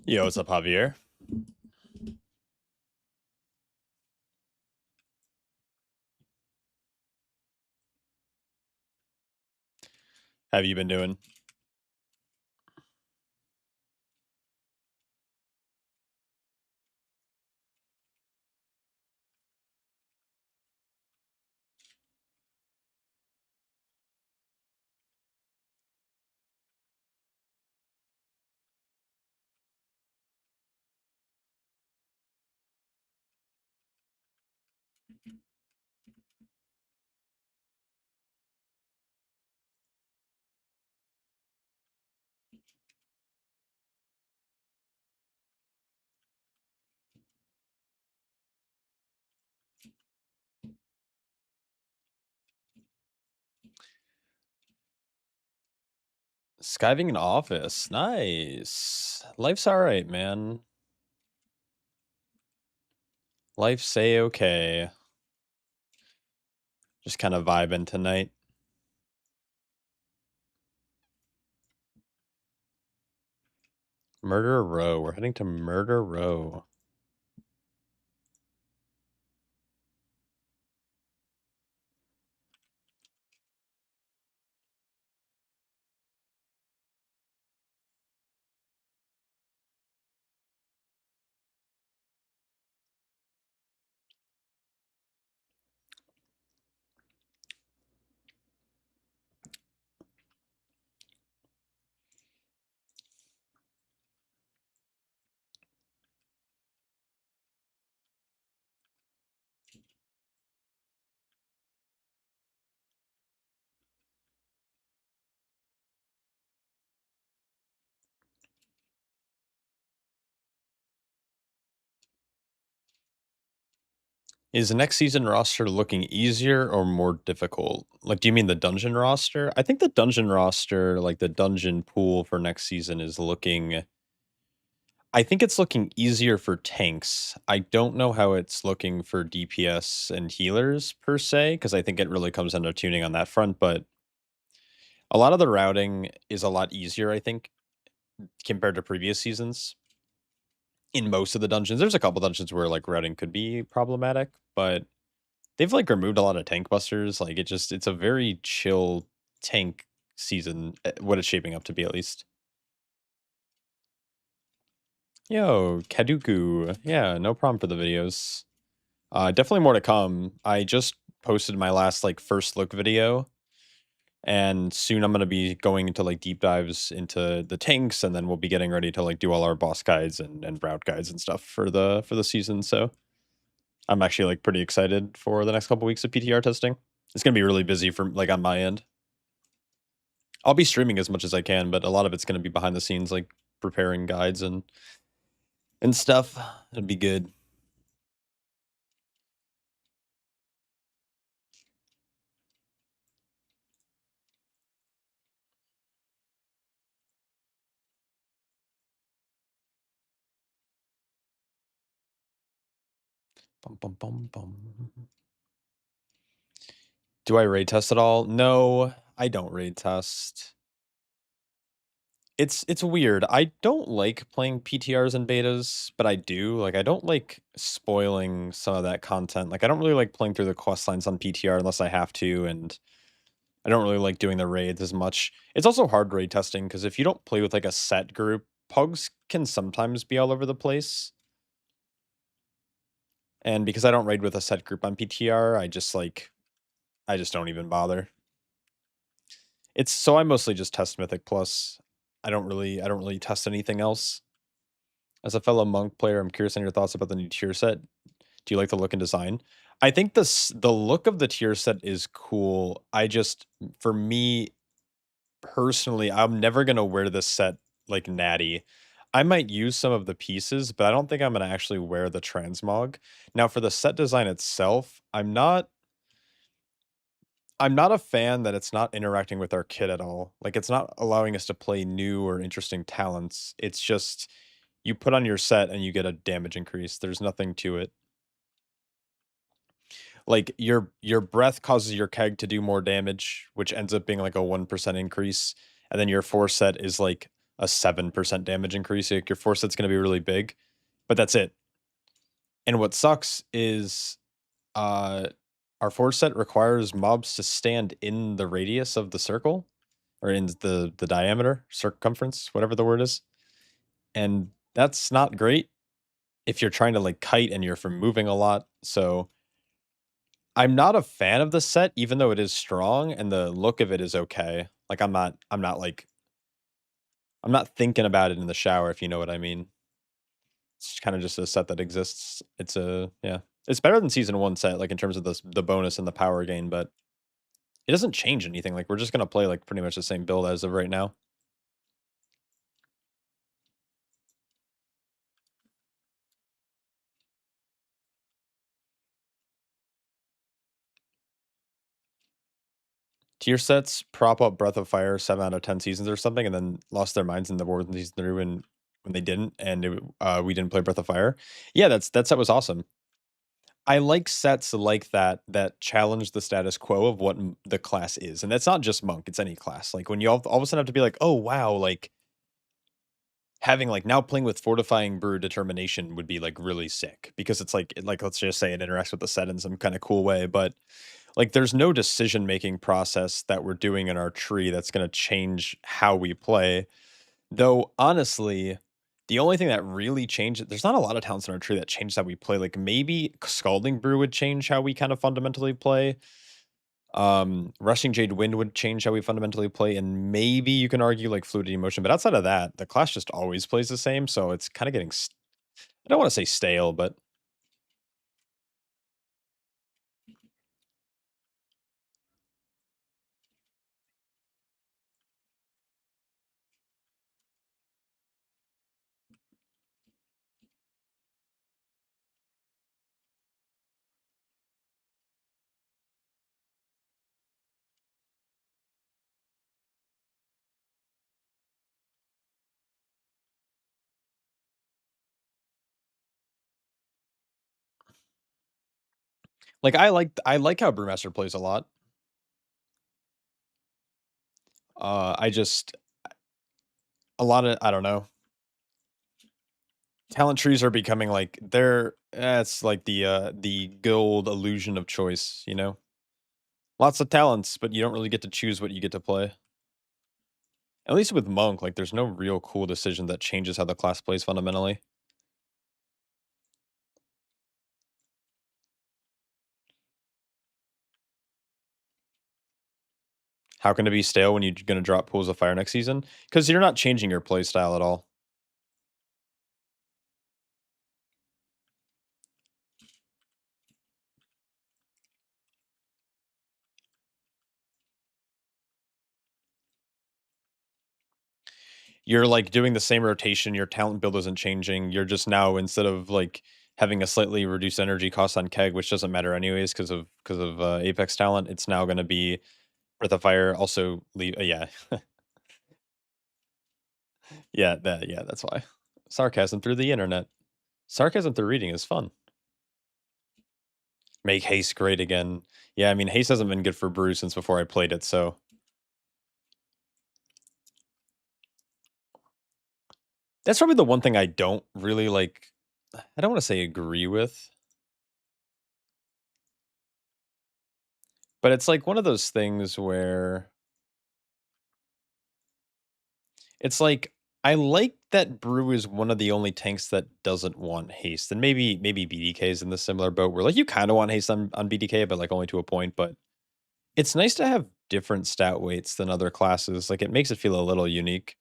Yo, what's up, Javier? How have you been doing? Skiving an office. Nice. Life's alright, man. Life's a-okay. Just kind of vibing tonight. Murder Row. We're heading to Murder Row. Is the next season roster looking easier or more difficult? Like, do you mean the dungeon roster? I think the dungeon roster, like the dungeon pool for next season is looking I think it's looking easier for tanks. I don't know how it's looking for DPS and healers per se, because I think it really comes down to tuning on that front, but a lot of the routing is a lot easier, I think, compared to previous seasons. In most of the dungeons, there's a couple dungeons where like routing could be problematic, but they've like removed a lot of tank busters. Like it's a very chill tank season, what it's shaping up to be at least. Yo, Kaduku. Yeah, no problem for the videos. Definitely more to come. I just posted my last like first look video, and soon I'm gonna be going into like deep dives into the tanks, and then we'll be getting ready to like do all our boss guides and route guides and stuff for the season. So I'm actually like pretty excited for the next couple weeks of PTR testing. It's gonna be really busy for like on my end. I'll be streaming as much as I can, but a lot of it's gonna be behind the scenes, like preparing guides and stuff. It'll be good. Bum, bum, bum, bum. Do I raid test at all? No, I don't raid test. It's weird. I don't like playing PTRs and betas, but I do. Like I don't like spoiling some of that content. Like I don't really like playing through the quest lines on PTR unless I have to, and I don't really like doing the raids as much. It's also hard raid testing because if you don't play with like a set group, pugs can sometimes be all over the place. And because I don't raid with a set group on PTR, I just don't even bother. It's so I mostly just test Mythic Plus. I don't really test anything else. As a fellow monk player, I'm curious on your thoughts about the new tier set. Do you like the look and design? I think the look of the tier set is cool. I just for me personally, I'm never gonna wear this set like natty. I might use some of the pieces, but I don't think I'm gonna actually wear the transmog. Now for the set design itself, I'm not a fan that it's not interacting with our kit at all. Like it's not allowing us to play new or interesting talents. It's just you put on your set and you get a damage increase. There's nothing to it. Like your breath causes your keg to do more damage, which ends up being like a 1% increase, and then your force set is like a 7% damage increase. Like your force set's gonna be really big, but that's it. And what sucks is uh our force set requires mobs to stand in the radius of the circle or in the diameter, circumference, whatever the word is. And that's not great if you're trying to like kite and you're from moving a lot. So I'm not a fan of the set, even though it is strong and the look of it is okay. Like I'm not thinking about it in the shower, if you know what I mean. It's kind of just a set that exists. It's a yeah. It's better than season one set, like in terms of the bonus and the power gain, but it doesn't change anything. Like we're just gonna play like pretty much the same build as of right now. Tier sets prop up Breath of Fire 7 out of 10 seasons or something, and then lost their minds in the war in season three when they didn't, and we didn't play Breath of Fire. Yeah, that set was awesome. I like sets like that that challenge the status quo of what the class is, and that's not just monk; it's any class. Like when you all of a sudden have to be like, oh wow, like having like now playing with fortifying brew determination would be like really sick because it's like let's just say it interacts with the set in some kind of cool way, but like there's no decision making process that we're doing in our tree that's going to change how we play. Though honestly, the only thing that really changed there's not a lot of talents in our tree that changed how we play. Like maybe Scalding Brew would change how we kind of fundamentally play. Rushing Jade Wind would change how we fundamentally play, and maybe you can argue like Fluidity Motion, but outside of that, the class just always plays the same, so it's kind of getting I don't want to say stale, but like I like how Brewmaster plays a lot. I just a lot of I don't know. Talent trees are becoming like it's like the gold illusion of choice, you know? Lots of talents, but you don't really get to choose what you get to play. At least with Monk, like there's no real cool decision that changes how the class plays fundamentally. How can it be stale when you're gonna drop pools of fire next season? Because you're not changing your play style at all. You're like doing the same rotation, your talent build isn't changing. You're just now instead of like having a slightly reduced energy cost on keg, which doesn't matter anyways because of Apex talent, it's now gonna be Breath of Fire also leave yeah. Yeah, that's why. Sarcasm through the internet. Sarcasm through reading is fun. Make haste great again. Yeah, I mean haste hasn't been good for Brew since before I played it, so that's probably the one thing I don't really like I don't want to say agree with, but it's like one of those things where it's like I like that Brew is one of the only tanks that doesn't want haste. And maybe BDK is in the similar boat where like you kind of want haste on BDK, but like only to a point. But it's nice to have different stat weights than other classes. Like it makes it feel a little unique.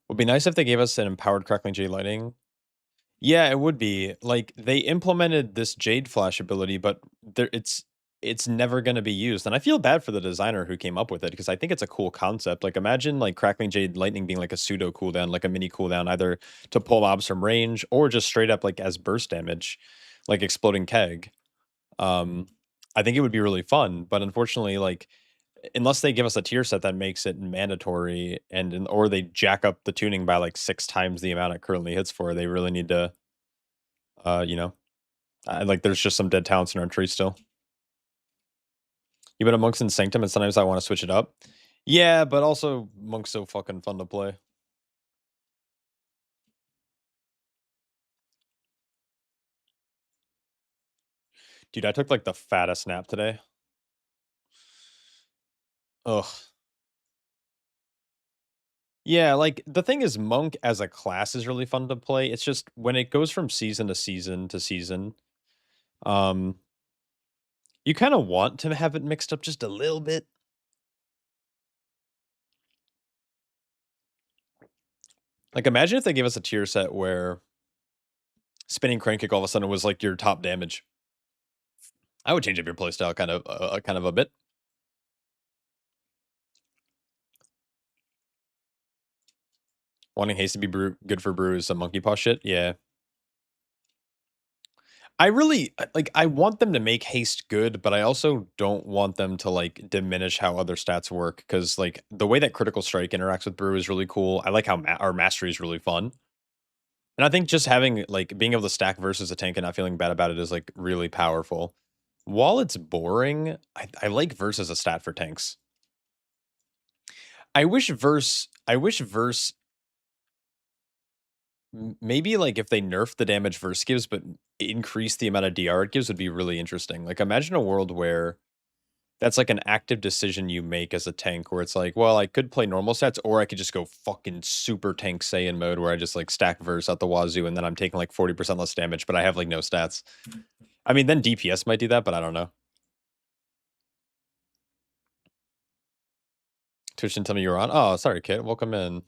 Would be nice if they gave us an empowered crackling Jade Lightning. Yeah, it would be. Like they implemented this Jade Flash ability, but it's never going to be used. And I feel bad for the designer who came up with it because I think it's a cool concept. Like imagine like crackling Jade Lightning being like a pseudo cooldown, like a mini cooldown either to pull mobs from range or just straight up like as burst damage, like exploding keg. Um I think it would be really fun, but unfortunately like unless they give us a tier set that makes it mandatory or they jack up the tuning by like 6 times the amount it currently hits for, they really need to You know, like there's just some dead talents in our tree still. You been a Monks and Sanctum, and sometimes I want to switch it up. Yeah, but also Monk's so fucking fun to play. Dude, I took like the fattest nap today. Ugh. Yeah, like the thing is, Monk as a class is really fun to play. It's just when it goes from season to season to season, um, you kind of want to have it mixed up just a little bit. Like, imagine if they gave us a tier set where spinning crane kick all of a sudden was like your top damage. I would change up your playstyle kind of a bit. Wanting haste to be good for brew is some monkey paw shit. Yeah, I really like. I want them to make haste good, but I also don't want them to like diminish how other stats work because like the way that critical strike interacts with brew is really cool. I like how our mastery is really fun, and I think just having like being able to stack versus a tank and not feeling bad about it is like really powerful. While it's boring, I like verse as a stat for tanks. I wish verse maybe like if they nerf the damage verse gives, but increase the amount of DR it gives would be really interesting. Like imagine a world where that's like an active decision you make as a tank where it's like, well, I could play normal sets or I could just go fucking super tank Saiyan mode where I just like stack verse out the wazoo and then I'm taking like 40% less damage, but I have like no stats. I mean, then DPS might do that, but I don't know. Twitch didn't tell me you were on. Oh, sorry, Kit. Welcome in.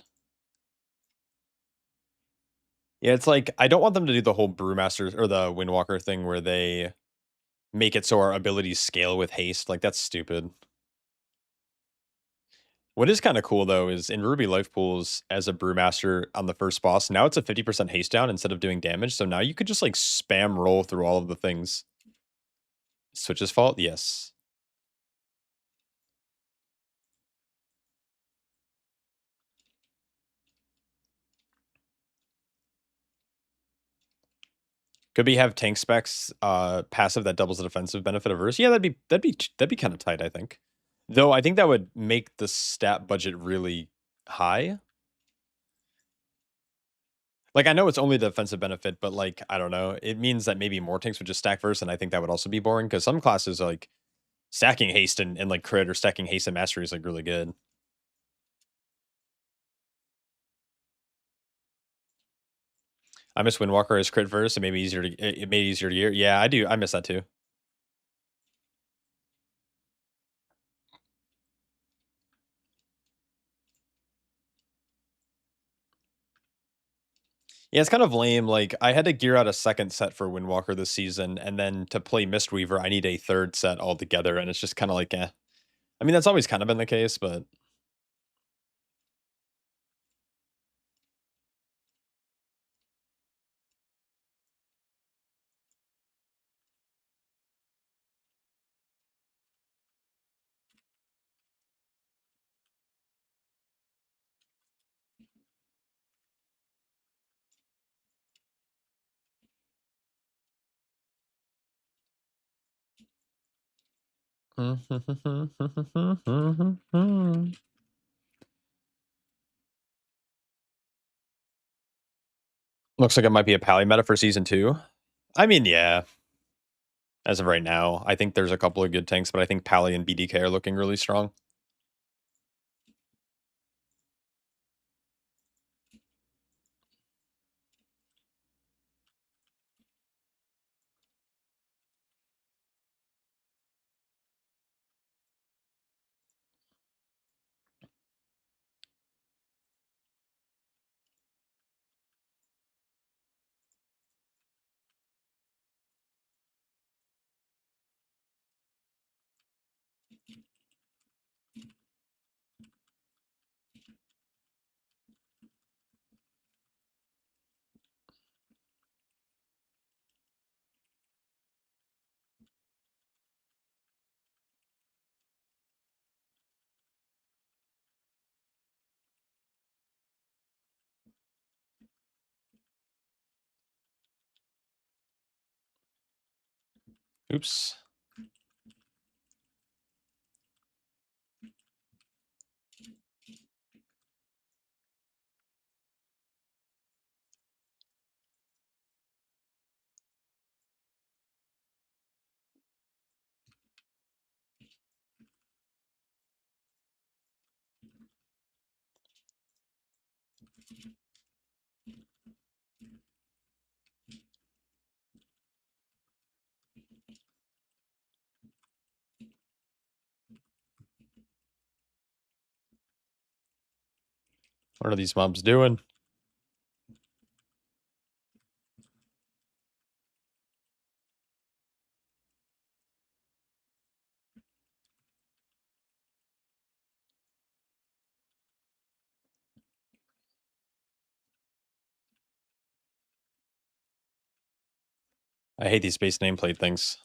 Yeah, it's like I don't want them to do the whole Brewmaster or the Windwalker thing where they make it so our abilities scale with haste. Like that's stupid. What is kind of cool though is in Ruby Life Pools as a Brewmaster on the first boss, now it's a 50% haste down instead of doing damage. So now you could just like spam roll through all of the things. Switch's fault? Yes. Could we have tank specs passive that doubles the defensive benefit of verse? Yeah, that'd be kind of tight, I think. Though I think that would make the stat budget really high. Like I know it's only the defensive benefit, but like I don't know, it means that maybe more tanks would just stack verse, and I think that would also be boring because some classes like stacking haste and like crit or stacking haste and mastery is like really good. I miss Windwalker as crit verse. It made me easier to it made it easier to gear. Yeah, I do. I miss that too. Yeah, it's kind of lame. Like I had to gear out a second set for Windwalker this season, and then to play Mistweaver, I need a third set altogether, and it's just kind of like, eh. I mean, that's always kind of been the case, but looks like it might be a Pally meta for season 2. I mean, yeah, as of right now, I think there's a couple of good tanks, but I think Pally and BDK are looking really strong. Oops. What are these mobs doing? I hate these space nameplate things.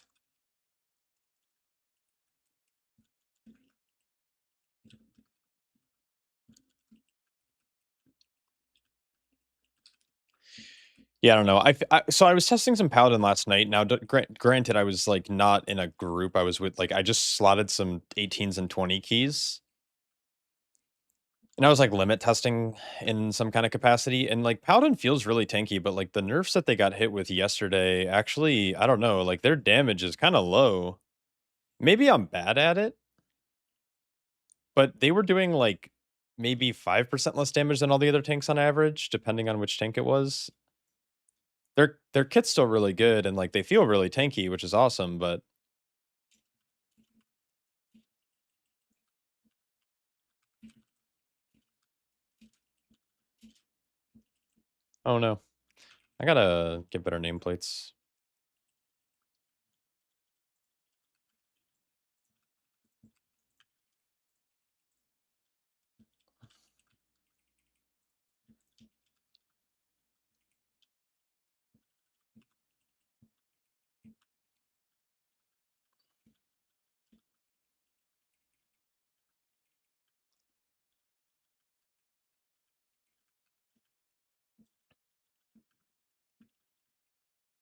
Yeah, I don't know. So I was testing some Paladin last night. Now, granted, I was like not in a group. I was with like I just slotted some 18s and 20 keys, and I was like limit testing in some kind of capacity. And like Paladin feels really tanky, but like the nerfs that they got hit with yesterday, actually, I don't know. Like their damage is kind of low. Maybe I'm bad at it, but they were doing like maybe 5% less damage than all the other tanks on average, depending on which tank it was. Their kit's still really good and like they feel really tanky, which is awesome, but oh no. I gotta get better nameplates.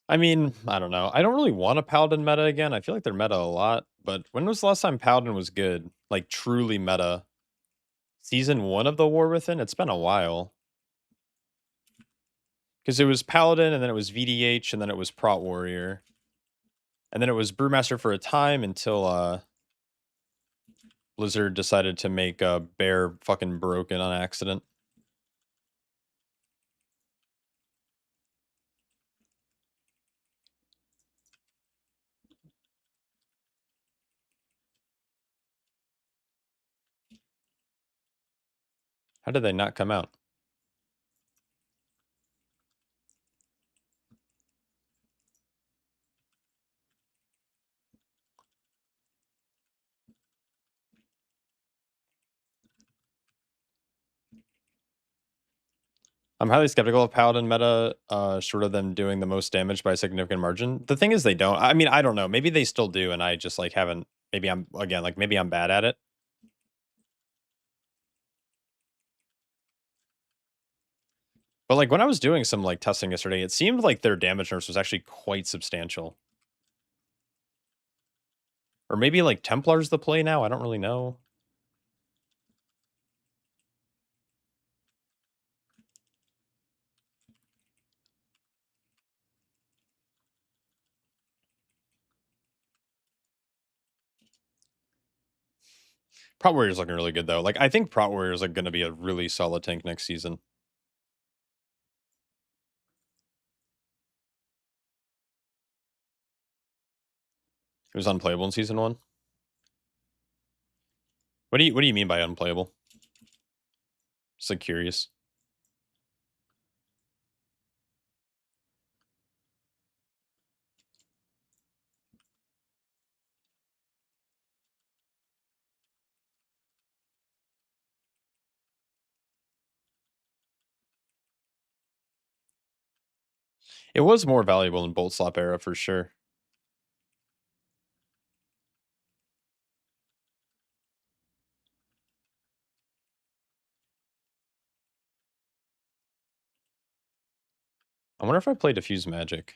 I mean, I don't know. I don't really want a Paladin meta again. I feel like they're meta a lot, but when was the last time Paladin was good? Like truly meta? Season 1 of the War Within? It's been a while. Because it was Paladin, and then it was VDH, and then it was Prot Warrior. And then it was Brewmaster for a time until Blizzard decided to make Bear fucking broken on accident. How did they not come out? I'm highly skeptical of Paladin meta, short of them doing the most damage by a significant margin. The thing is they don't. I mean, I don't know. Maybe they still do, and I just like haven't. Maybe I'm again like maybe I'm bad at it. But like when I was doing some like testing yesterday, it seemed like their damage nerfs was actually quite substantial. Or maybe like Templar's the play now. I don't really know. Prot Warrior's looking really good though. Like I think Prot Warrior's like going to be a really solid tank next season. It was unplayable in season 1. What do you mean by unplayable? Just like curious. It was more valuable in Bolt Slop era for sure. I wonder if I play Diffuse Magic.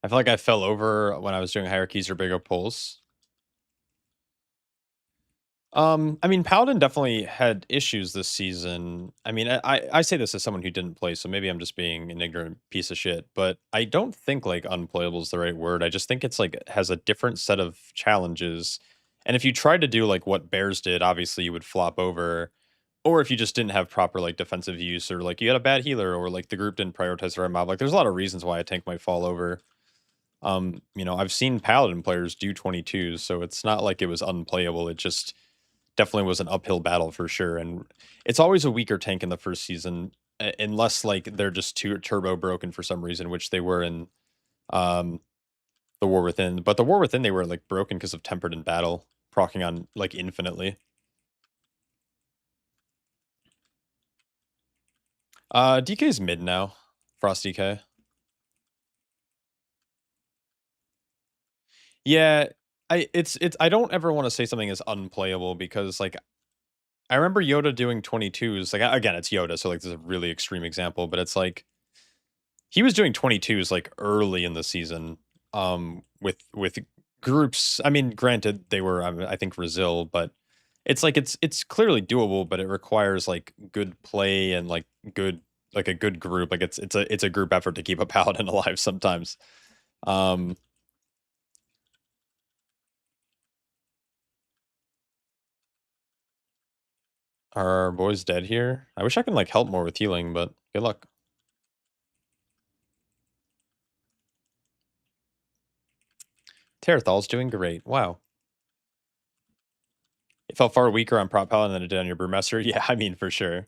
I feel like I fell over when I was doing hierarchies or bigger pulls. I mean, Paladin definitely had issues this season. I mean, I say this as someone who didn't play, so maybe I'm just being an ignorant piece of shit. But I don't think like unplayable is the right word. I just think it's like has a different set of challenges. And if you tried to do like what Bears did, obviously you would flop over. Or if you just didn't have proper like defensive use, or like you had a bad healer, or like the group didn't prioritize the right mob. Like there's a lot of reasons why a tank might fall over. I've seen Paladin players do 22s, so it's not like it was unplayable. It just definitely was an uphill battle for sure. And it's always a weaker tank in the first season, unless like they're just too turbo broken for some reason, which they were in um, the War Within. But the War Within, they were like broken because of Tempered in Battle, procking on like infinitely. DK's mid now. Frost DK. Yeah, it's I don't ever want to say something is unplayable because like I remember Yoda doing 22s. Like again, it's Yoda, so like this is a really extreme example, but it's like he was doing 22s like early in the season with groups. I mean, granted they were I think Brazil, but it's like it's clearly doable, but it requires like good play and like good like a good group. Like it's a group effort to keep a paladin alive sometimes. Um are our boys dead here? I wish I could like help more with healing, but good luck. Terathal's doing great. Wow. It felt far weaker on Prop Paladin than it did on your Brewmaster. Yeah, I mean for sure.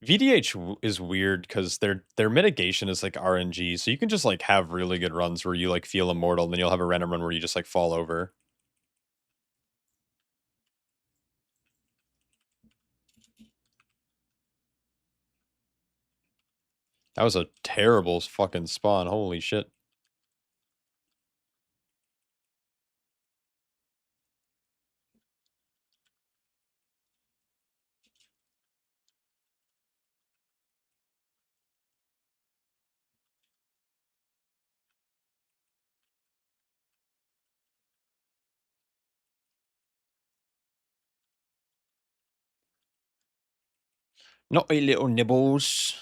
VDH is weird because their mitigation is like RNG, so you can just like have really good runs where you like feel immortal, and then you'll have a random run where you just like fall over. That was a terrible fucking spawn. Holy shit. Not a little nibbles.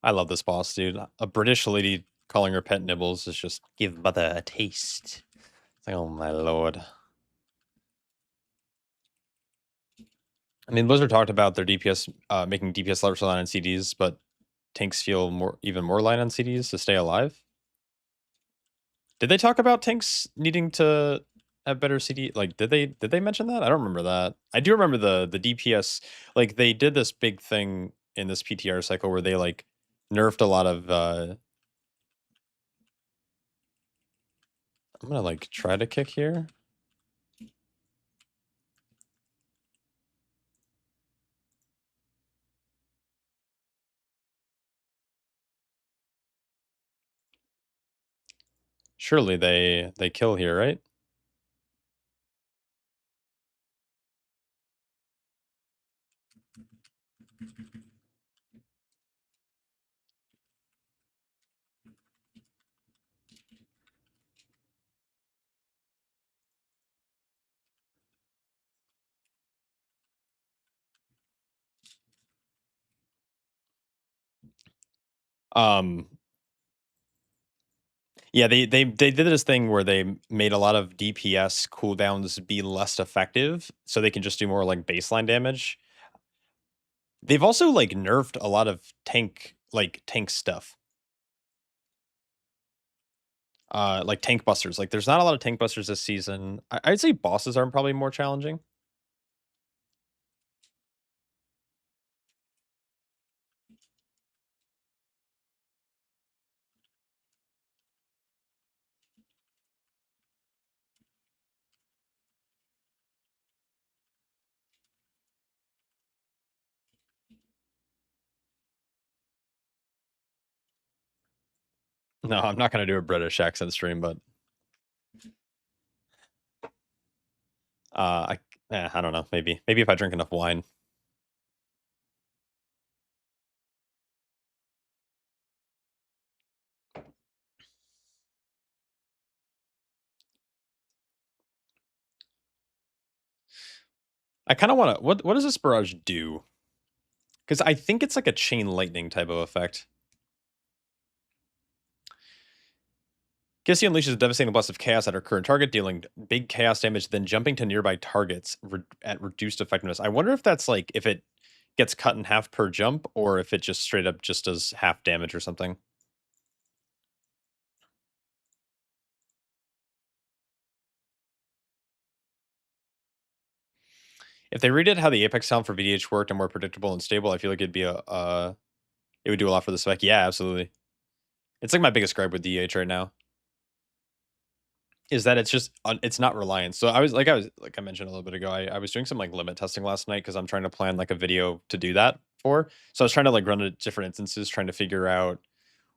I love this boss, dude. A British lady calling her pet nibbles is just give mother a taste. It's like, oh my lord. I mean, Blizzard talked about their DPS making DPS levels line on CDs, but tanks feel more even more line on CDs to stay alive. Did they talk about tanks needing to have better CD? Like, did they mention that? I don't remember that. I do remember the DPS. Like, they did this big thing in this PTR cycle where they like nerfed a lot of. I'm gonna like try to kick here. Surely they kill here, right? Um, yeah, they did this thing where they made a lot of DPS cooldowns be less effective, so they can just do more like baseline damage. They've also like nerfed a lot of tank stuff. Like tank busters. Like there's not a lot of tank busters this season. I'd say bosses are probably more challenging. No, I'm not gonna do a British accent stream, but I I don't know. Maybe if I drink enough wine. I kind of want to. What does this barrage do? Because I think it's like a chain lightning type of effect. Kissy unleashes a devastating blast of chaos at her current target, dealing big chaos damage, then jumping to nearby targets at reduced effectiveness. I wonder if that's like if it gets cut in half per jump, or if it just straight up just does half damage or something. If they redid how the Apex sound for VDH worked and more predictable and stable, I feel like it'd be it would do a lot for the spec. Yeah, absolutely. It's like my biggest gripe with DH right now is that it's just it's not reliant. So I mentioned a little bit ago, I was doing some like limit testing last night because I'm trying to plan like a video to do that for. So I was trying to like run it at different instances, trying to figure out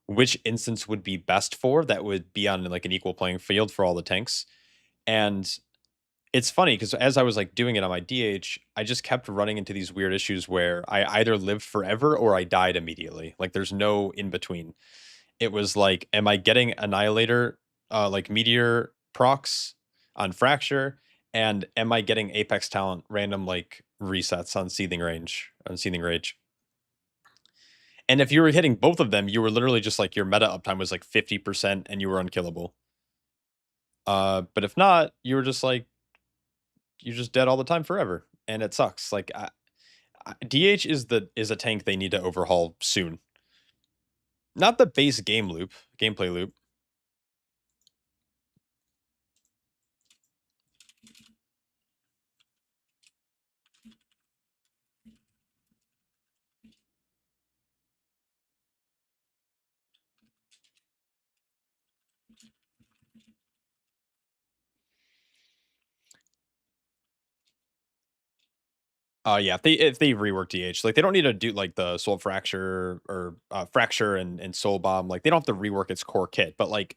which instance would be best for that would be on like an equal playing field for all the tanks. And it's funny because as I was like doing it on my DH, I just kept running into these weird issues where I either lived forever or I died immediately. Like there's no in between. It was like, am I getting Annihilator, like Meteor procs on Fracture? And am I getting Apex Talent random like resets on Seething Rage? And if you were hitting both of them, you were literally just like your meta uptime was like 50% and you were unkillable. But if not, you were just like you're just dead all the time forever, and it sucks. Like DH is a tank they need to overhaul soon. Not the base gameplay loop. Yeah, if they rework DH, like they don't need to do like the Soul Fracture or Fracture and Soul Bomb. Like they don't have to rework its core kit, but like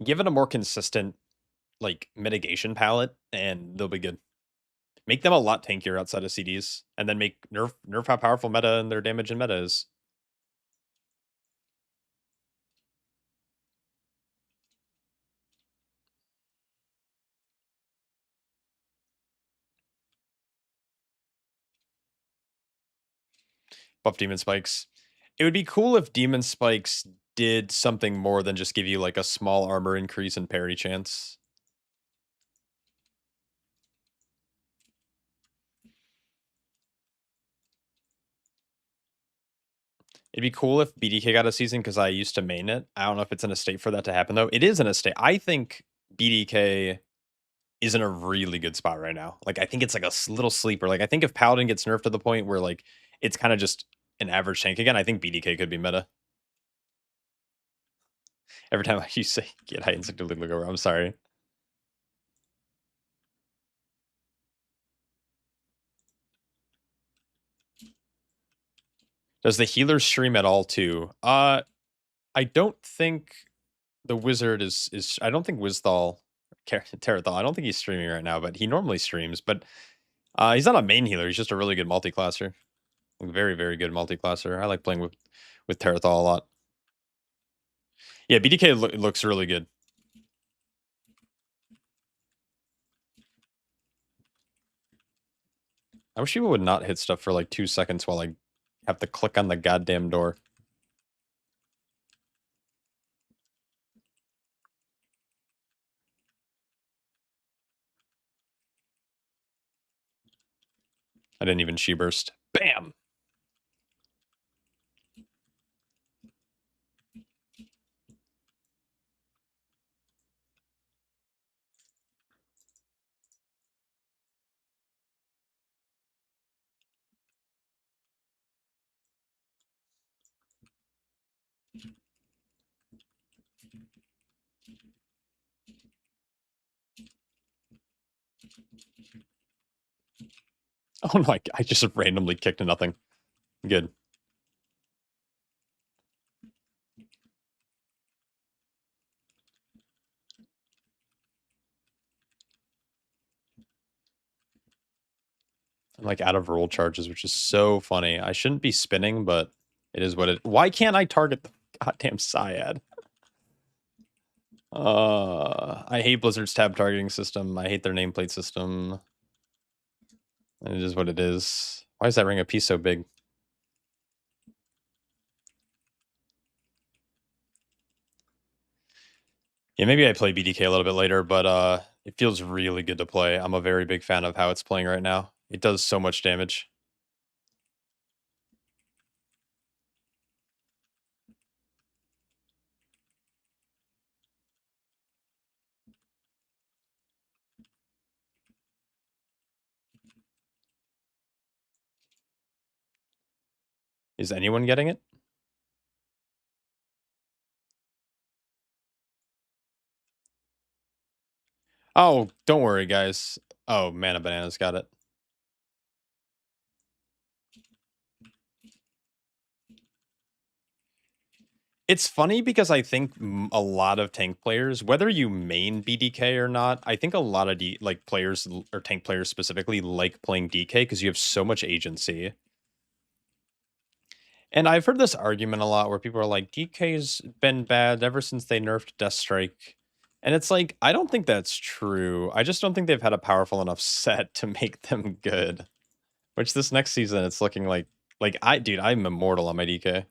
give it a more consistent like mitigation palette, and they'll be good. Make them a lot tankier outside of CDs, and then make nerf how powerful meta and their damage and meta is. Buff Demon Spikes. It would be cool if Demon Spikes did something more than just give you like a small armor increase and parry chance. It'd be cool if BDK got a season because I used to main it. I don't know if it's in a state for that to happen though. It is in a state. I think BDK is in a really good spot right now. Like I think it's like a little sleeper. Like I think if Paladin gets nerfed to the point where like it's kind of just an average tank again, I think BDK could be meta. Every time you say get, I instinctively look over. I'm sorry. Does the healer stream at all too? I don't think the wizard is. I don't think Wizthal, Terrathal. I don't think he's streaming right now, but he normally streams. But he's not a main healer. He's just a really good multi-classer. Very very good multi-classer. I like playing with Terrathal a lot. Yeah, BDK looks really good. I wish people would not hit stuff for like 2 seconds while I have to click on the goddamn door. I didn't even she burst. Bam. Oh no, I just randomly kicked to nothing. Good. I'm like out of roll charges, which is so funny. I shouldn't be spinning, but it is what it. Why can't I target the goddamn Syad? I hate Blizzard's tab targeting system. I hate their nameplate system. It is what it is. Why is that ring of peace so big? Yeah, maybe I play BDK a little bit later, but it feels really good to play. I'm a very big fan of how it's playing right now. It does so much damage. Is anyone getting it? Oh, don't worry, guys. Oh, Mana Bananas got it. It's funny because I think a lot of tank players, whether you main BDK or not, I think a lot of like players or tank players specifically like playing DK because you have so much agency. And I've heard this argument a lot where people are like, DK's been bad ever since they nerfed Deathstrike. And it's like, I don't think that's true. I just don't think they've had a powerful enough set to make them good. Which this next season, it's looking like dude, I'm immortal on my DK.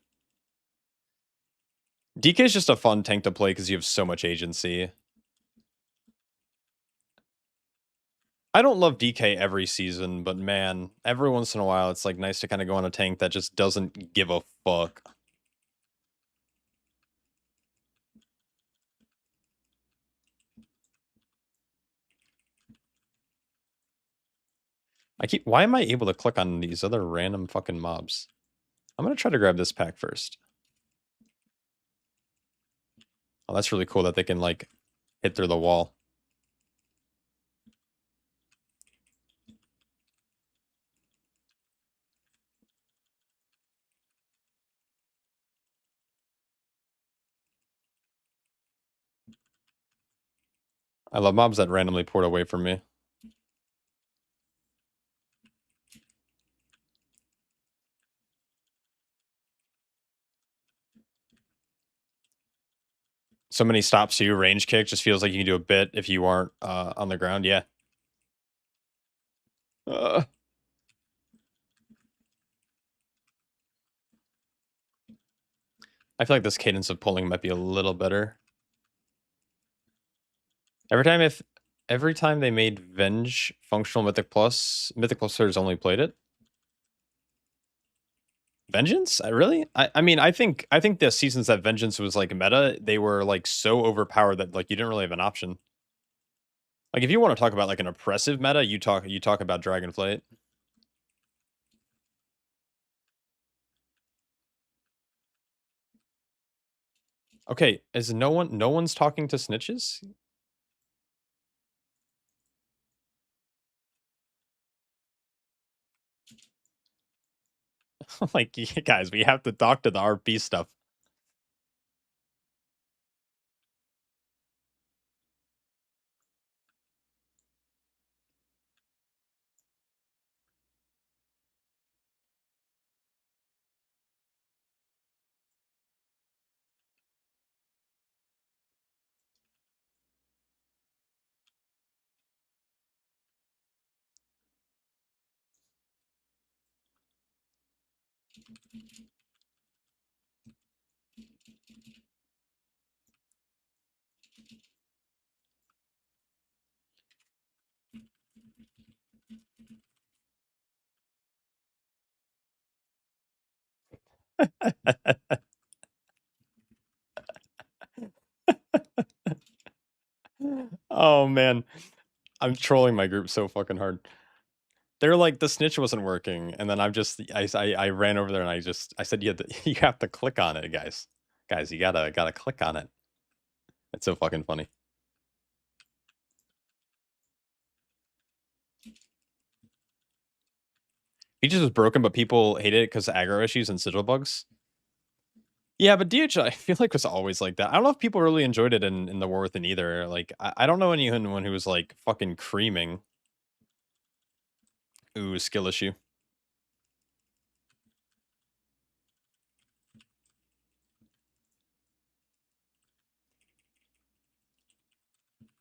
DK is just a fun tank to play because you have so much agency. I don't love DK every season, but man, every once in a while, it's like nice to kind of go on a tank that just doesn't give a fuck. Why am I able to click on these other random fucking mobs? I'm gonna try to grab this pack first. Oh, that's really cool that they can like hit through the wall. I love mobs that randomly port away from me. So many stops to you, range kick just feels like you can do a bit if you aren't on the ground. Yeah. Uh, I feel like this cadence of pulling might be a little better. Every time if every time they made Venge functional Mythic Plus players only played it. Vengeance? I really? I mean, I think the seasons that Vengeance was like meta, they were like so overpowered that like you didn't really have an option. Like if you want to talk about like an oppressive meta, you talk about Dragonflight. Okay, is no one's talking to snitches? Like guys, we have to talk to the RP stuff. Oh man, I'm trolling my group so fucking hard. They're like the snitch wasn't working, and then I ran over there and I said you have to click on it, guys, you gotta click on it. It's so fucking funny. Peaches was broken, but people hated it because of aggro issues and sigil bugs. Yeah, but DH I feel like was always like that. I don't know if people really enjoyed it in the War Within either. Like I don't know anyone who was like fucking creaming. Ooh, skill issue.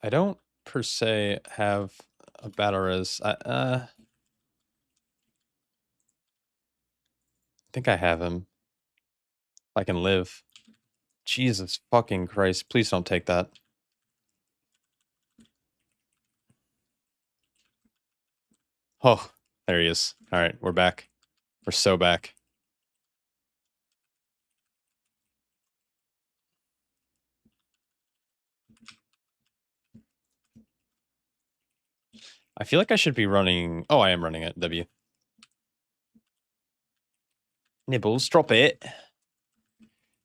I don't per se have a battle res. think I have him. If I can live. Jesus fucking Christ. Please don't take that. Oh, there he is. All right, we're back. We're so back. I feel like I should be running. Oh, I am running it. W. Nibbles, drop it.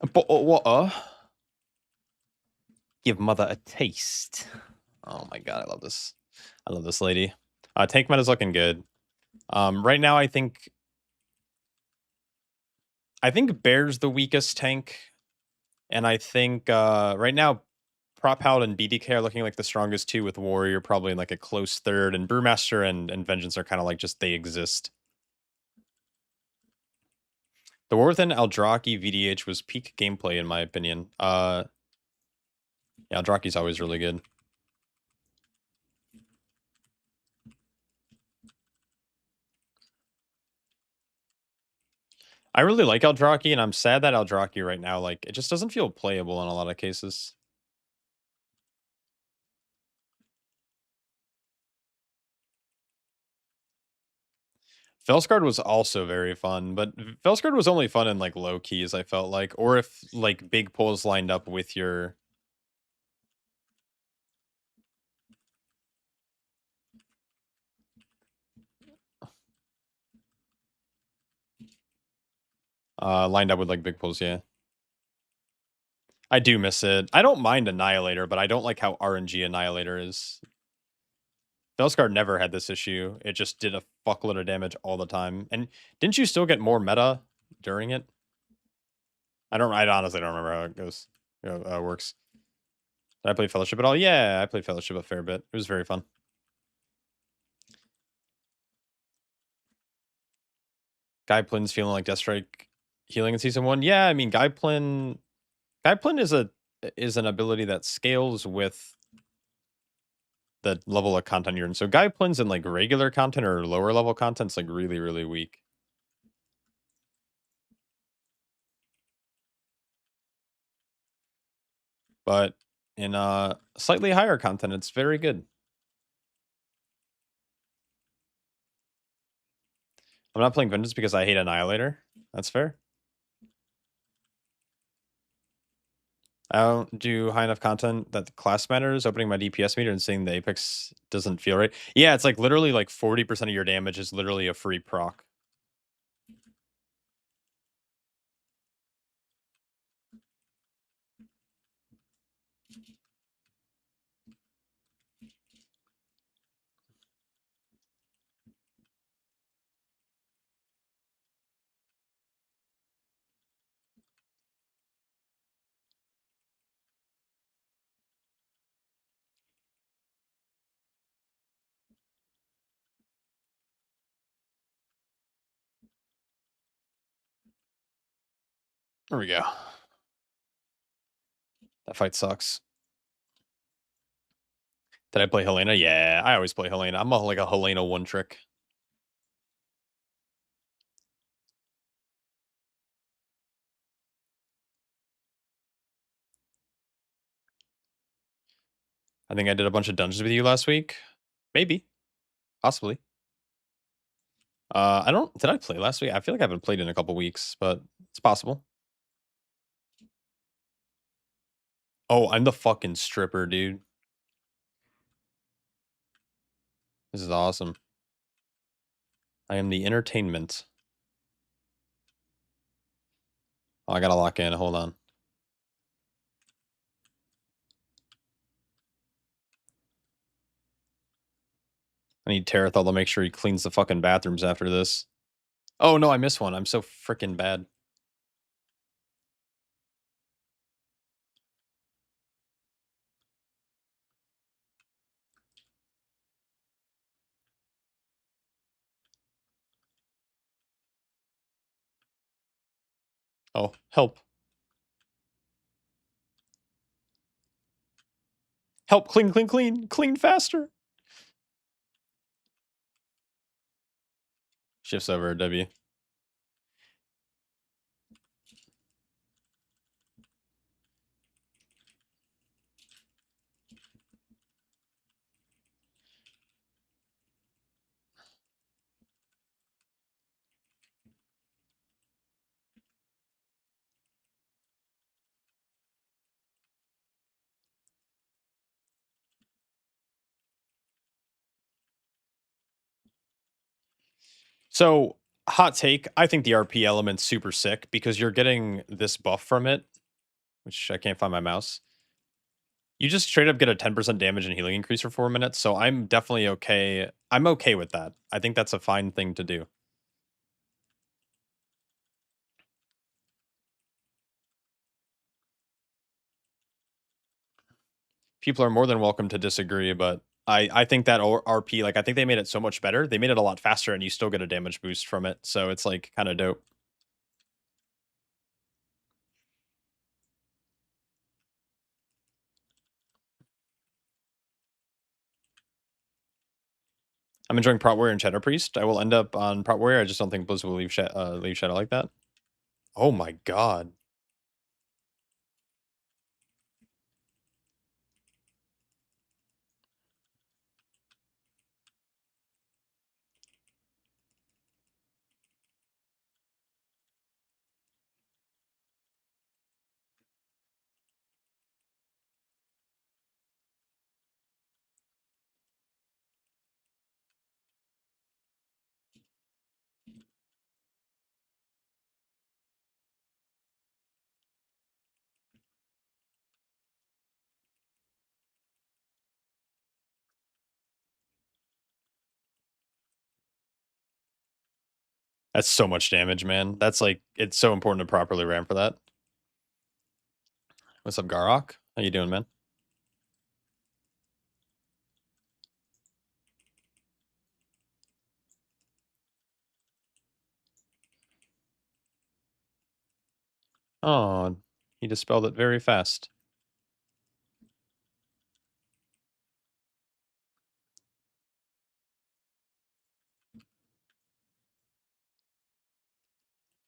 A bottle of water. Give mother a taste. Oh my god, I love this. I love this lady. Tank meta's looking good. Right now, I think Bear's the weakest tank, and I think right now Prop Howd and BDK are looking like the strongest two, with Warrior probably in like a close third, and Brewmaster and Vengeance are kind of like just they exist. The war within Eldraki VDH was peak gameplay in my opinion. Yeah, Eldraki's always really good. I really like Eldraki, and I'm sad that Eldraki right now, like, it just doesn't feel playable in a lot of cases. Felsguard was also very fun, but Felsguard was only fun in like low keys, I felt like, or if like big pulls lined up with your lined up with like big pulls, yeah. I do miss it. I don't mind Annihilator, but I don't like how RNG Annihilator is. Felsguard never had this issue. It just did a fuckload of damage all the time. And didn't you still get more meta during it? I honestly don't remember how it goes. Works. Did I play Fellowship at all? Yeah, I played Fellowship a fair bit. It was very fun. Guyplin's feeling like Deathstrike healing in season 1. Yeah, I mean Guyplin is an ability that scales with the level of content you're in. So Guyplin's in like regular content or lower level content's like really, really weak. But in slightly higher content, it's very good. I'm not playing Vengeance because I hate Annihilator. That's fair. I don't do high enough content that the class matters. Opening my DPS meter and seeing the Apex doesn't feel right. Yeah, it's like literally like 40% of your damage is literally a free proc. There we go. That fight sucks. Did I play Helena? Yeah, I always play Helena. I'm like a Helena one trick. I think I did a bunch of dungeons with you last week. Maybe. Possibly. I don't. Did I play last week? I feel like I haven't played in a couple weeks, but it's possible. Oh, I'm the fucking stripper, dude. This is awesome. I am the entertainment. Oh, I gotta lock in. Hold on. I need Terathal to make sure he cleans the fucking bathrooms after this. Oh no, I missed one. I'm so freaking bad. Oh, help. Help, clean, clean, clean. Clean faster. Shifts over W. So, hot take, I think the RP element's super sick because you're getting this buff from it, which I can't find my mouse. You just straight up get a 10% damage and healing increase for 4 minutes, so I'm definitely okay. I'm okay with that. I think that's a fine thing to do. People are more than welcome to disagree, but I think that RP, like, I think they made it so much better. They made it a lot faster and you still get a damage boost from it, so it's, like, kinda dope. I'm enjoying Prot Warrior and Shadow Priest. I will end up on Prot Warrior. I just don't think Blizz will leave Shadow like that. Oh my god. That's so much damage, man. That's, like, it's so important to properly ramp for that. What's up, Garok? How you doing, man? Oh, he dispelled it very fast.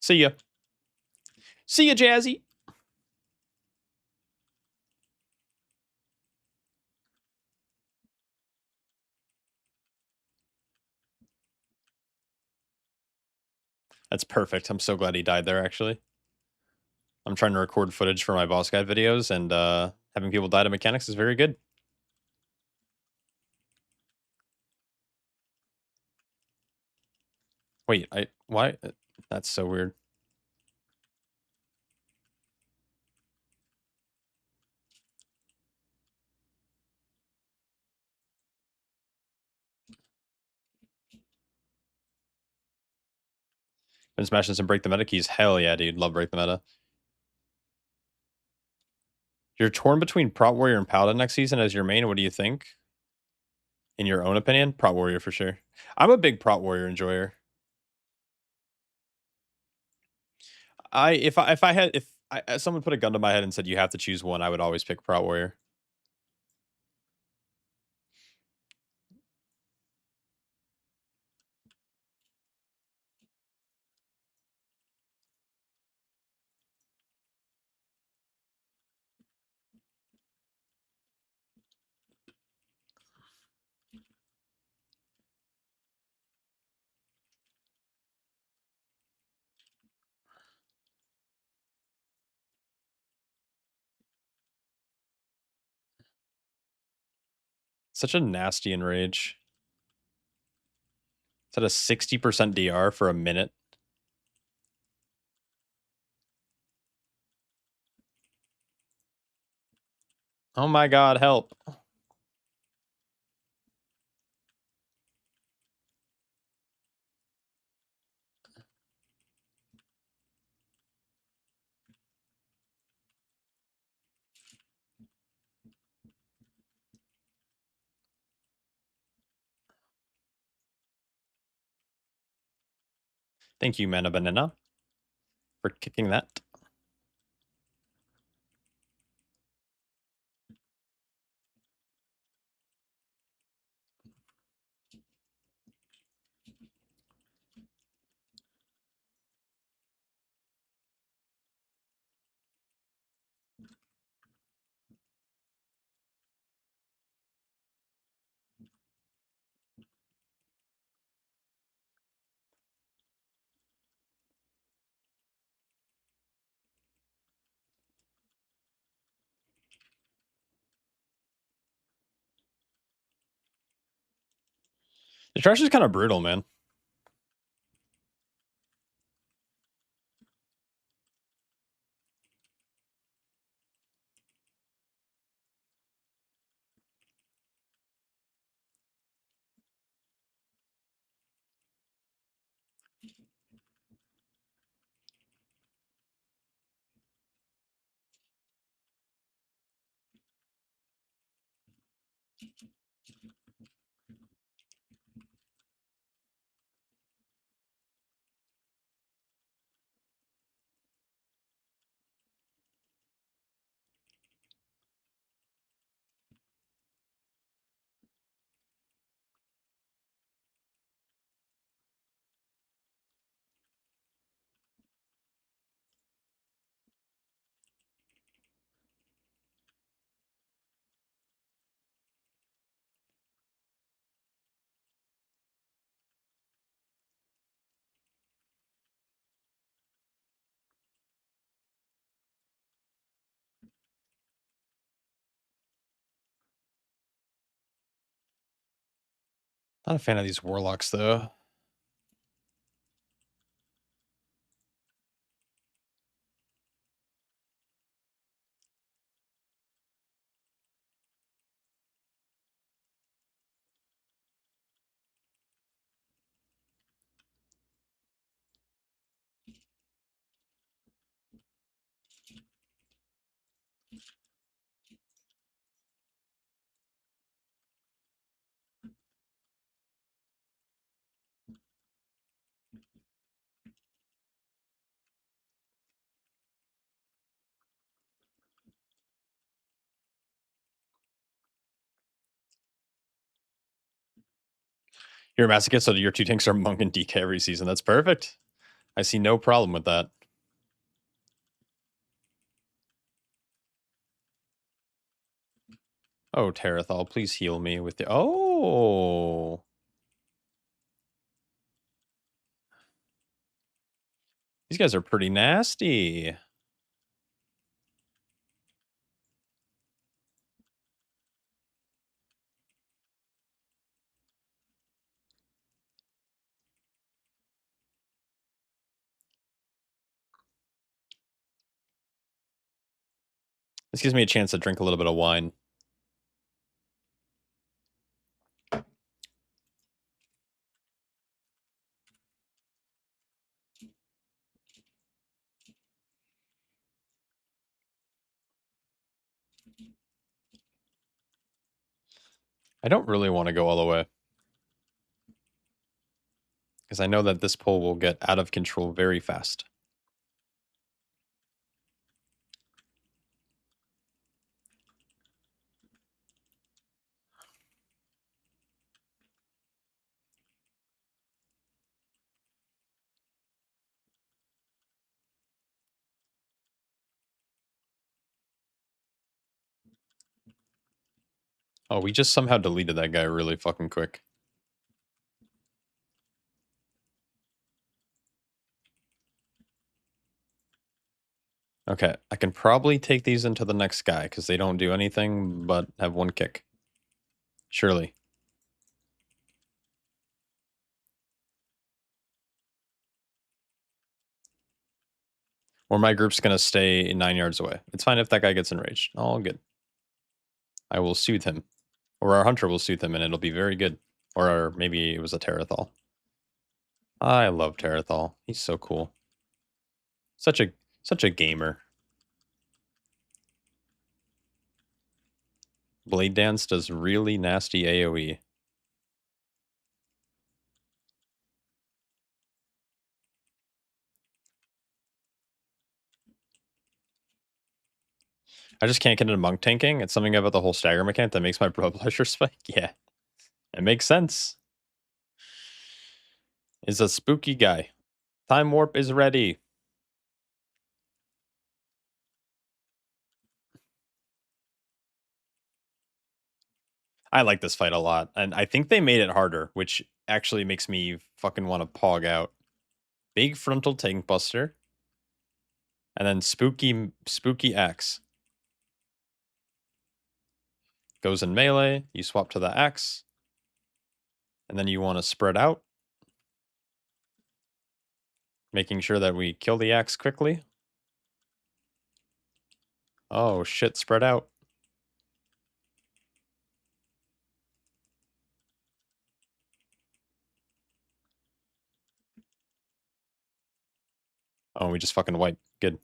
See ya. See ya, Jazzy. That's perfect. I'm so glad he died there, actually. I'm trying to record footage for my boss guide videos, and having people die to mechanics is very good. Wait, why? That's so weird. Been smashing some break the meta keys. Hell yeah, dude. Love break the meta. You're torn between Prot Warrior and Paladin next season as your main. What do you think? In your own opinion? Prot Warrior for sure. I'm a big Prot Warrior enjoyer. If I had if someone put a gun to my head and said you have to choose one, I would always pick Prot Warrior. Such a nasty enrage. It's at a 60% DR for a minute. Oh my god, help. Thank you, Mana Banana, for kicking that. The trash is kind of brutal, man. Not a fan of these warlocks, though. You're a masochist, so your two tanks are monk and DK every season. That's perfect. I see no problem with that. Oh, Terathal, please heal me with the... Oh! These guys are pretty nasty. This gives me a chance to drink a little bit of wine. I don't really want to go all the way, because I know that this pull will get out of control very fast. Oh, we just somehow deleted that guy really fucking quick. Okay, I can probably take these into the next guy, because they don't do anything but have one kick. Surely. Or my group's going to stay 9 yards away. It's fine if that guy gets enraged. All good. I will soothe him. Or our hunter will soothe him, and it'll be very good. Or maybe it was a Terathal. I love Terathal. He's so cool. Such a gamer. Blade Dance does really nasty AoE. I just can't get into monk tanking. It's something about the whole stagger mechanic that makes my blood pressure spike. Yeah, it makes sense. Is a spooky guy. Time warp is ready. I like this fight a lot, and I think they made it harder, which actually makes me fucking want to pog out. Big frontal tank buster, and then spooky axe goes in melee. You swap to the axe, and then you want to spread out, making sure that we kill the axe quickly. Oh shit, spread out. Oh, we just fucking wipe. Good.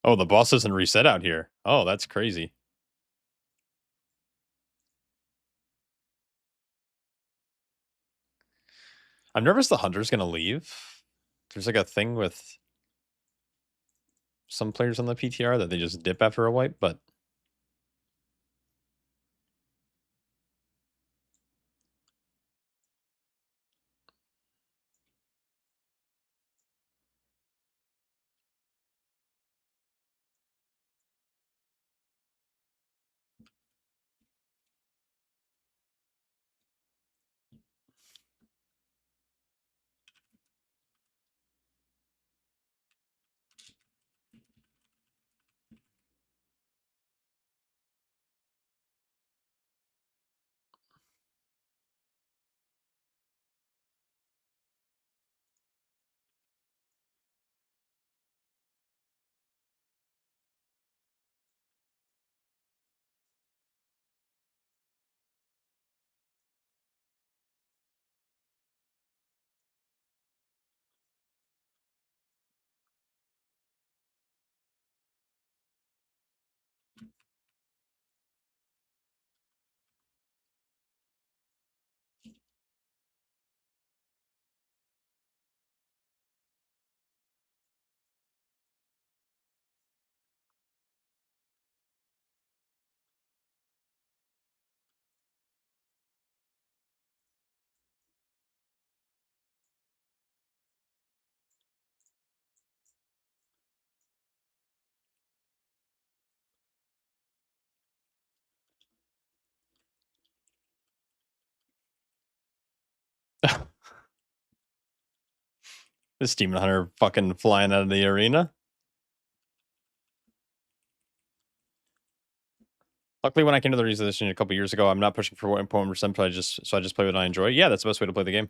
Oh, the boss doesn't reset out here. Oh, that's crazy. I'm nervous the hunter's gonna leave. There's like a thing with some players on the PTR that they just dip after a wipe, but This Demon Hunter fucking flying out of the arena. Luckily, when I came to the realization a couple years ago, I'm not pushing for 1%, so I just play what I enjoy. Yeah, that's the best way to play the game.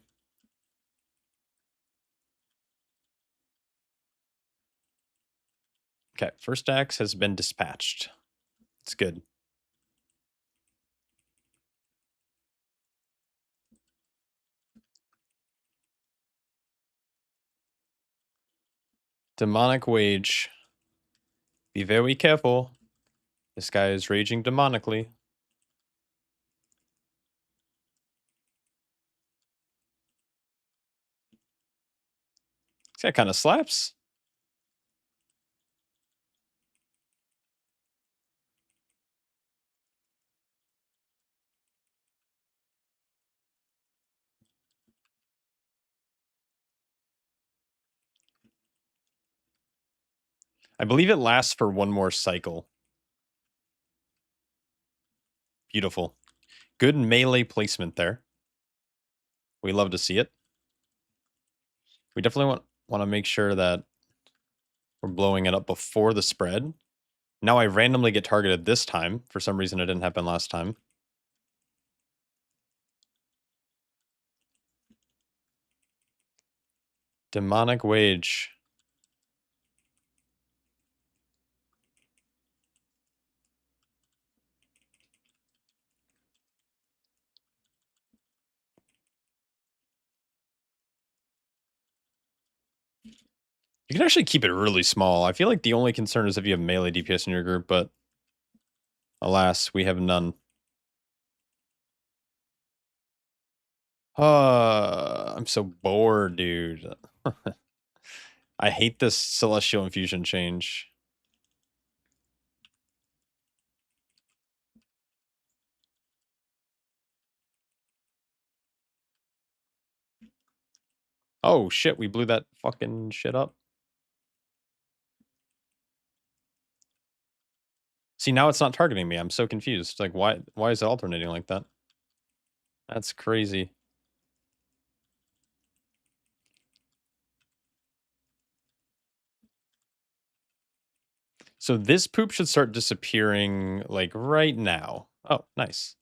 Okay, first axe has been dispatched. It's good. Demonic Wage. Be very careful. This guy is raging demonically. This guy kind of slaps. I believe it lasts for one more cycle. Beautiful. Good melee placement there. We love to see it. We definitely want to make sure that we're blowing it up before the spread. Now I randomly get targeted this time. For some reason, it didn't happen last time. Demonic Wage. You can actually keep it really small. I feel like the only concern is if you have melee DPS in your group, but alas, we have none. I'm so bored, dude. I hate this Celestial Infusion change. Oh shit, we blew that fucking shit up. See, now it's not targeting me. I'm so confused. Like, why is it alternating like that? That's crazy. So this poop should start disappearing, like, right now. Oh, nice.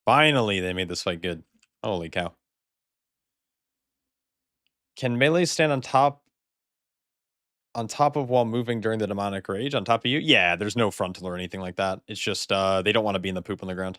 Finally, they made this fight good. Holy cow. Can melee stand on top of while moving during the demonic rage? On top of you? Yeah, there's no frontal or anything like that. It's just, they don't want to be in the poop on the ground.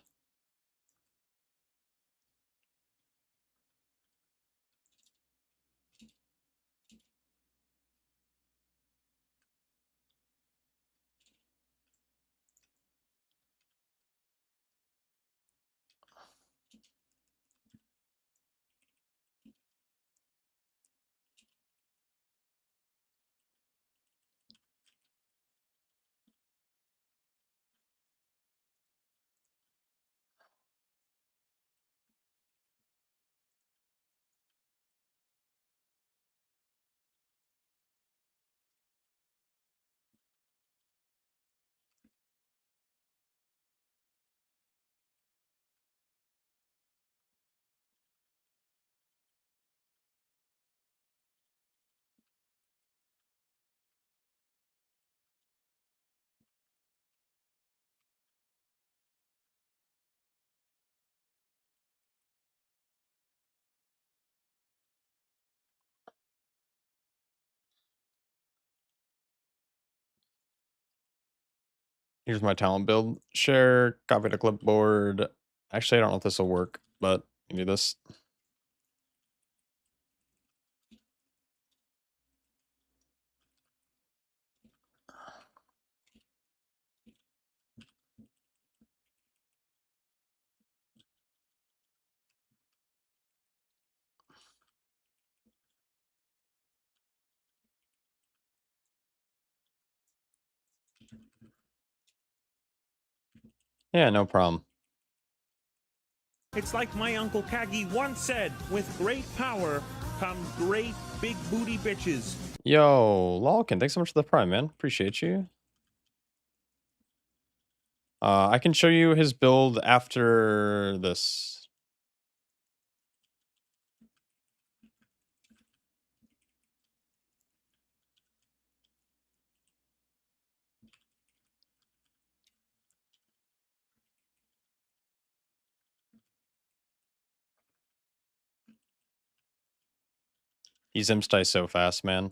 Here's my talent build. Share, copy to clipboard. Actually, I don't know if this will work, but you do this. Yeah, no problem. It's like my Uncle Kagi once said, with great power comes great big booty bitches. Yo, Lolkin, thanks so much for the prime, man. Appreciate you. I can show you his build after this. He's imstai so fast, man.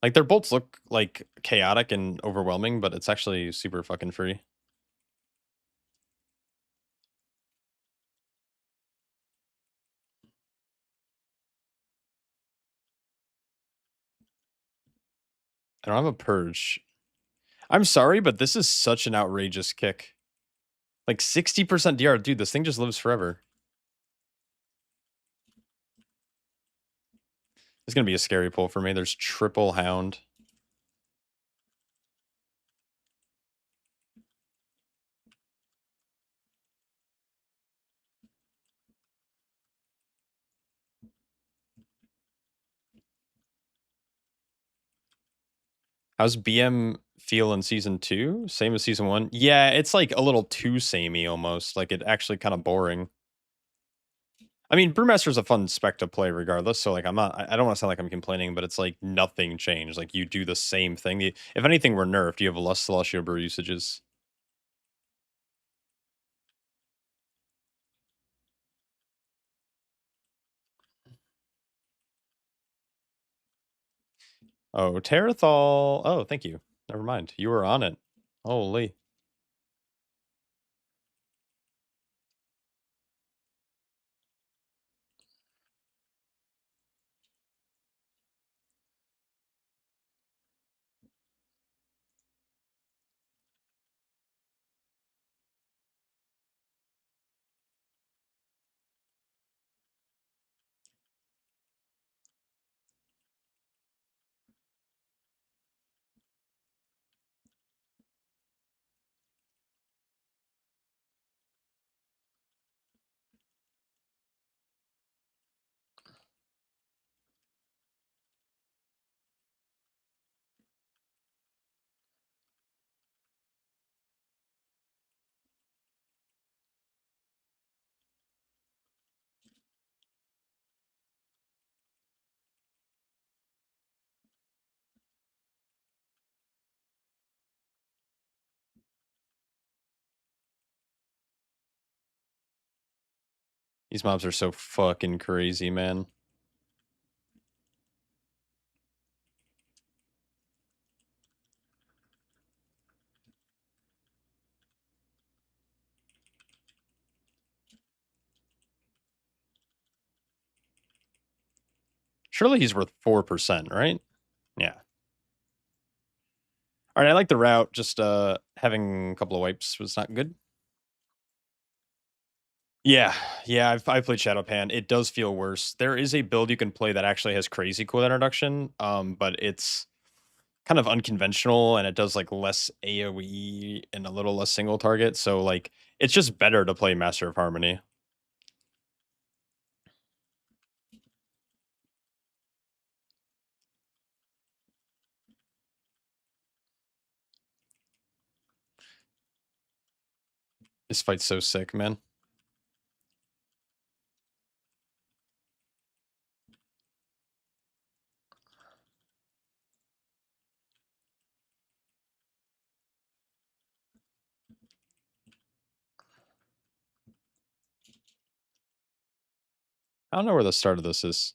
Like, their bolts look, like, chaotic and overwhelming, but it's actually super fucking free. I don't have a purge. I'm sorry, but this is such an outrageous kick. Like, 60% DR. Dude, this thing just lives forever. It's gonna be a scary pull for me. There's triple hound. How's BM feel in season 2? Same as season 1? Yeah, it's, like, a little too samey almost, like, it actually kinda boring. I mean, Brewmaster's a fun spec to play regardless, so, like, I don't wanna sound like I'm complaining, but it's, like, nothing changed, like, you do the same thing. The If anything were nerfed, you have less Celestial Brew usages. Oh, Terrathal. Oh, thank you. Never mind. You were on it. Holy. These mobs are so fucking crazy, man. Surely he's worth 4%, right? Yeah. Alright, I like the route, just, having a couple of wipes was not good. Yeah, yeah, I've played Shadowpan. It does feel worse. There is a build you can play that actually has crazy cooldown reduction, but it's kind of unconventional and it does like less AoE and a little less single target. So like it's just better to play Master of Harmony. This fight's so sick, man. I don't know where the start of this is.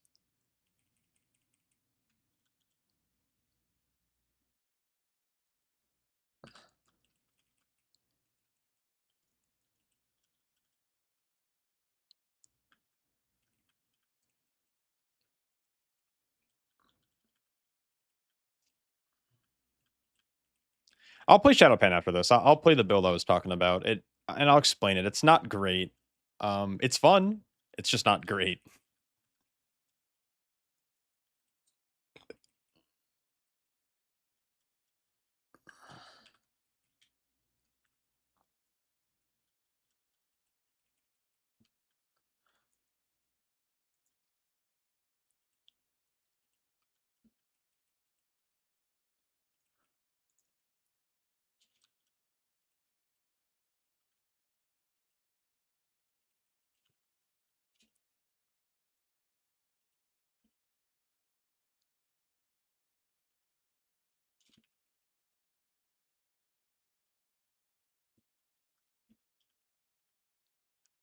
I'll play Shadowpan after this. I'll play the build I was talking about. It and I'll explain it. It's not great. It's fun. It's just not great.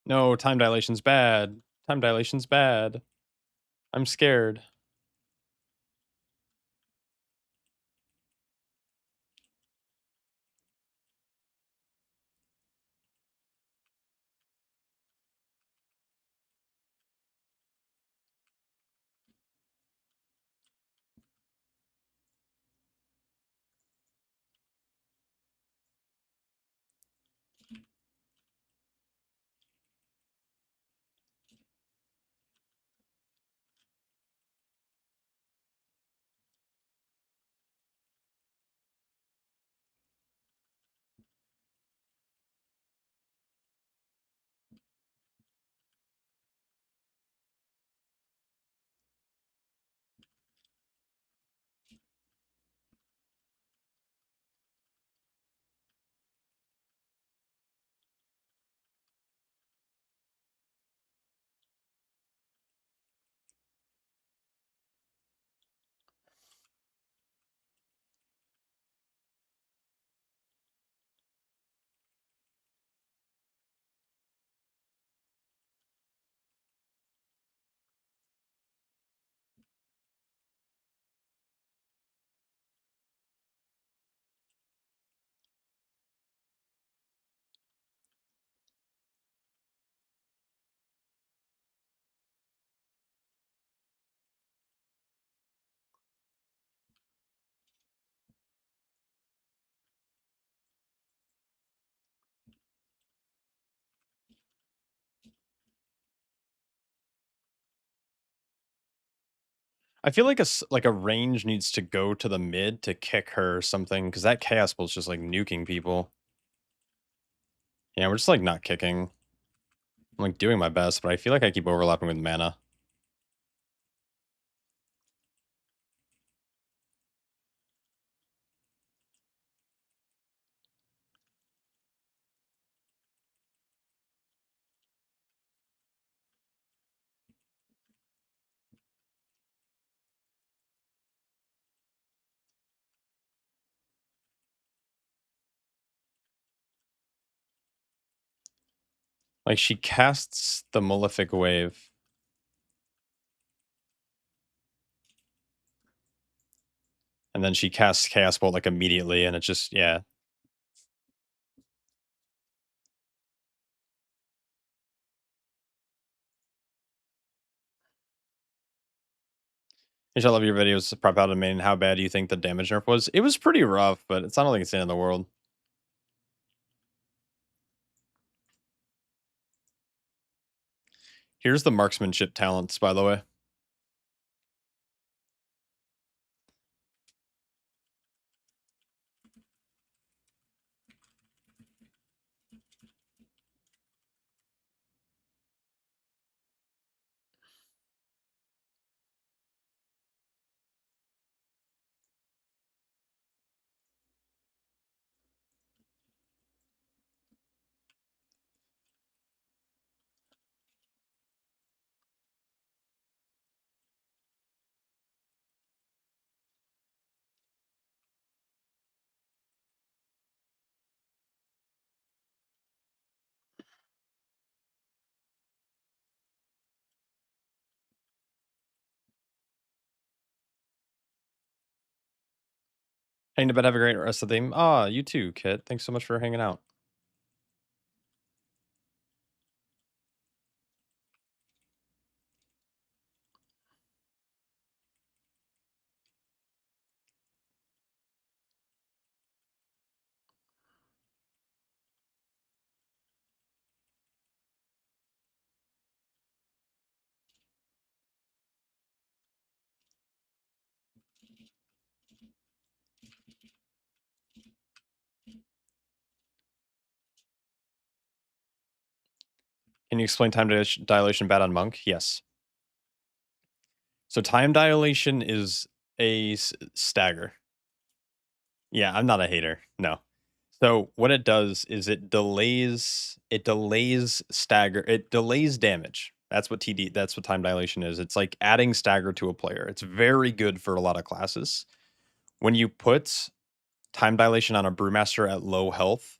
No, time dilation's bad. Time dilation's bad. I'm scared. I feel like like a range needs to go to the mid to kick her or something because that chaos bull's just like nuking people. Yeah, we're just like not kicking. I'm like doing my best, but I feel like I keep overlapping with mana. Like she casts the Malefic Wave, and then she casts Chaos Bolt like immediately, and it's just yeah. I love your videos. Prop out of main. How bad do you think the damage nerf was? It was pretty rough, but it's not like it's the end of the world. Here's the marksmanship talents, by the way. Hang to bed. Have a great rest of the day. Ah, you too, Kit. Thanks so much for hanging out. Can you explain time dilation bad on Monk? Yes. So time dilation is a stagger. Yeah, I'm not a hater. No. So what it does is it delays stagger, it delays damage. That's what time dilation is. It's like adding stagger to a player. It's very good for a lot of classes. When you put time dilation on a brewmaster at low health,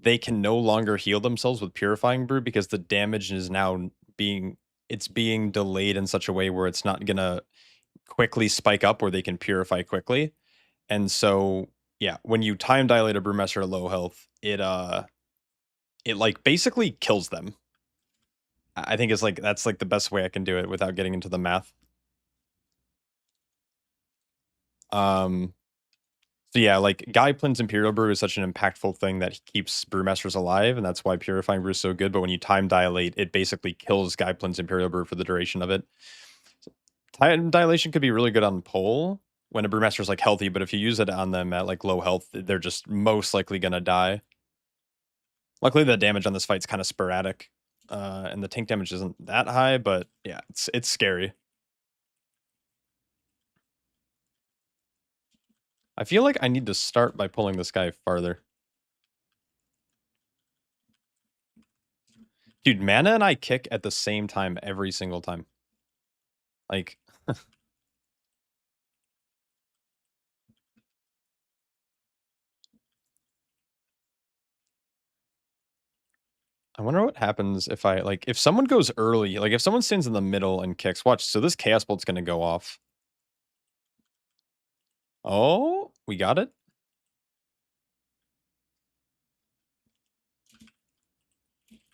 they can no longer heal themselves with Purifying Brew because the damage is now being it's being delayed in such a way where it's not gonna quickly spike up where they can purify quickly. And so, yeah, when you time dilate a Brewmaster at low health, it like basically kills them. I think it's like that's like the best way I can do it without getting into the math. Um, so yeah, like Gaiplin's Imperial Brew is such an impactful thing that keeps Brewmasters alive, and that's why Purifying Brew is so good. But when you time dilate, it basically kills Gaiplin's Imperial Brew for the duration of it. Time dilation could be really good on pole when a Brewmaster's like healthy, but if you use it on them at like low health, they're just most likely gonna die. Luckily, the damage on this fight's kind of sporadic, and the tank damage isn't that high, but yeah, it's scary. I feel like I need to start by pulling this guy farther. Dude, Mana and I kick at the same time every single time. Like, I wonder what happens if I, like, if someone goes early, like, if someone stands in the middle and kicks, watch, so this Chaos Bolt's gonna go off. Oh, we got it?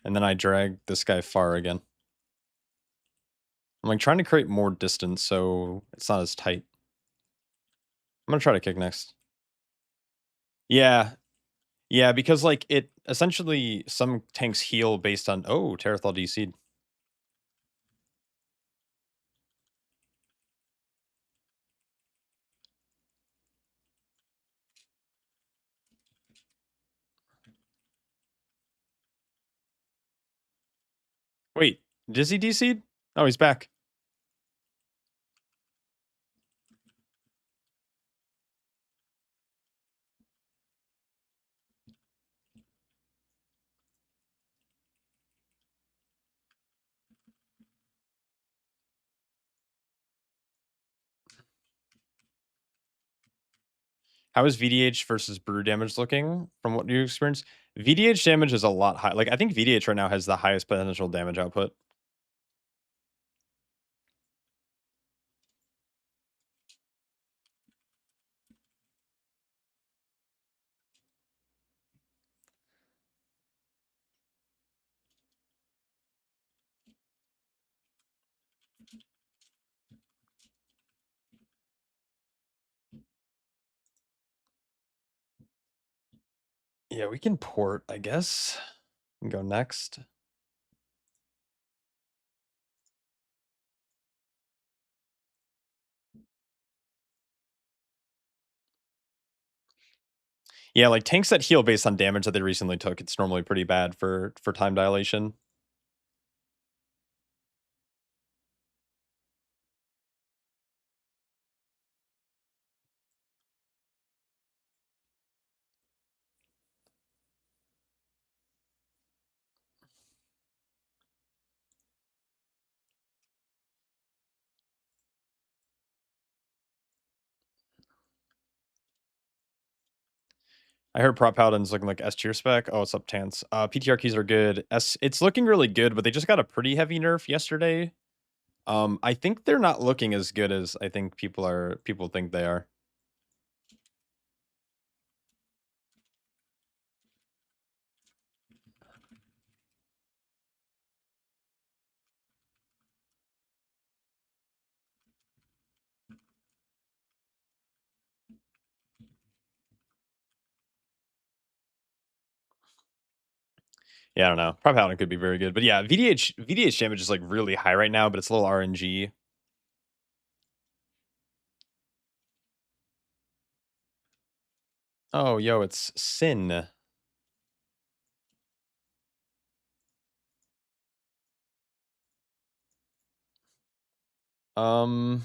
And then I drag this guy far again. I'm, like, trying to create more distance so it's not as tight. I'm gonna try to kick next. Yeah, yeah, because, like, it essentially, some tanks heal based on, oh, Terrathal DC'd. Wait, Dizzy DC'd? Oh, he's back. How is VDH versus brew damage looking from what you experienced? VDH damage is a lot high. Like, I think VDH right now has the highest potential damage output. Yeah, we can port, I guess. And go next. Yeah, like tanks that heal based on damage that they recently took, it's normally pretty bad for time dilation. I heard Prop Paladin's looking like S tier spec. Oh, it's up Tans. PTR keys are good. It's looking really good, but they just got a pretty heavy nerf yesterday. I think they're not looking as good as I think people think they are. Yeah, I don't know. Prop Paladin could be very good, but yeah, VDH damage is like really high right now, but it's a little RNG. Oh, yo, it's Sin. Um,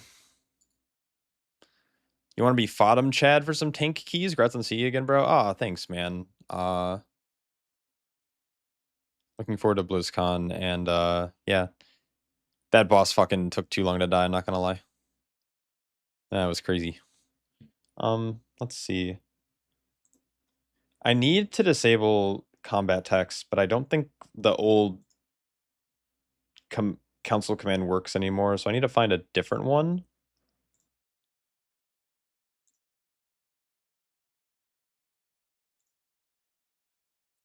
you want to be Fodum Chad for some tank keys? Grats on see you again, bro. Ah, thanks, man. Looking forward to BlizzCon, and yeah, that boss fucking took too long to die. I'm not gonna lie, that was crazy. Let's see. I need to disable combat text, but I don't think the old council command works anymore, so I need to find a different one.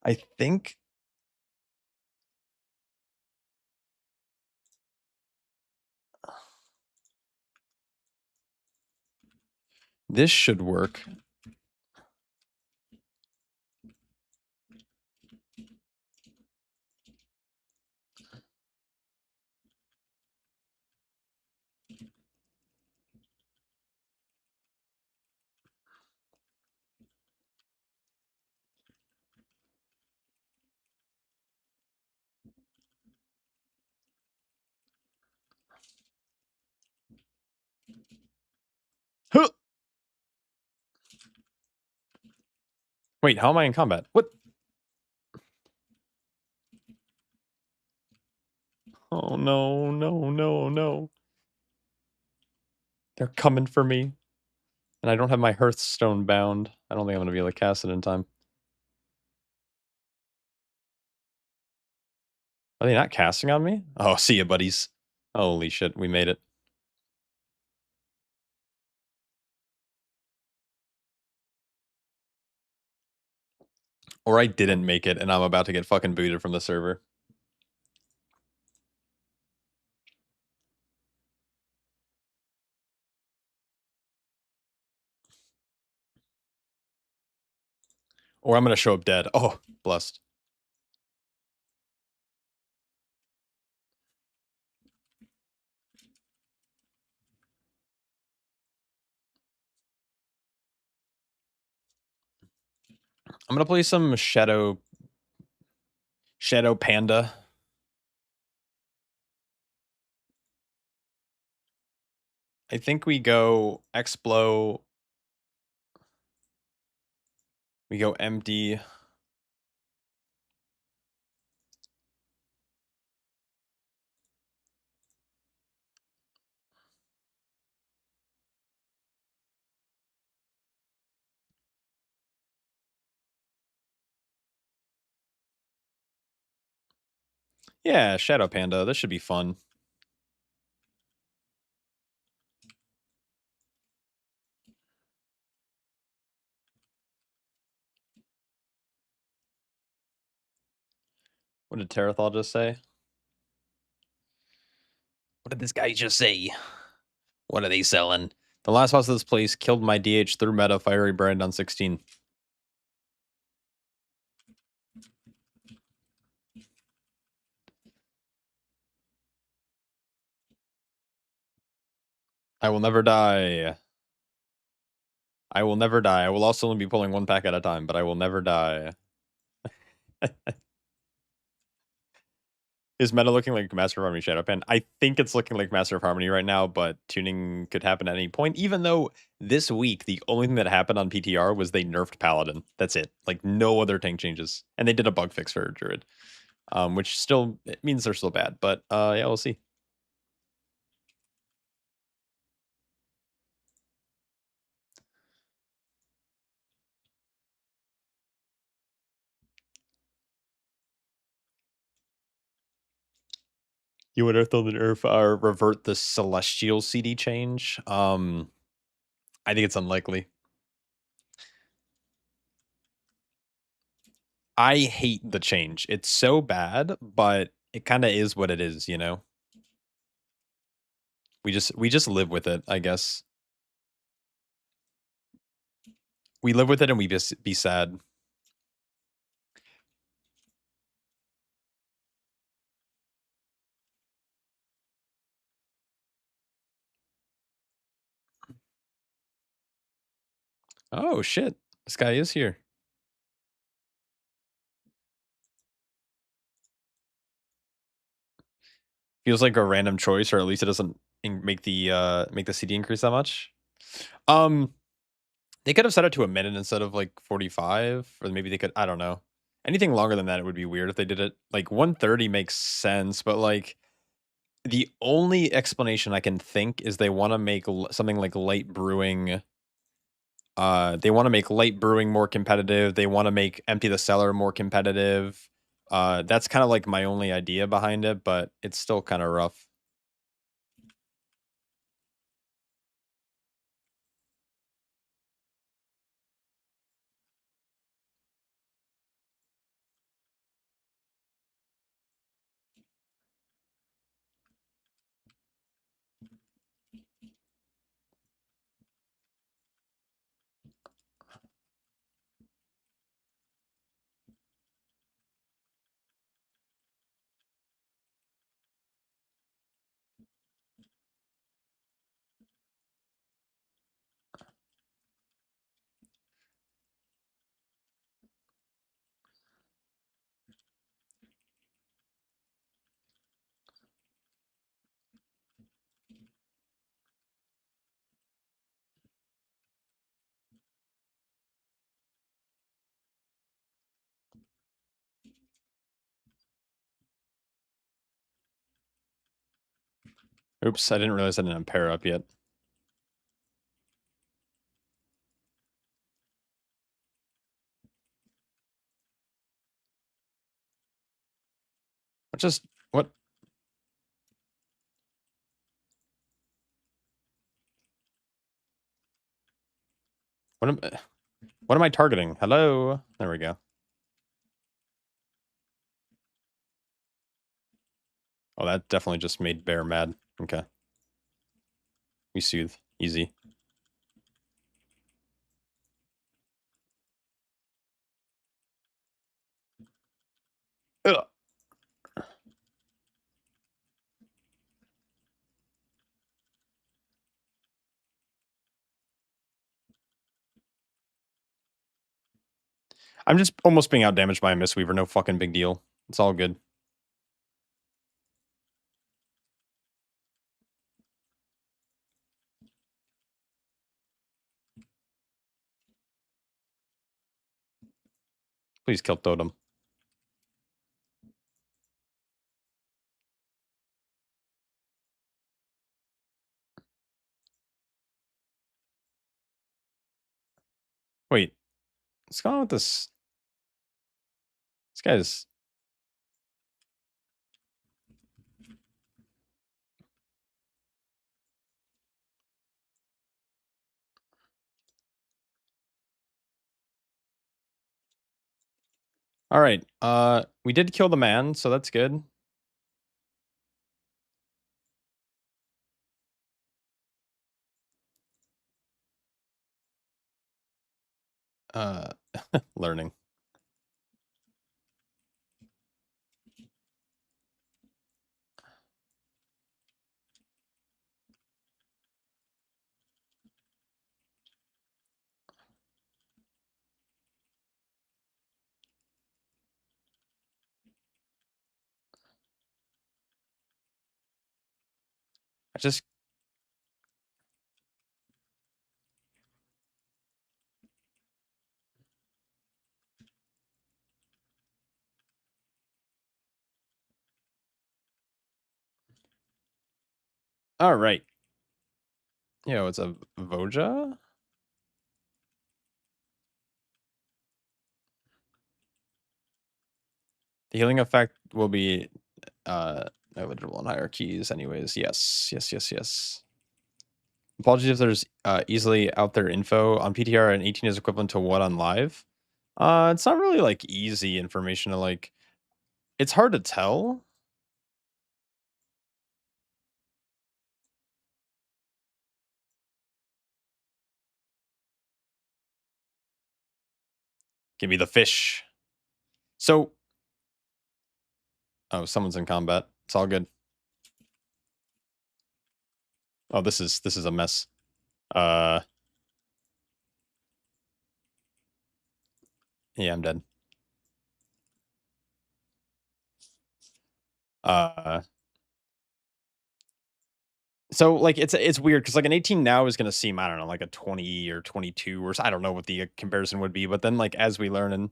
I think this should work. Huh! Wait, how am I in combat? What? Oh no, no, no, no. They're coming for me. And I don't have my Hearthstone bound. I don't think I'm going to be able to cast it in time. Are they not casting on me? Oh, see ya, buddies. Holy shit, we made it. Or I didn't make it, and I'm about to get fucking booted from the server. Or I'm going to show up dead. Oh, blessed. I'm going to play some Shadow Panda. I think we go Explo. We go empty. Yeah, Shadow Panda. This should be fun. What did Terathal just say? What did this guy just say? What are they selling? The last boss of this place killed my DH through meta Fiery Brand on 16. I will never die. I will never die. I will also only be pulling one pack at a time, but I will never die. Is meta looking like Master of Harmony Shadowpan? I think it's looking like Master of Harmony right now, but tuning could happen at any point. Even though this week, the only thing that happened on PTR was they nerfed Paladin. That's it. Like, no other tank changes. And they did a bug fix for Druid, which still it means they're still bad. But yeah, we'll see. You would have thought the nerf revert the Celestial CD change. I think it's unlikely. I hate the change. It's so bad, but it kind of is what it is, you know. We just live with it, I guess. We live with it and we just be sad. Oh shit. This guy is here. Feels like a random choice, or at least it doesn't make the CD increase that much. Um they could have set it to a minute instead of like 45, or maybe they could, I don't know. Anything longer than that, it would be weird if they did it. Like 130 makes sense, but like the only explanation I can think is they want to make something like light brewing They want to make light brewing more competitive. They want to make empty the cellar more competitive. That's kind of like my only idea behind it, but it's still kind of rough. Oops, I didn't realize I didn't pair up yet. Just what? What am? What am I targeting? Hello. There we go. Oh, that definitely just made Bear mad. Okay, we soothe. Easy. Ugh. I'm just almost being outdamaged by a Mistweaver. No fucking big deal. It's all good. Please kill Totem. Wait, what's going on with this? This guy's. All right. We did kill the man, so that's good. Uh, learning. I just. All right. Yo, it's a Voja. The healing effect will be negligible in higher keys, anyways. Yes, yes, yes, yes. Apologies if there's easily out there info on PTR, and 18 is equivalent to what on live. It's not really like easy information to like. It's hard to tell. Give me the fish. So, oh, someone's in combat. It's all good. Oh, this is a mess. Uh, yeah, I'm dead. Uh, so like it's weird because like an 18 now is gonna seem, I don't know, like a 20 or 22 or I don't know what the comparison would be, but then like as we learn and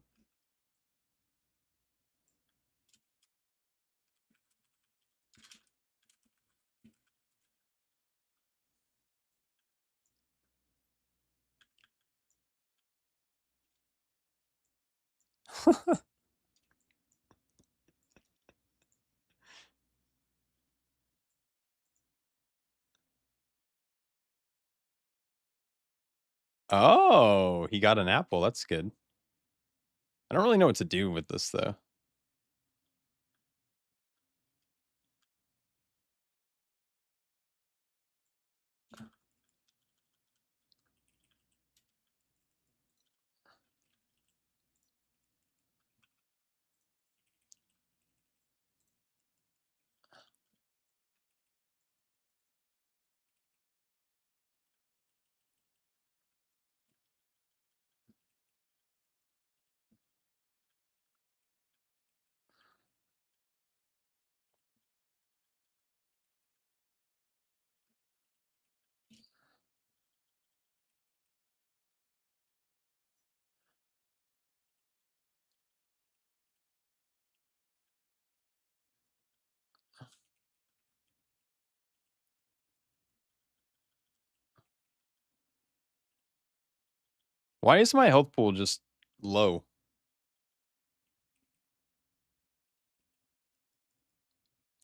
Oh, he got an apple. That's good. I don't really know what to do with this though. Why is my health pool just low?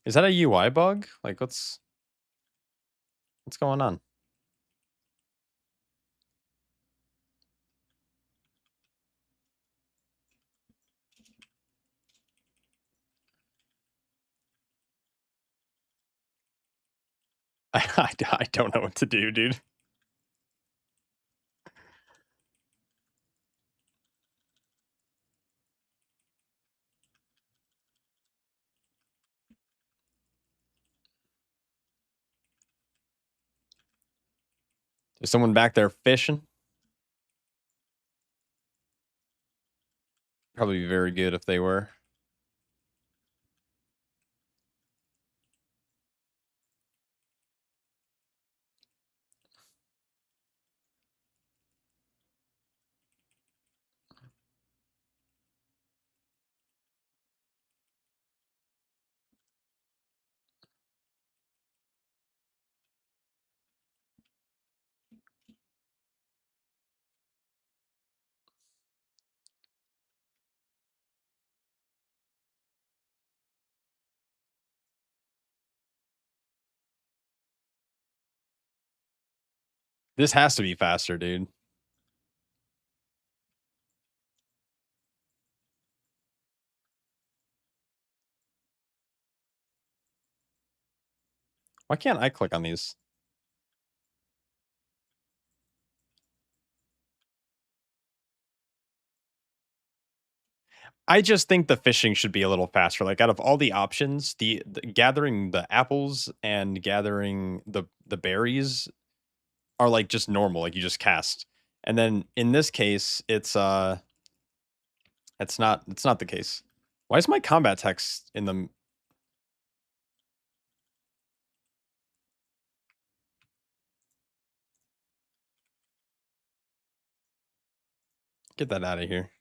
Is that a UI bug? Like, what's going on? I don't know what to do, dude. Is someone back there fishing? Probably be very good if they were. This has to be faster, dude. Why can't I click on these? I just think the fishing should be a little faster. Like out of all the options, the gathering the apples and gathering the berries are like just normal, like you just cast. And then in this case, it's not the case. Why is my combat text in the get that out of here?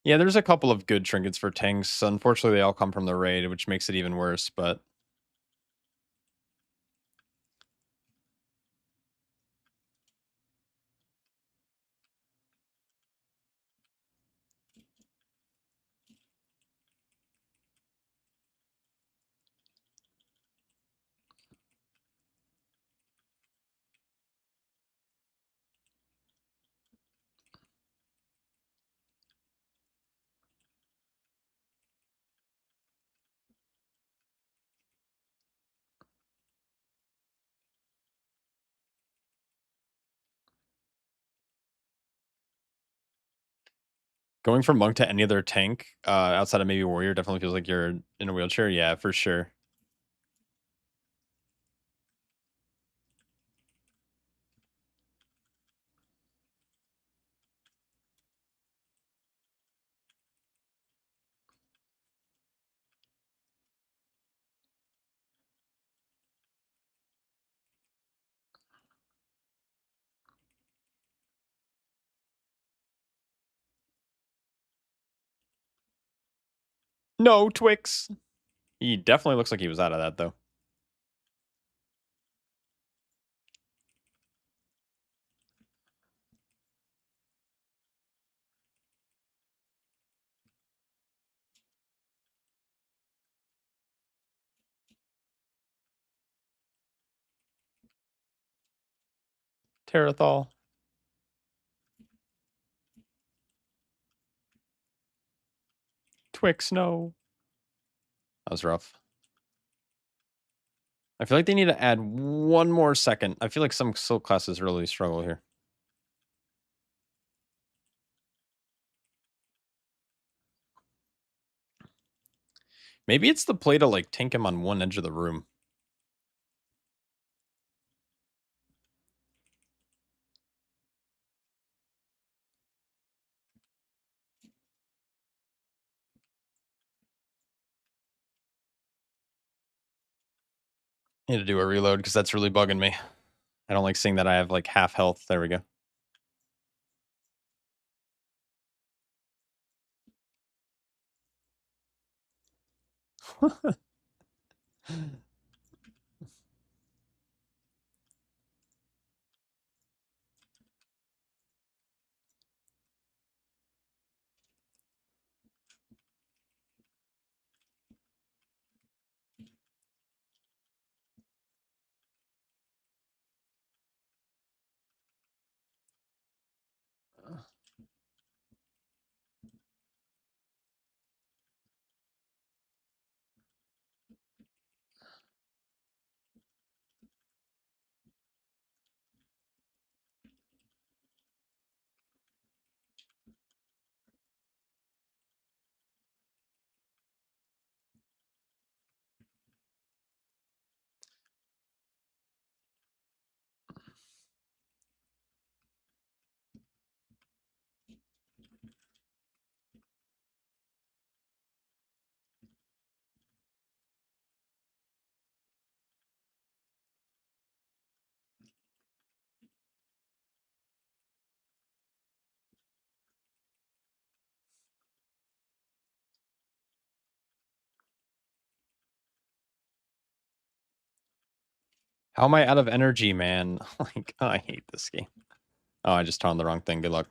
Yeah, there's a couple of good trinkets for tanks. Unfortunately, they all come from the raid, which makes it even worse, but Going from monk to any other tank, outside of maybe warrior definitely feels like you're in a wheelchair. Yeah, for sure. No, Twix. He definitely looks like he was out of that, though. Terrathal. Twix, no. That was rough. I feel like they need to add one more second. I feel like some silk classes really struggle here. Maybe it's the play to like tank him on one edge of the room. Need to do a reload because that's really bugging me. I don't like seeing that I have like half health. There we go. How am I out of energy, man? Like, I hate this game. Oh, I just turned the wrong thing. Good luck.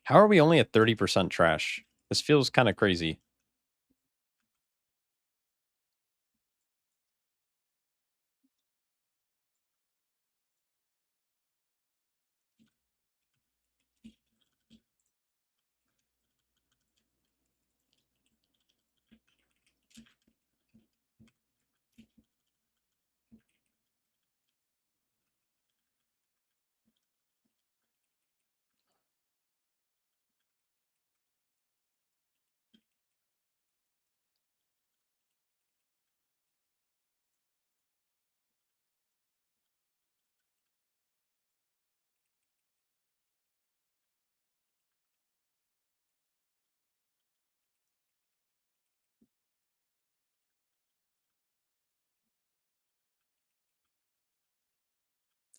How are we only at 30% trash? This feels kind of crazy.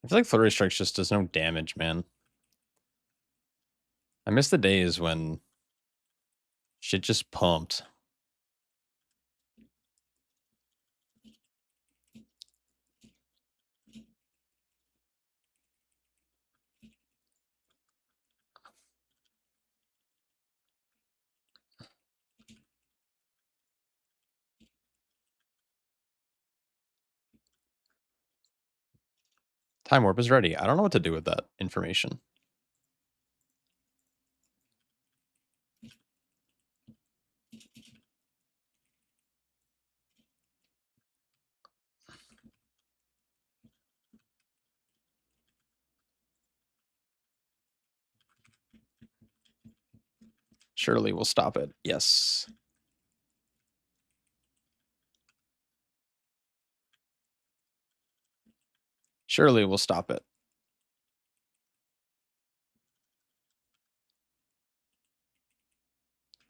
I feel like Flurry Strikes just does no damage, man. I miss the days when shit just pumped. Time Warp is ready. I don't know what to do with that information. Surely we'll stop it. Yes. Surely we'll stop it.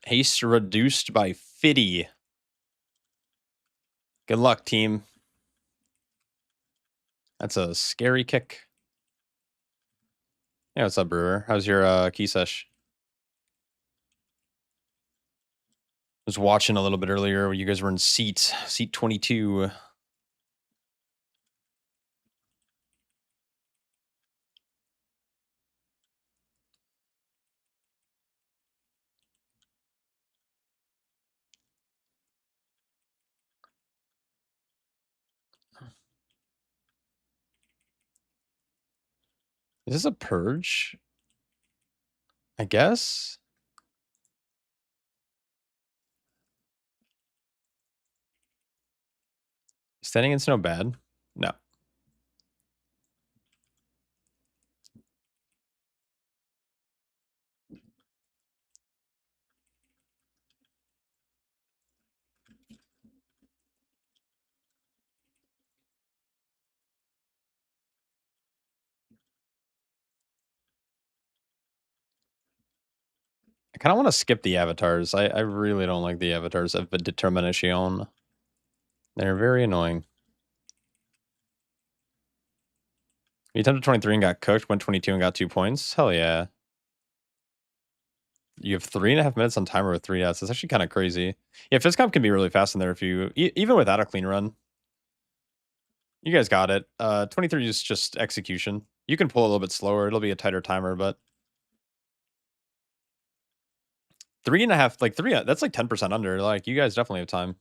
Haste reduced by 50. Good luck, team. That's a scary kick. Yeah, what's up, Brewer? How's your key sesh? Was watching a little bit earlier when you guys were in seat 22. Is this a purge? I guess. Standing in snow bad? No. I kind of want to skip the avatars. I really don't like the avatars of the determination. They're very annoying. You attempted 23 and got cooked, went 22 and got 2 points. Hell yeah. You have 3.5 minutes on timer with 3 outs. It's actually kind of crazy. Yeah, Fizzcomp can be really fast in there if you, even without a clean run. You guys got it. 23 is just execution. You can pull a little bit slower. It'll be a tighter timer, but 3.5, like 3, that's like 10% under. Like, you guys definitely have time.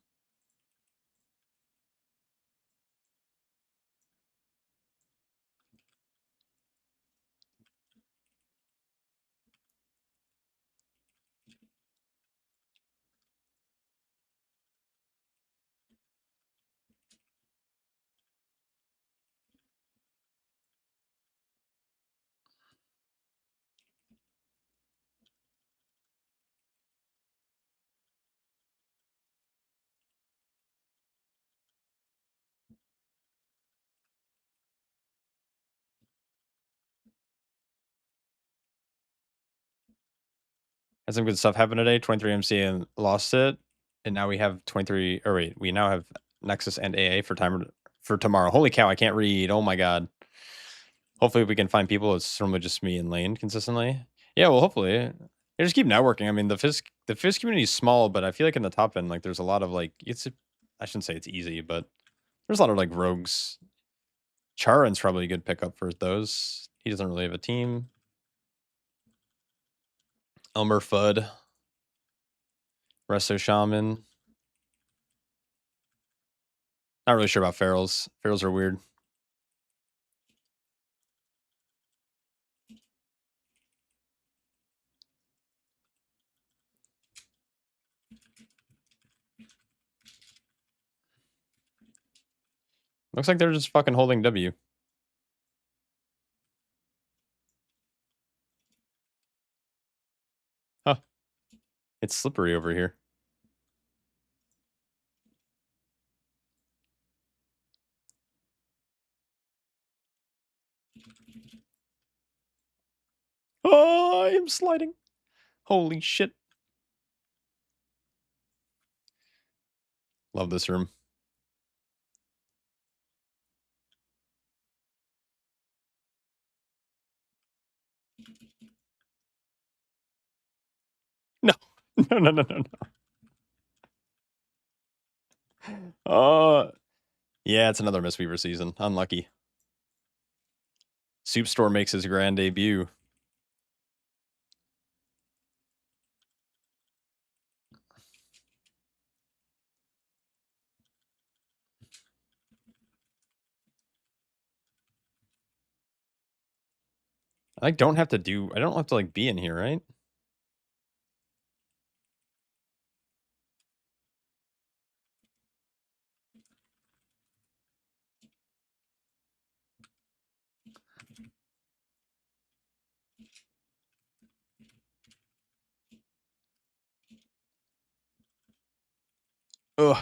Had some good stuff happen today. 23 MC and lost it. And now we have 23, or wait, we now have Nexus and AA for timer for tomorrow. Holy cow, I can't read. Oh my god. Hopefully we can find people. It's normally just me and Lane consistently. Yeah, well, hopefully. They just keep networking. I mean, the Fizz community is small, but I feel like in the top end, like there's a lot of like I shouldn't say it's easy, but there's a lot of like rogues. Charon's probably a good pickup for those. He doesn't really have a team. Elmer Fudd. Resto Shaman. Not really sure about ferals. Ferals are weird. Looks like they're just fucking holding W. Huh. It's slippery over here. Oh, I am sliding. Holy shit. Love this room. No. No, no, no, no, no. Yeah, it's another Mistweaver season. Unlucky. Soup Store makes his grand debut. I don't have to like be in here, right? Ugh.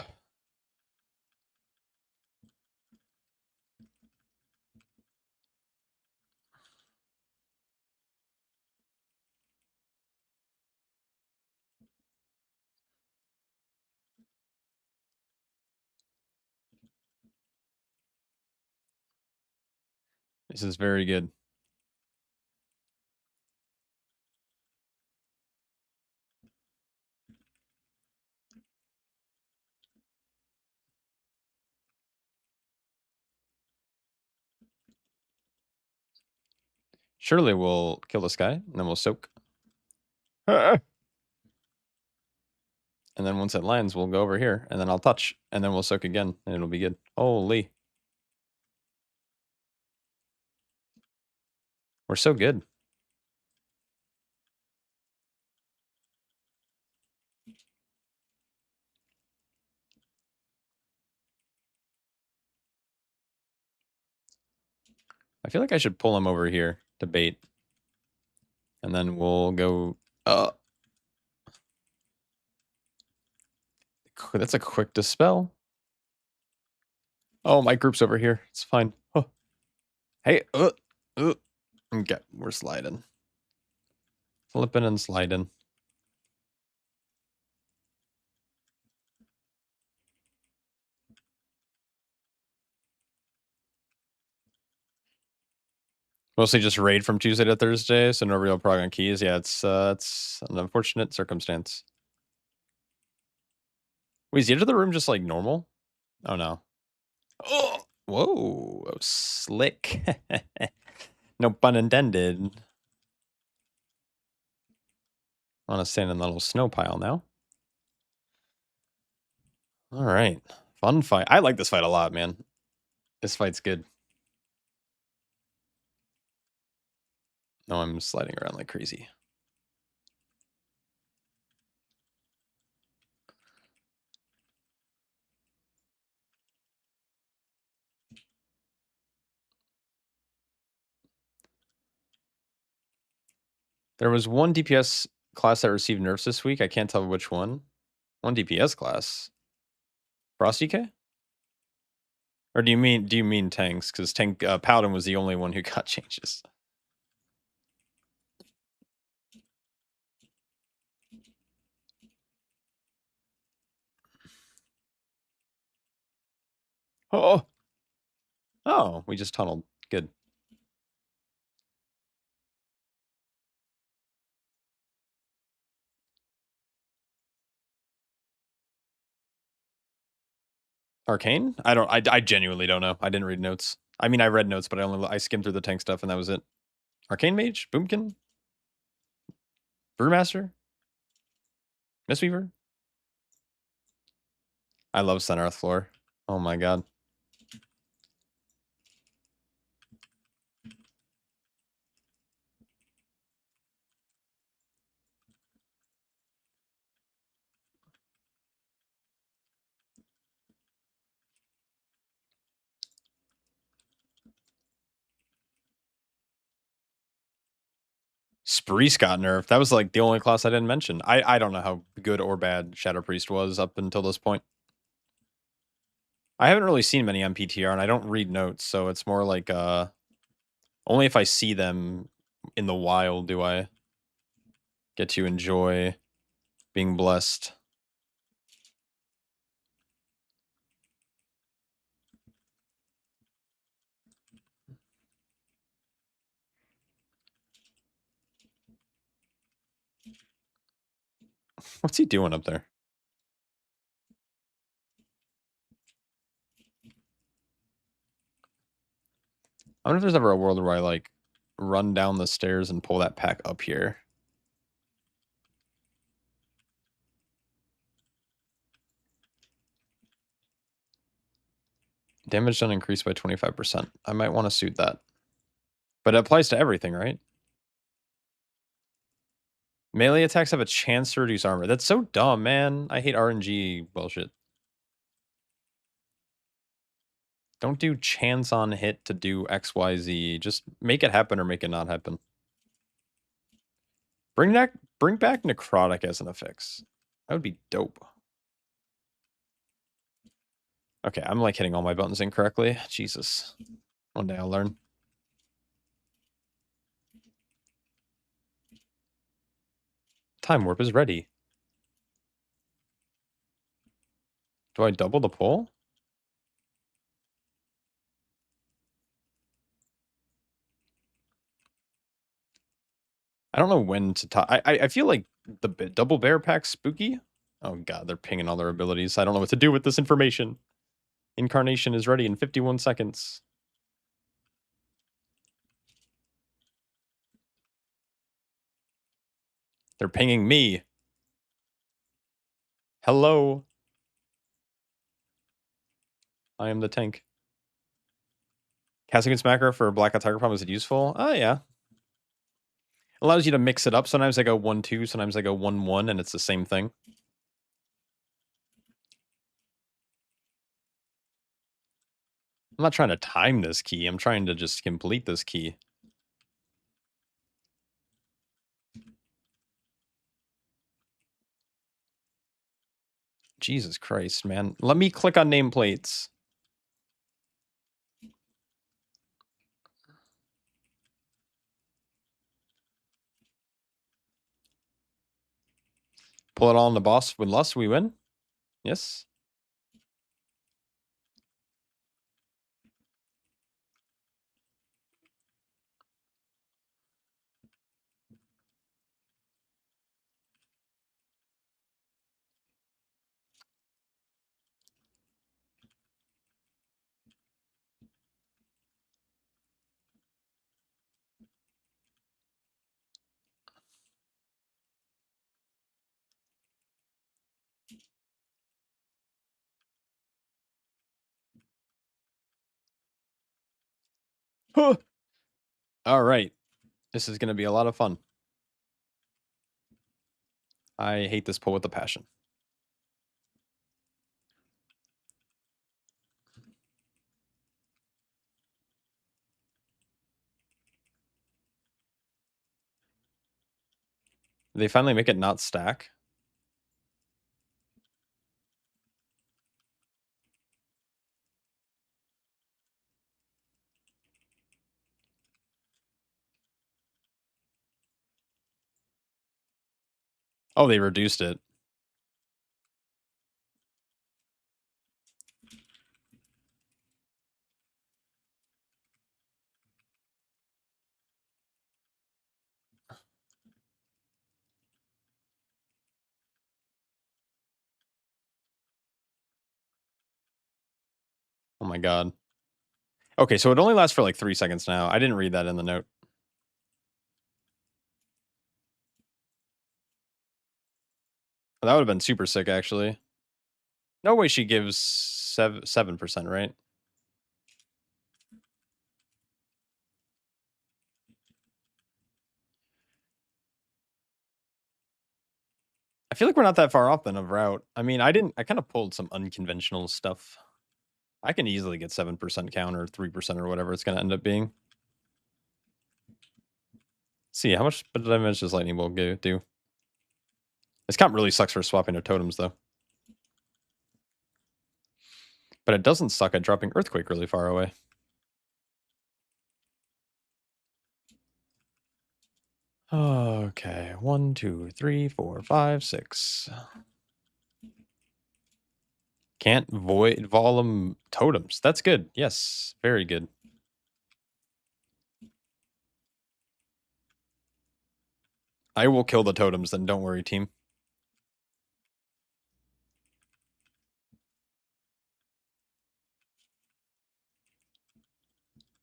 This is very good. Surely we'll kill this guy, and then we'll soak. And then once it lands, we'll go over here, and then I'll touch, and then we'll soak again, and it'll be good. Holy. We're so good. I feel like I should pull him over here to bait. And then we'll go... That's a quick dispel. Oh, my group's over here. It's fine. Oh. Hey, okay, we're sliding. Flipping and sliding. Mostly just raid from Tuesday to Thursday, so no real prog on keys. Yeah, it's an unfortunate circumstance. Wait, is the edge of the room just like normal? Oh no. Oh, whoa, slick. No pun intended. I want to stand in the little snow pile now. All right, fun fight. I like this fight a lot, man. This fight's good. No, I'm sliding around like crazy. There was one DPS class that received nerfs this week. I can't tell which one. One DPS class. Frosty K? Or do you mean tanks? Because tank Paladin was the only one who got changes. Oh, oh, we just tunneled. Good. Arcane? I genuinely don't know. I didn't read notes. I mean, I read notes, but I skimmed through the tank stuff and that was it. Arcane Mage? Boomkin? Brewmaster? Mistweaver? I love Center Earth Floor. Oh my god. Spreece got nerfed. That was like the only class I didn't mention. I don't know how good or bad Shadow Priest was up until this point. I haven't really seen many on PTR, and I don't read notes, so it's more like only if I see them in the wild do I get to enjoy being blessed. What's he doing up there? I wonder if there's ever a world where I like run down the stairs and pull that pack up here. Damage done increased by 25%. I might want to suit that. But it applies to everything, right? Melee attacks have a chance to reduce armor. That's so dumb, man. I hate RNG bullshit. Don't do chance on hit to do XYZ. Just make it happen or make it not happen. Bring back necrotic as an affix. That would be dope. Okay, I'm like hitting all my buttons incorrectly. Jesus. One day I'll learn. Time warp is ready. Do I double the pull? I don't know when to talk. I feel like the double bear pack's spooky. Oh god, they're pinging all their abilities. I don't know what to do with this information. Incarnation is ready in 51 seconds. They're pinging me. Hello. I am the tank. Casting against macro for Blackout Tiger Palm, is it useful? Oh, yeah. Allows you to mix it up. Sometimes I go 1-2, sometimes I go 1-1, and it's the same thing. I'm not trying to time this key. I'm trying to just complete this key. Jesus Christ, man. Let me click on nameplates. Pull it all on the boss with Lust, we win. Yes. Huh. All right. This is going to be a lot of fun. I hate this pull with a passion. They finally make it not stack. Oh, they reduced it. Oh my god. Okay, so it only lasts for like 3 seconds now. I didn't read that in the note. That would have been super sick, actually. No way she gives 7%, right? I feel like we're not that far off then of route. I mean, I kind of pulled some unconventional stuff. I can easily get 7% count or 3% or whatever it's going to end up being. See, how much damage does Lightning Bolt do? This comp really sucks for swapping of totems, though. But it doesn't suck at dropping Earthquake really far away. Okay, 1, 2, 3, 4, 5, 6. Can't void volume totems. That's good. Yes, very good. I will kill the totems, then don't worry, team.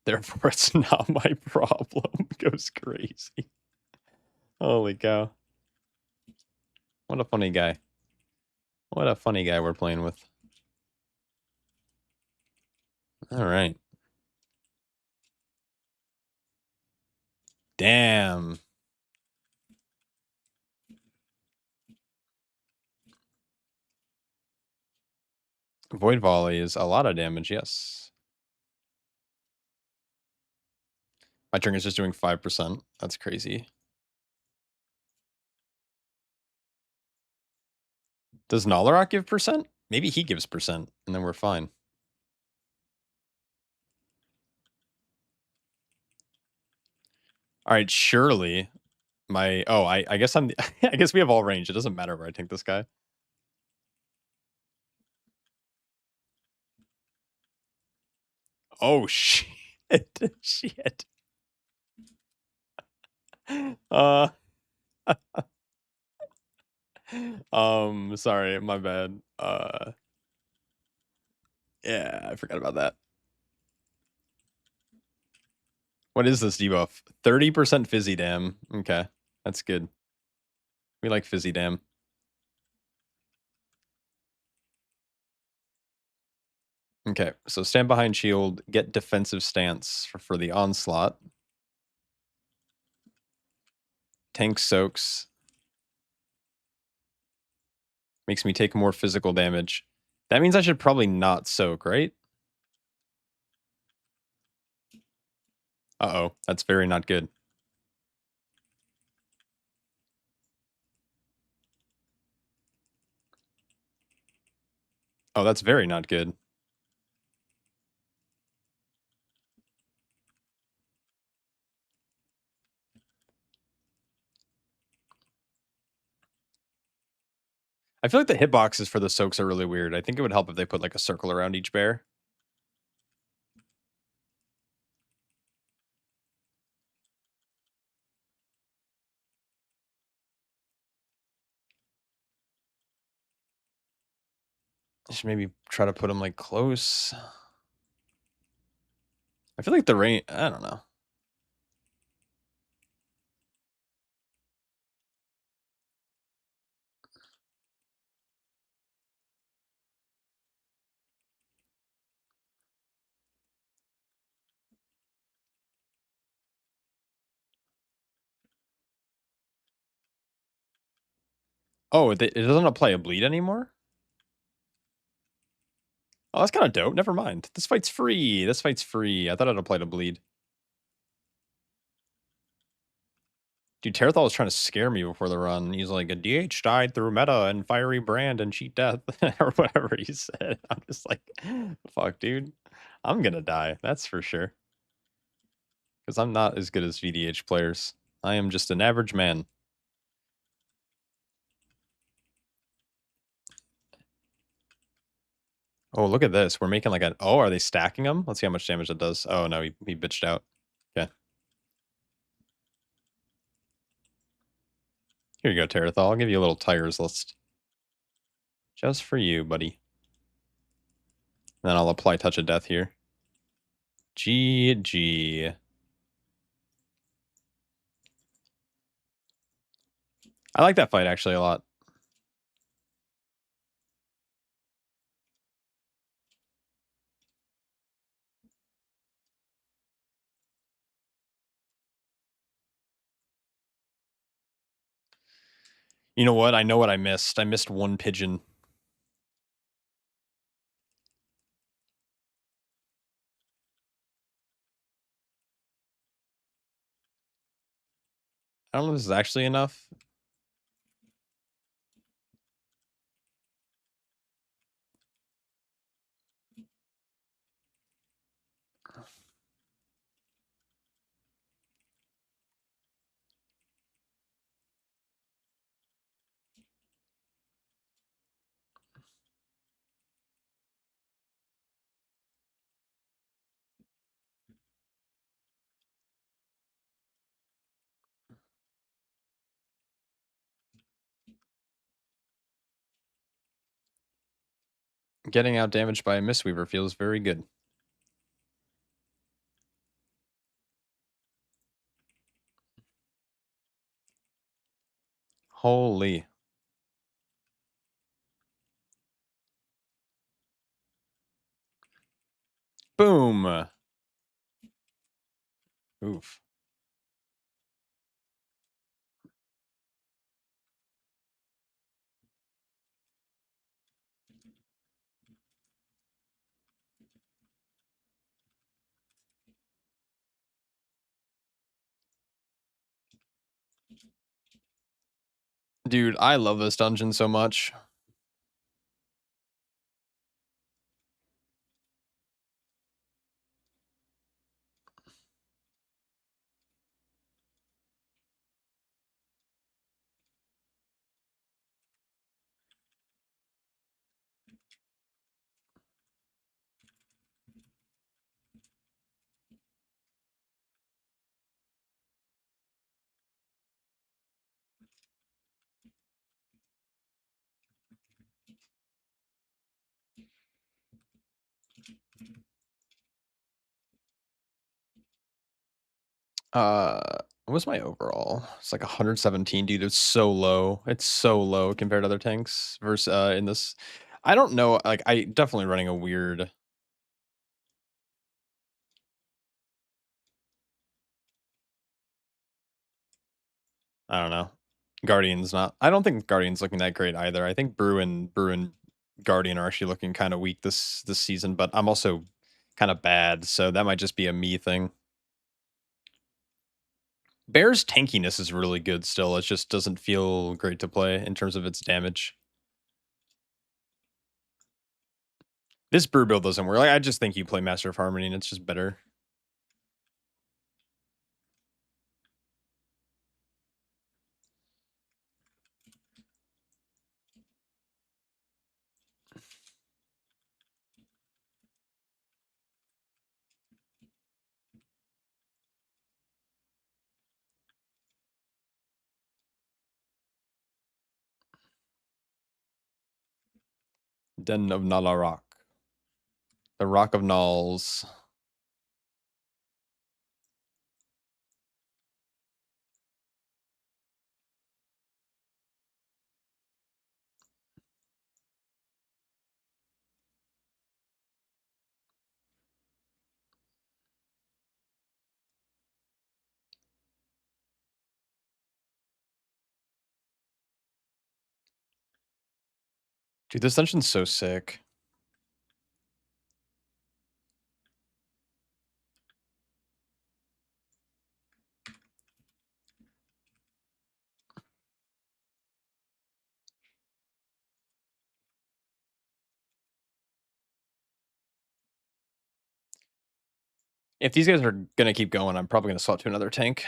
Therefore, it's not my problem. Goes crazy. Holy cow. What a funny guy. What a funny guy we're playing with. All right. Damn. Void Volley is a lot of damage, yes. My turn is just doing 5%. That's crazy. Does Nalarak give percent? Maybe he gives percent, and then we're fine. All right, surely my I guess I'm I guess we have all range. It doesn't matter where I take this guy. Oh shit. Shit. Uh sorry, my bad. Yeah, I forgot about that. What is this debuff? 30% fizzy dam. Okay. That's good. We like fizzy dam. Okay, so stand behind shield, get defensive stance for the onslaught. Tank soaks. Makes me take more physical damage. That means I should probably not soak, right? Uh-oh, that's very not good. Oh, that's very not good. I feel like the hitboxes for the soaks are really weird. I think it would help if they put like a circle around each bear. Just maybe try to put them like close. I feel like the range, I don't know. Oh, it doesn't apply a bleed anymore? Oh, that's kind of dope. Never mind. This fight's free. This fight's free. I thought it applied a bleed. Dude, Terethal was trying to scare me before the run. He's like, a DH died through meta and fiery brand and cheat death, or whatever he said. I'm just like, fuck, dude. I'm gonna die. That's for sure. Because I'm not as good as VDH players. I am just an average man. Oh, look at this. We're making like a... Oh, are they stacking them? Let's see how much damage it does. Oh, no, he bitched out. Okay. Here you go, Terethal. I'll give you a little tires list. Just for you, buddy. And then I'll apply Touch of Death here. GG. I like that fight actually a lot. You know what? I know what I missed. I missed one pigeon. I don't know if this is actually enough. Getting out damaged by a Mistweaver feels very good. Holy. Boom. Oof. Dude, I love this dungeon so much. Uh, what was my overall? It's like 117, dude. It's so low. It's so low compared to other tanks versus in this. I don't know. Like, I definitely running a weird. I don't know. Guardian's not. I don't think Guardian's looking that great either. I think Brew and Guardian are actually looking kind of weak this season. But I'm also kind of bad, so that might just be a me thing. Bear's tankiness is really good still. It just doesn't feel great to play in terms of its damage. This brew build doesn't work. Like, I just think you play Master of Harmony and it's just better. Den of Nalarok. The Rock of Nulls. Dude, this dungeon's so sick. If these guys are gonna keep going, I'm probably gonna swap to another tank.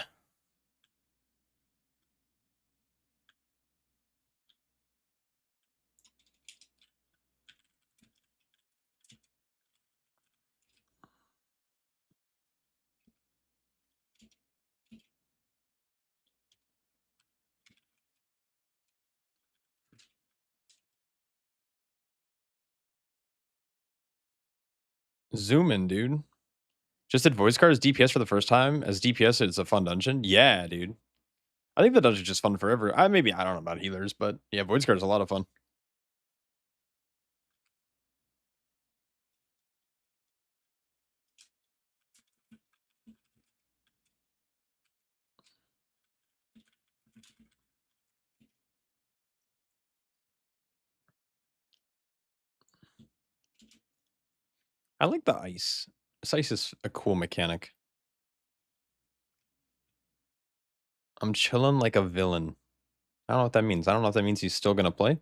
Zoom in, dude. Just did voice card as DPS for the first time. As DPS, it's a fun dungeon. Yeah, dude. I think the dungeon's just fun forever. I don't know about healers, but yeah, voice card is a lot of fun. I like the ice. This ice is a cool mechanic. I'm chilling like a villain. I don't know what that means. I don't know if that means he's still gonna play.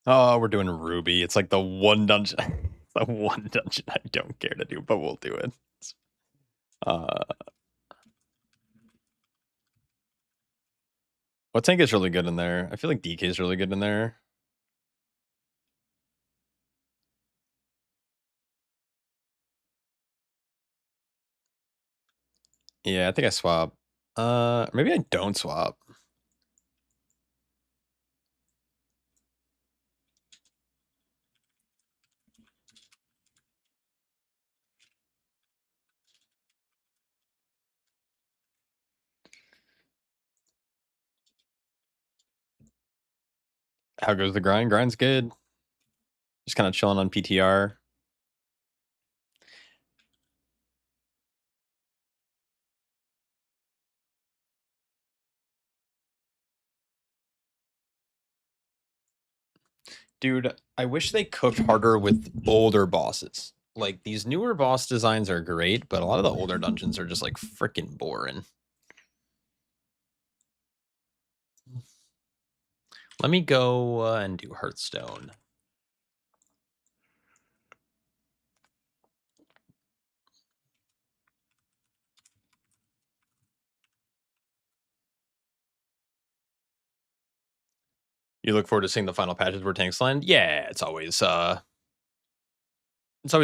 Oh, we're doing Ruby. It's like the one dungeon, the one dungeon I don't care to do, but we'll do it. Uh, what tank is really good in there? I feel like DK is really good in there. Yeah, I think I swap. Maybe I don't swap. How goes the grind? Grind's good. Just kind of chilling on PTR. Dude, I wish they cooked harder with older bosses. Like, these newer boss designs are great, but a lot of the older dungeons are just, like, freaking boring. Let me go, and do Hearthstone. You look forward to seeing the final patches where tanks land? Yeah, it's always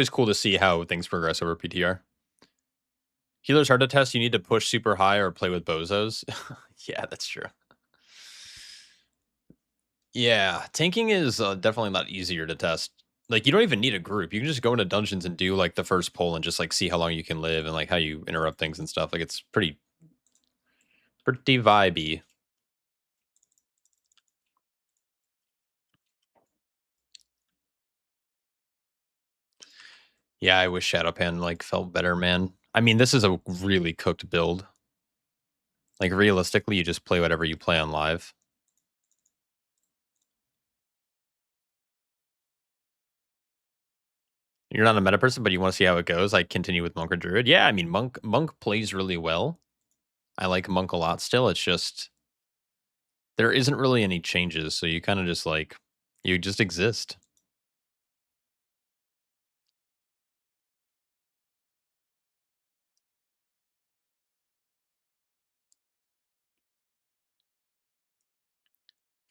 cool to see how things progress over PTR. Healer's hard to test, you need to push super high or play with bozos. Yeah, that's true. Yeah, tanking is, definitely a lot easier to test. Like, you don't even need a group. You can just go into dungeons and do, like, the first pull and just, like, see how long you can live and, like, how you interrupt things and stuff. Like, it's pretty vibey. Yeah, I wish Shadowpan, like, felt better, man. I mean, this is a really cooked build. Like, realistically, you just play whatever you play on live. You're not a meta person, but you wanna see how it goes, like, continue with Monk or Druid? Yeah, I mean, Monk plays really well. I like Monk a lot still, it's just there isn't really any changes, so you kinda just, like you just exist.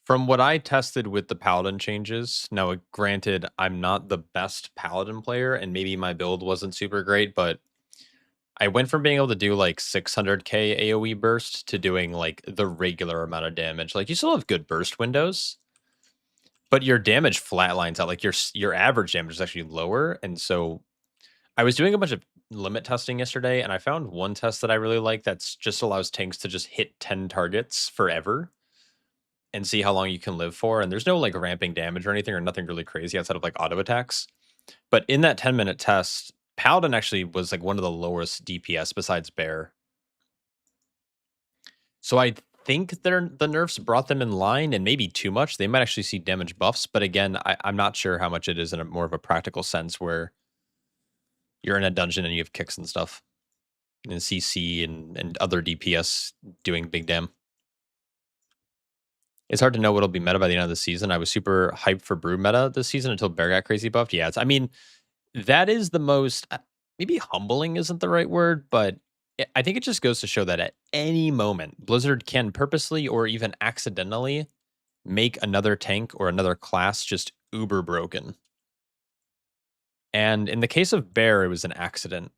From what I tested with the Paladin changes, now, granted, I'm not the best Paladin player, and maybe my build wasn't super great, but I went from being able to do, like, 600k AoE burst to doing, like, the regular amount of damage. Like, you still have good burst windows, but your damage flatlines out. Like, your average damage is actually lower, and so I was doing a bunch of limit testing yesterday, and I found one test that I really like that's just allows tanks to just hit 10 targets forever and see how long you can live for, and there's no, like, ramping damage or anything or nothing really crazy outside of, like, auto attacks. But in that 10-minute test, Paladin actually was, like, one of the lowest DPS besides Bear. So I think the nerfs brought them in line and maybe too much. They might actually see damage buffs, but again, I'm not sure how much it is in a more of a practical sense where you're in a dungeon and you have kicks and stuff, and CC and other DPS doing big dam. It's hard to know what'll be meta by the end of the season. I was super hyped for Brew meta this season until Bear got crazy buffed. Yeah, I mean, that is the most maybe humbling isn't the right word, but I think it just goes to show that at any moment, Blizzard can purposely or even accidentally make another tank or another class just uber broken. And in the case of Bear, it was an accident.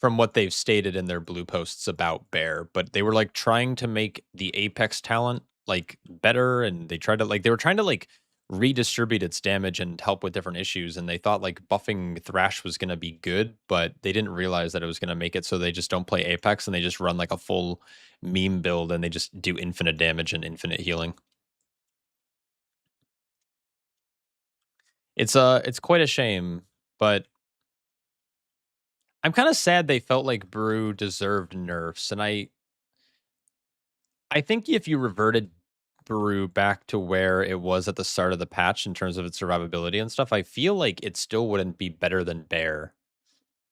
From what they've stated in their blue posts about Bear, but they were like trying to make the Apex talent like better, and they were trying to like redistribute its damage and help with different issues, and they thought like buffing Thrash was going to be good, but they didn't realize that it was going to make it so they just don't play Apex and they just run like a full meme build and they just do infinite damage and infinite healing. It's quite a shame, but I'm kind of sad they felt like Brew deserved nerfs, and I think if you reverted Brew back to where it was at the start of the patch in terms of its survivability and stuff, I feel like it still wouldn't be better than Bear,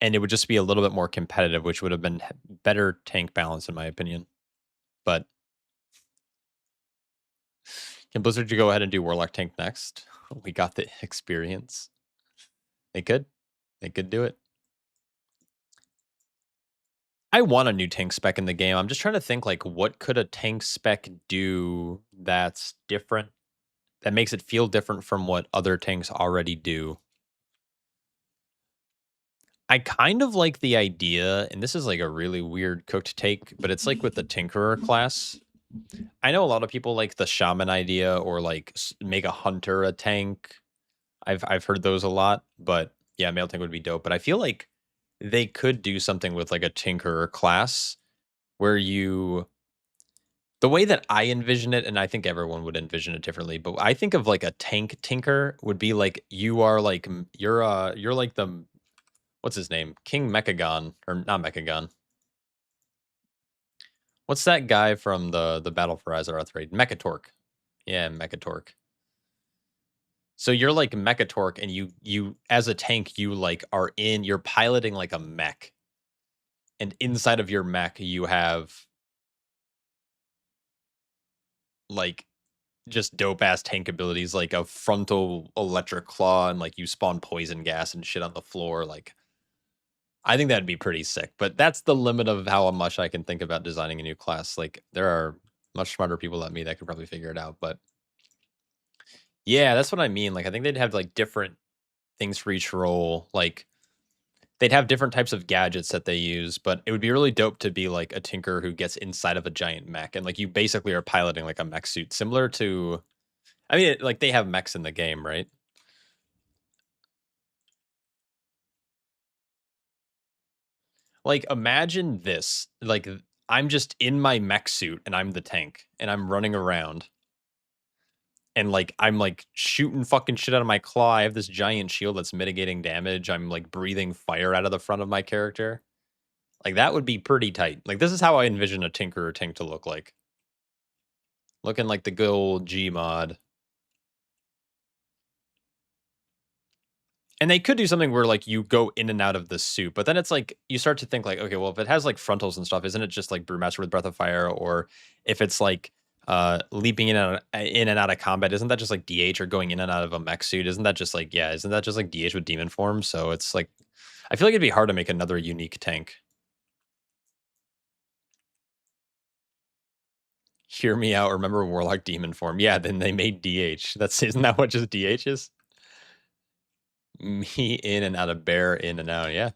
and it would just be a little bit more competitive, which would have been better tank balance in my opinion. But can Blizzard go ahead and do Warlock tank next? We got the experience. They could. They could do it. I want a new tank spec in the game. I'm just trying to think like what could a tank spec do that's different, that makes it feel different from what other tanks already do. I kind of like the idea, and this is like a really weird cooked take, but it's like with the Tinkerer class. I know a lot of people like the Shaman idea or like make a Hunter a tank. I've heard those a lot, but yeah, male tank would be dope. But I feel like they could do something with like a Tinkerer class where you the way that I envision it, and I think everyone would envision it differently, but I think of like a tank tinker would be like you are like you're like the what's his name? King Mechagon or not Mechagon. What's that guy from the Battle for Azeroth raid? Mechatork. Yeah, Mechatork. So you're like Mechatork, and you as a tank, you like you're piloting like a mech, and inside of your mech, you have like just dope ass tank abilities, like a frontal electric claw, and like you spawn poison gas and shit on the floor. Like I think that'd be pretty sick. But that's the limit of how much I can think about designing a new class. Like there are much smarter people than me that could probably figure it out. But yeah, that's what I mean. Like I think they'd have like different things for each role. Like they'd have different types of gadgets that they use, but it would be really dope to be like a tinker who gets inside of a giant mech, and like you basically are piloting like a mech suit, similar to. I mean, like they have mechs in the game, right? Like imagine this, like I'm just in my mech suit and I'm the tank and I'm running around and like I'm like shooting fucking shit out of my claw. I have this giant shield that's mitigating damage. I'm like breathing fire out of the front of my character. Like that would be pretty tight. Like this is how I envision a tinker or tank to look like. Looking like the good old G mod. And they could do something where like you go in and out of the suit, but then it's like you start to think like, okay, well, if it has like frontals and stuff, isn't it just like Brewmaster with Breath of Fire? Or if it's like leaping in and out of combat, isn't that just like DH, or going in and out of a mech suit? Isn't that just like, yeah, isn't that just like DH with demon form? So it's like I feel like it'd be hard to make another unique tank. Hear me out. Remember Warlock demon form? Yeah, then they made DH. That's isn't that what just DH is? Me in and out of bear in and out. Yeah.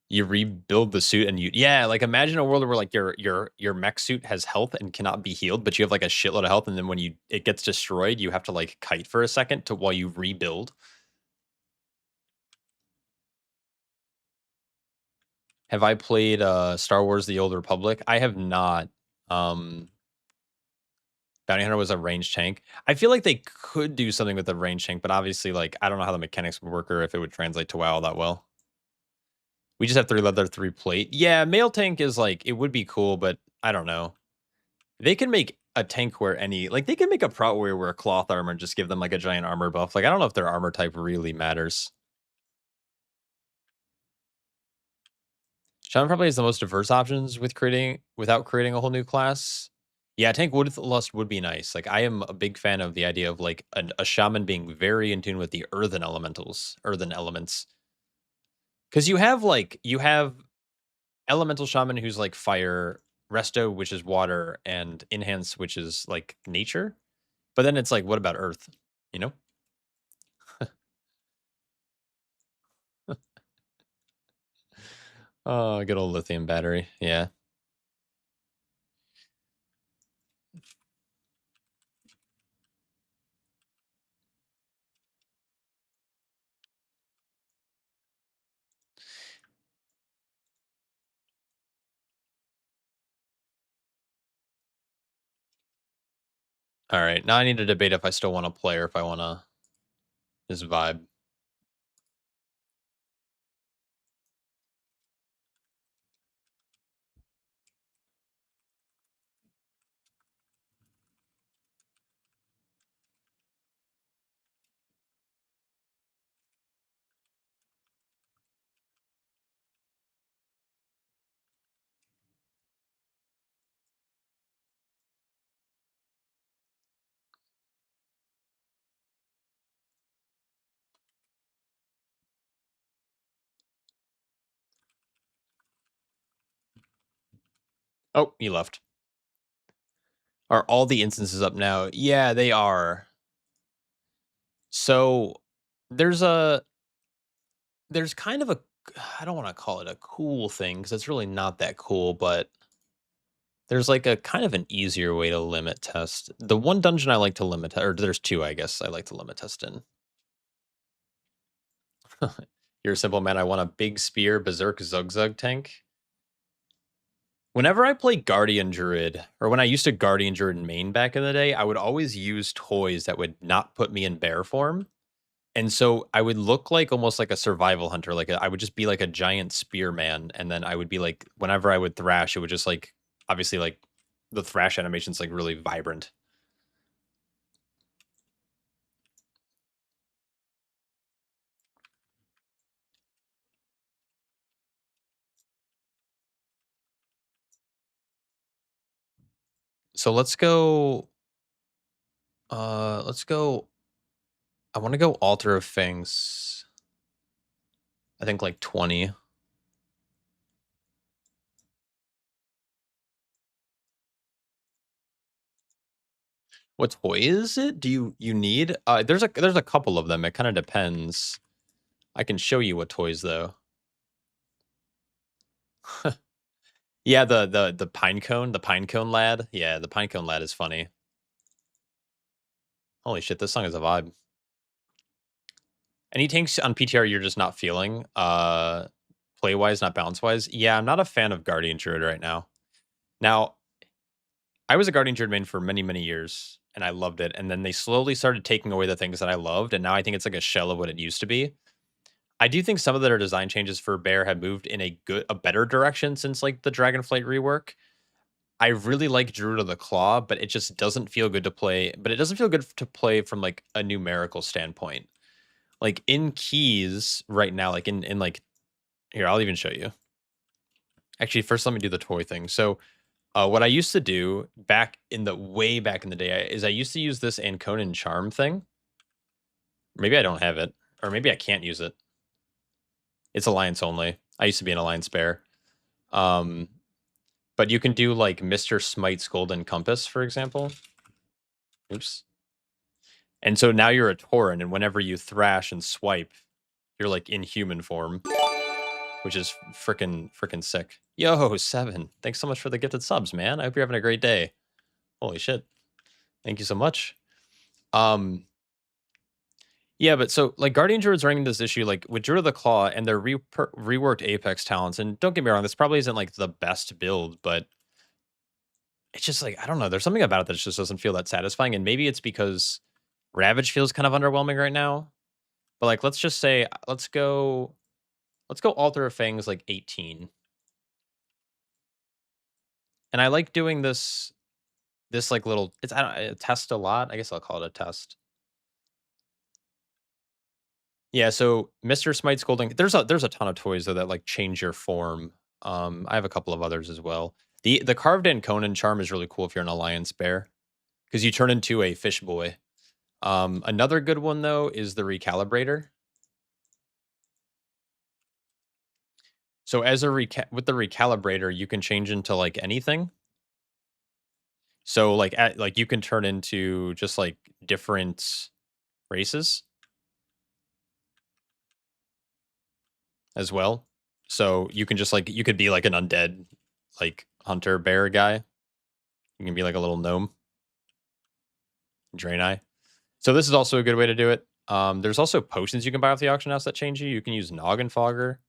You rebuild the suit and you yeah, like imagine a world where like your mech suit has health and cannot be healed, but you have like a shitload of health, and then when it gets destroyed, you have to like kite for a second to while you rebuild. Have I played Star Wars The Old Republic? I have not. Um Bounty Hunter was a range tank. I feel like they could do something with the range tank, but obviously like I don't know how the mechanics would work or if it would translate to WoW that well. We just have 3 leather, 3 plate. Yeah, mail tank is like it would be cool, but I don't know. They can make a tank where any like, they can make a prot warrior wear cloth armor and just give them, like, a giant armor buff. Like, I don't know if their armor type really matters. Shaman probably has the most diverse options with creating without creating a whole new class. Yeah, tank wood lust would be nice. Like, I am a big fan of the idea of, like, a shaman being very in tune with the earthen elements. Because you have elemental shaman who's, like, fire, resto, which is water, and enhance, which is, like, nature. But then it's like, what about earth? You know? Oh, good old lithium battery. Yeah. All right. Now I need to debate if I still want to play or if I want to just vibe. Oh, he left. Are all the instances up now? Yeah, they are. So there's a there's kind of a I don't want to call it a cool thing because it's really not that cool, but there's like a kind of an easier way to limit test. The one dungeon I like to limit, or there's two, I guess I like to limit test in. You're a simple man. I want a big spear berserk zugzug tank. Whenever I play Guardian Druid, or when I used to Guardian Druid main back in the day, I would always use toys that would not put me in bear form. And so I would look like almost like a survival hunter. I would just be like a giant spearman. And then I would be like, whenever I would thrash, it would just like, obviously, like the thrash animation's like really vibrant. So let's go I wanna go Altar of Fangs. I think like 20. What toy is it? Do you need? There's a couple of them. It kind of depends. I can show you what toys though. Yeah, the pine cone lad. Yeah, the pine cone lad is funny. Holy shit, this song is a vibe. Any tanks on PTR you're just not feeling, play wise, not balance wise. Yeah, I'm not a fan of Guardian Druid right now. Now, I was a Guardian Druid main for many, many years, and I loved it. And then they slowly started taking away the things that I loved, and now I think it's like a shell of what it used to be. I do think some of their design changes for Bear have moved in a better direction since like the Dragonflight rework. I really like Druid of the Claw, but it just doesn't feel good to play. But it doesn't feel good to play from like a numerical standpoint. Like in keys right now, like in like here, I'll even show you. Actually, first let me do the toy thing. So what I used to do back in the way back in the day is I used to use this Anconan Charm thing. Maybe I don't have it, or maybe I can't use it. It's Alliance only. I used to be an Alliance bear. Um, but you can do like Mr. Smite's Golden Compass, for example. Oops. And so now you're a Tauren, and whenever you thrash and swipe, you're like in human form, which is freaking sick. Yo, Seven. Thanks so much for the gifted subs, man. I hope you're having a great day. Holy shit. Thank you so much. Yeah, but so like Guardian Druid's running this issue like with Druid of the Claw and their reworked Apex talents. And don't get me wrong, this probably isn't like the best build, but it's just like I don't know. There's something about it that just doesn't feel that satisfying, and maybe it's because Ravage feels kind of underwhelming right now. But like, let's just say let's go Altar of Fangs like 18. And I like doing this like little it's I don't a test a lot. I guess I'll call it a test. Yeah, so Mr. Smite's Golding there's a ton of toys though that like change your form. I have a couple of others as well. The carved in Conan charm is really cool if you're an Alliance bear because you turn into a fish boy. Another good one though is the recalibrator. So as a with the recalibrator, you can change into like anything. So like you can turn into just like different races as well. So you can just like you could be like an undead like hunter bear guy. You can be like a little gnome, Draenei. So this is also a good way to do it. There's also potions you can buy off the auction house that change you. You can use Noggin Fogger.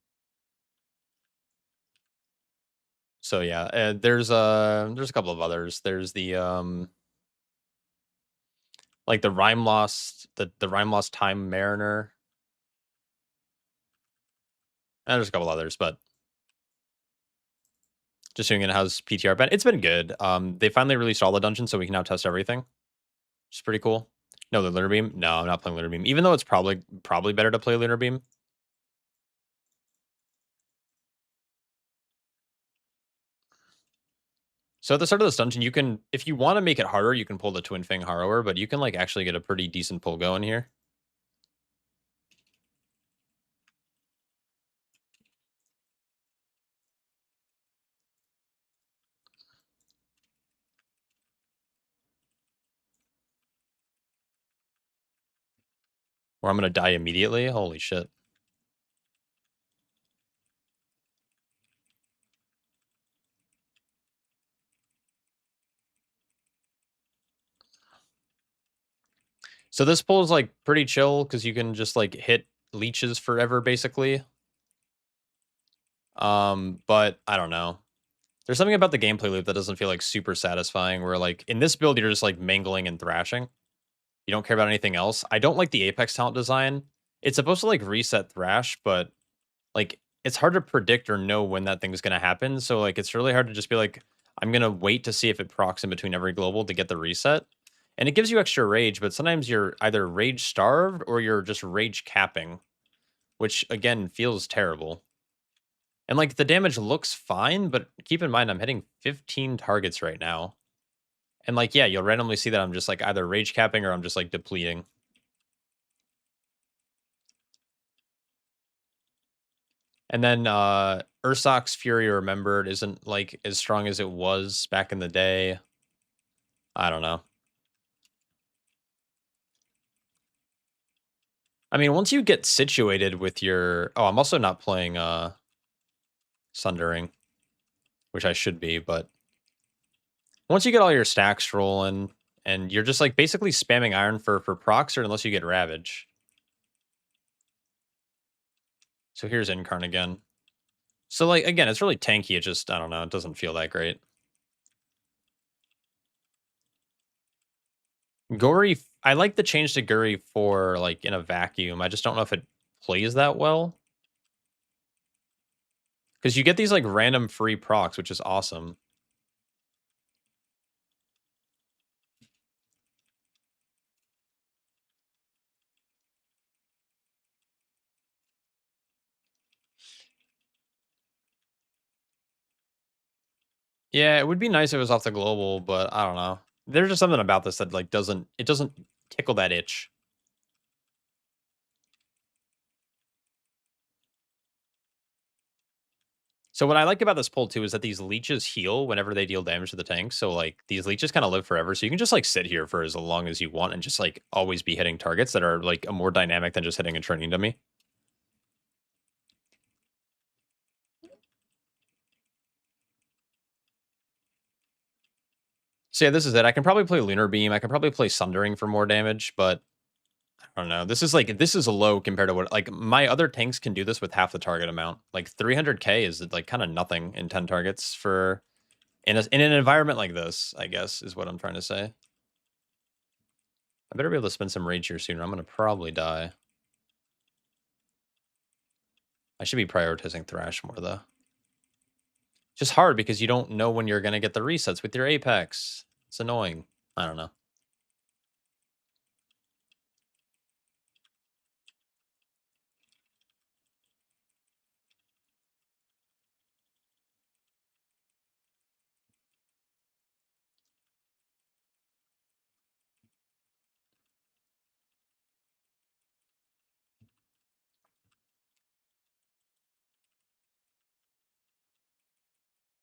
So yeah, there's a couple of others. There's the like the Rhyme Lost, the Rhyme Lost Time Mariner. And there's a couple others, but just doing it how's PTR been. It's been good. They finally released all the dungeons, so we can now test everything. Which is pretty cool. No, the Lunar Beam. No, I'm not playing Lunar Beam. Even though it's probably better to play Lunar Beam. So at the start of this dungeon, you can, if you want to make it harder, you can pull the Twin Fang Harrower, but you can like actually get a pretty decent pull going here. Or I'm gonna die immediately. Holy shit. So this pull is like pretty chill because you can just like hit leeches forever, basically. But I don't know. There's something about the gameplay loop that doesn't feel like super satisfying. Where like in this build, you're just like mangling and thrashing. You don't care about anything else. I don't like the Apex talent design. It's supposed to like reset thrash, but like it's hard to predict or know when that thing's gonna happen. So like it's really hard to just be like, I'm gonna wait to see if it procs in between every global to get the reset. And it gives you extra rage, but sometimes you're either rage starved or you're just rage capping, which again feels terrible. And like the damage looks fine, but keep in mind I'm hitting 15 targets right now. And, like, yeah, you'll randomly see that I'm just, like, either rage capping or I'm just, like, depleting. And then, Ursoc's Fury Remembered isn't, like, as strong as it was back in the day. I don't know. I mean, once you get situated with your oh, I'm also not playing, Sundering, which I should be, but once you get all your stacks rolling and you're just, like, basically spamming Iron for procs or unless you get Ravage. So here's Incarn again. So, like, again, it's really tanky, it just I don't know, it doesn't feel that great. Gory I like the change to Guri for, like, in a vacuum, I just don't know if it plays that well. Because you get these, like, random free procs, which is awesome. Yeah, it would be nice if it was off the global, but I don't know. There's just something about this that, like, doesn't tickle that itch. So what I like about this pull too is that these leeches heal whenever they deal damage to the tank. So like these leeches kind of live forever. So you can just like sit here for as long as you want and just like always be hitting targets that are like a more dynamic than just hitting a training dummy. So yeah, this is it. I can probably play Lunar Beam. I can probably play Sundering for more damage, but I don't know. This is a low compared to what like my other tanks can do this with half the target amount. Like 300k is like kind of nothing in 10 targets for in an environment like this, I guess is what I'm trying to say. I better be able to spend some rage here sooner. I'm going to probably die. I should be prioritizing Thrash more, though. Just hard because you don't know when you're going to get the resets with your Apex. It's annoying. I don't know.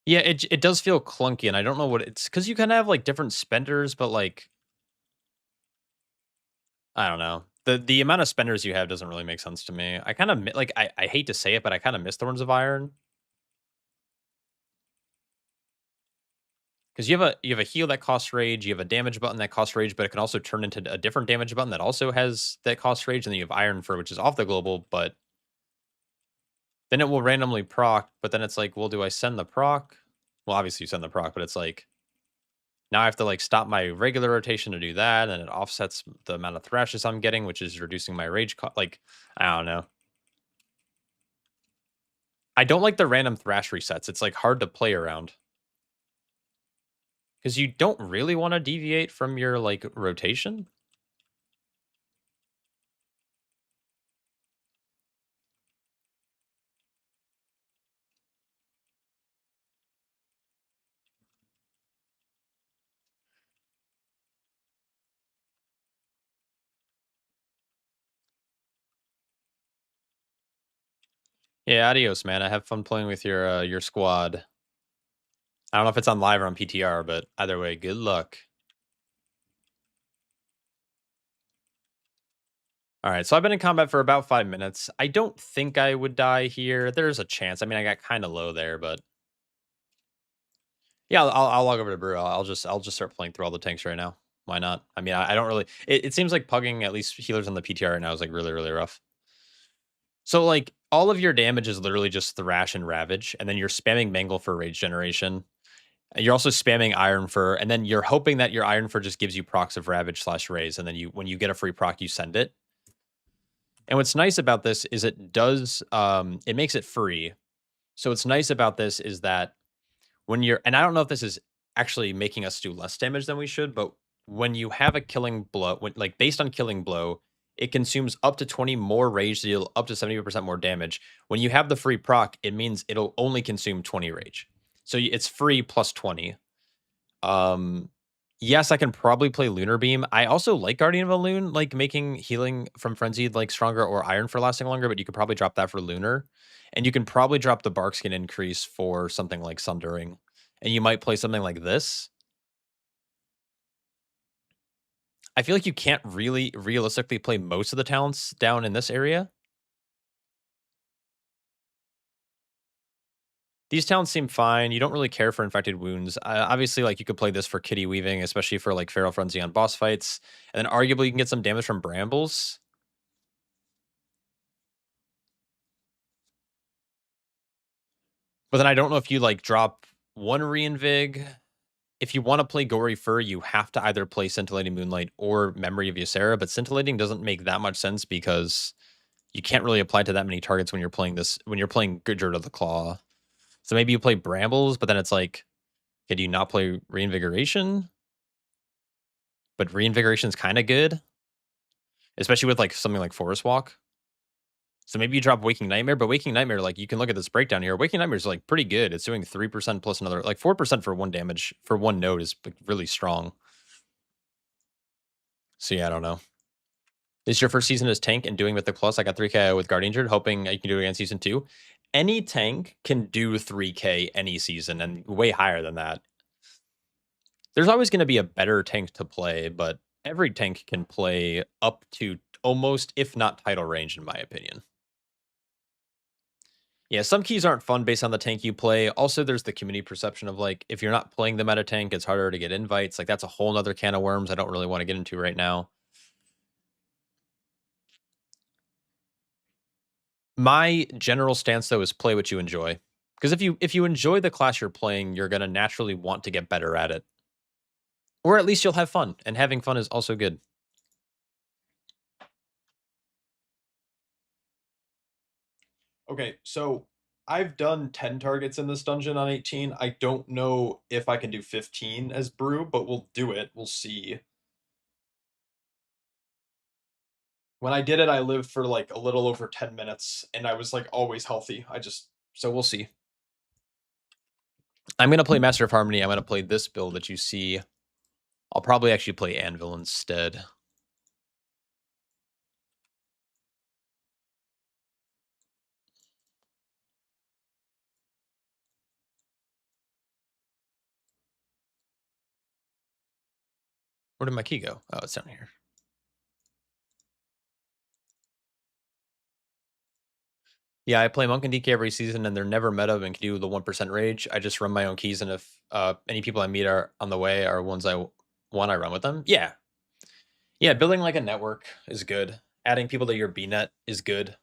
Yeah, it does feel clunky, and I don't know what it's because you can have like different spenders, but like I don't know. The amount of spenders you have doesn't really make sense to me. I kind of like I hate to say it, but I kind of miss Thorns of Iron because you have a heal that costs rage, you have a damage button that costs rage, but it can also turn into a different damage button that also has that costs rage, and then you have Iron for which is off the global, but then it will randomly proc, but then it's like, well, do I send the proc? Well, obviously you send the proc, but it's like now I have to like stop my regular rotation to do that, and it offsets the amount of thrashes I'm getting, which is reducing my rage. Like I don't know. I don't like the random thrash resets. It's like hard to play around because you don't really want to deviate from your like rotation. Yeah, adios, man. I have fun playing with your squad. I don't know if it's on live or on PTR, but either way, good luck. All right, so I've been in combat for about 5 minutes. I don't think I would die here. There's a chance. I mean, I got kind of low there, but yeah, I'll log over to Brew. I'll just start playing through all the tanks right now. Why not? I mean, I don't really. It seems like pugging at least healers on the PTR right now is like really rough. So like all of your damage is literally just Thrash and Ravage, and then you're spamming Mangle for rage generation. And you're also spamming Iron Fur, and then you're hoping that your Iron Fur just gives you procs of Ravage slash Raise, and then you when you get a free proc, you send it. And what's nice about this is it does it makes it free. So what's nice about this is that when you're and I don't know if this is actually making us do less damage than we should, but when you have a killing blow, when like based on killing blow, it consumes up to 20 more rage to deal up to 70% more damage. When you have the free proc, it means it'll only consume 20 rage. So it's free plus 20. Um Yes, I can probably play Lunar Beam. I also like Guardian of a Loon, like making healing from Frenzied like stronger or Iron for lasting longer, but you could probably drop that for Lunar. And you can probably drop the Bark Skin increase for something like Sundering. And you might play something like this. I feel like you can't really realistically play most of the talents down in this area. These talents seem fine. You don't really care for infected wounds. Obviously, like you could play this for kitty weaving, especially for like feral frenzy on boss fights, and then arguably you can get some damage from brambles. But then I don't know if you like drop one reinvig. If you want to play gory fur, you have to either play scintillating moonlight or memory of Ysera. But scintillating doesn't make that much sense because you can't really apply to that many targets when you're playing this. When you're playing Goodger of the Claw, so maybe you play brambles, but then it's like, can you not play reinvigoration? But reinvigoration is kind of good, especially with like something like Forest Walk. So maybe you drop Waking Nightmare, but Waking Nightmare, like you can look at this breakdown here. Waking Nightmare is like pretty good. It's doing 3% plus another, like 4% for one damage for one node is like, really strong. So yeah, I don't know. This is your first season as tank and doing Mythic Plus. I got 3K with Guard Injured, hoping you can do it again season 2. Any tank can do 3K any season and way higher than that. There's always going to be a better tank to play, but every tank can play up to almost, if not title range, in my opinion. Yeah, some keys aren't fun based on the tank you play. Also, there's the community perception of like, if you're not playing the meta tank, it's harder to get invites. Like, that's a whole nother can of worms I don't really want to get into right now. My general stance though is play what you enjoy. Because if you enjoy the class you're playing, you're gonna naturally want to get better at it. Or at least you'll have fun. And having fun is also good. Okay, so I've done 10 targets in this dungeon on 18. I don't know if I can do 15 as brew, but we'll do it. We'll see. When I did it, I lived for like a little over 10 minutes and I was like always healthy. So we'll see. I'm going to play Master of Harmony. I'm going to play this build that you see. I'll probably actually play Anvil instead. Where did my key go? Oh, it's down here. Yeah, I play Monk and DK every season, and they're never meta and can do the 1% rage. I just run my own keys, and if any people I meet are on the way are ones I want, I run with them. Yeah. Yeah, building like a network is good. Adding people to your BNet is good.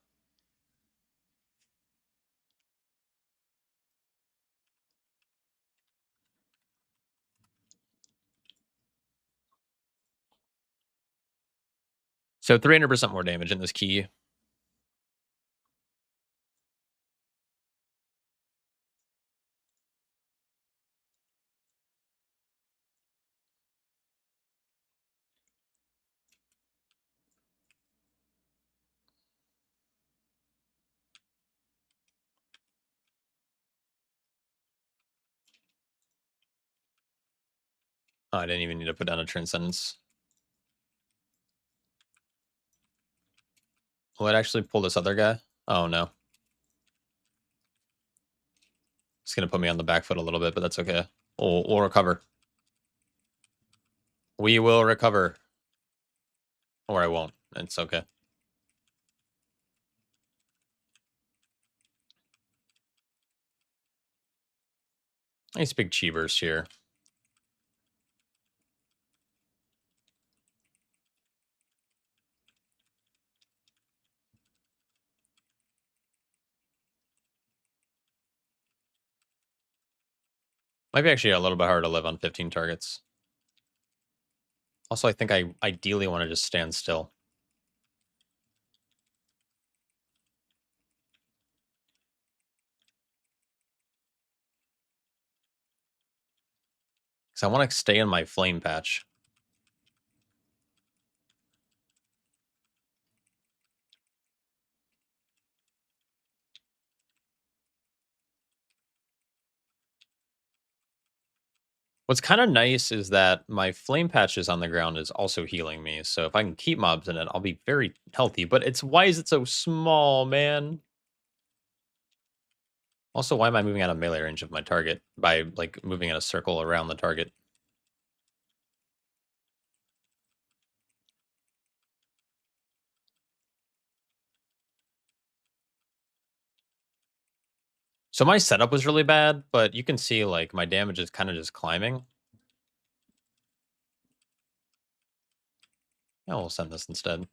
So 300% more damage in this key. Oh, I didn't even need to put down a Transcendence. Will it actually pull this other guy? Oh, no. It's going to put me on the back foot a little bit, but that's okay. We'll recover. We will recover. Or I won't. It's okay. Nice big chi burst here. Might be actually a little bit hard to live on 15 targets. Also, I think I ideally want to just stand still. Because I want to stay in my flame patch. What's kind of nice is that my flame patches on the ground is also healing me. So if I can keep mobs in it, I'll be very healthy. But it's why is it so small, man? Also, why am I moving out of melee range of my target by like moving in a circle around the target? So my setup was really bad, but you can see like my damage is kind of just climbing. Yeah, we'll send this instead.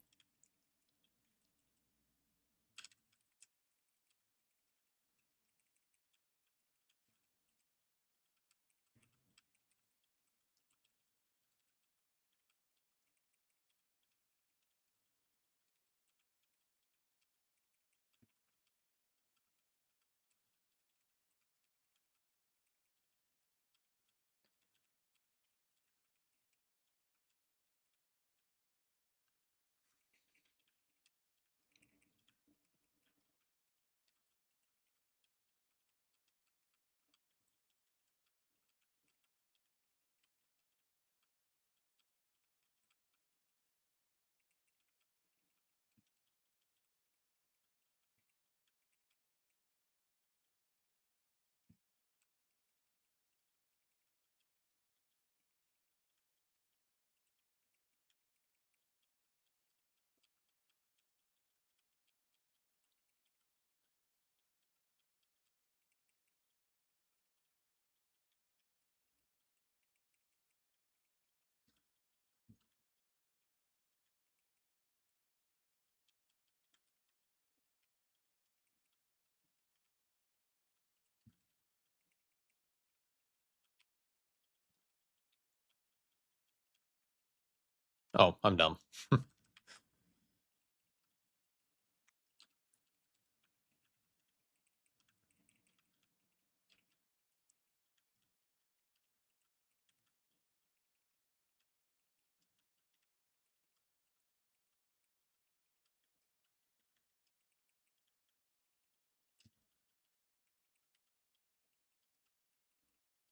Oh, I'm dumb.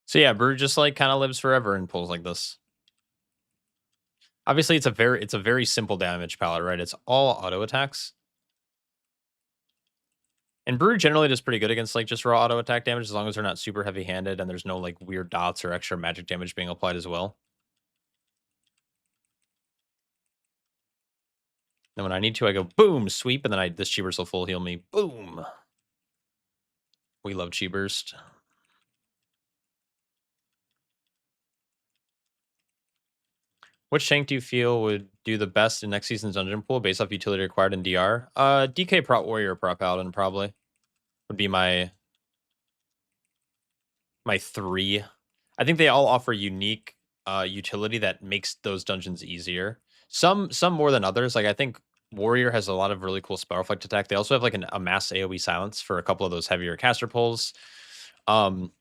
So yeah, Brew just like kind of lives forever in pulls like this. Obviously, it's a very simple damage palette, right? It's all auto attacks. And Brew generally does pretty good against like just raw auto attack damage as long as they're not super heavy handed and there's no like weird dots or extra magic damage being applied as well. And when I need to, I go boom, sweep, and then this Chi Burst will full heal me. Boom. We love Chi Burst. Which tank do you feel would do the best in next season's dungeon pool based off utility required in DR? DK Prot Warrior, Prot Paladin probably would be my three. I think they all offer unique utility that makes those dungeons easier. Some more than others. Like I think Warrior has a lot of really cool spell reflect attack. They also have like a mass AoE silence for a couple of those heavier caster pulls. Um,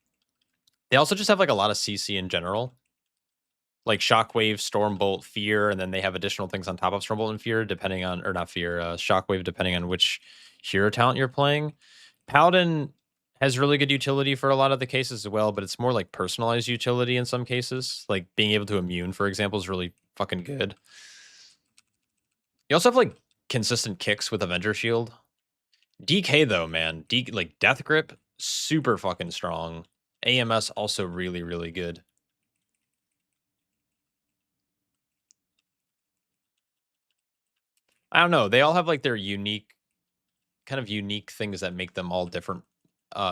they also just have like a lot of CC in general, like Shockwave, Stormbolt, Fear, and then they have additional things on top of Stormbolt and Fear, depending on, or not Fear, Shockwave, depending on which hero talent you're playing. Paladin has really good utility for a lot of the cases as well, but it's more like personalized utility in some cases. Like being able to immune, for example, is really fucking good. You also have like consistent kicks with Avenger Shield. DK though, man, like Death Grip, super fucking strong. AMS also really, really good. I don't know. They all have like their unique kind of unique things that make them all different,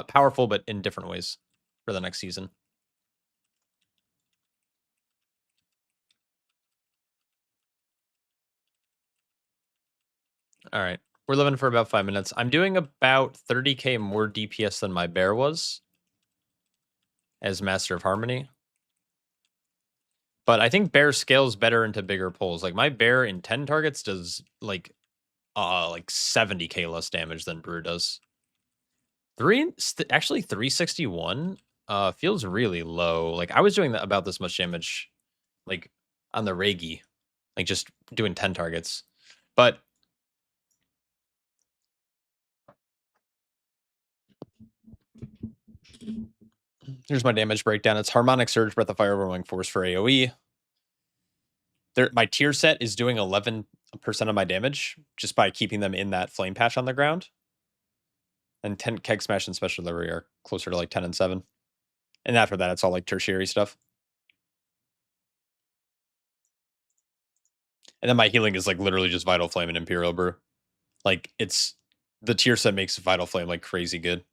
powerful, but in different ways for the next season. All right. We're living for about 5 minutes. I'm doing about 30k more DPS than my bear was as Master of Harmony. But I think bear scales better into bigger pulls. Like my bear in 10 targets does like 70k less damage than Brew does. Actually 361 feels really low. Like I was doing about this much damage like on the Reiki, like just doing 10 targets. But Here's my damage breakdown. It's Harmonic Surge, Breath of Fire, Whirling Force for AoE. My tier set is doing 11% of my damage just by keeping them in that flame patch on the ground. And 10 Keg Smash and Special Delivery are closer to like 10 and 7. And after that, it's all like tertiary stuff. And then my healing is like literally just Vital Flame and Imperial Brew. Like it's the tier set makes Vital Flame like crazy good.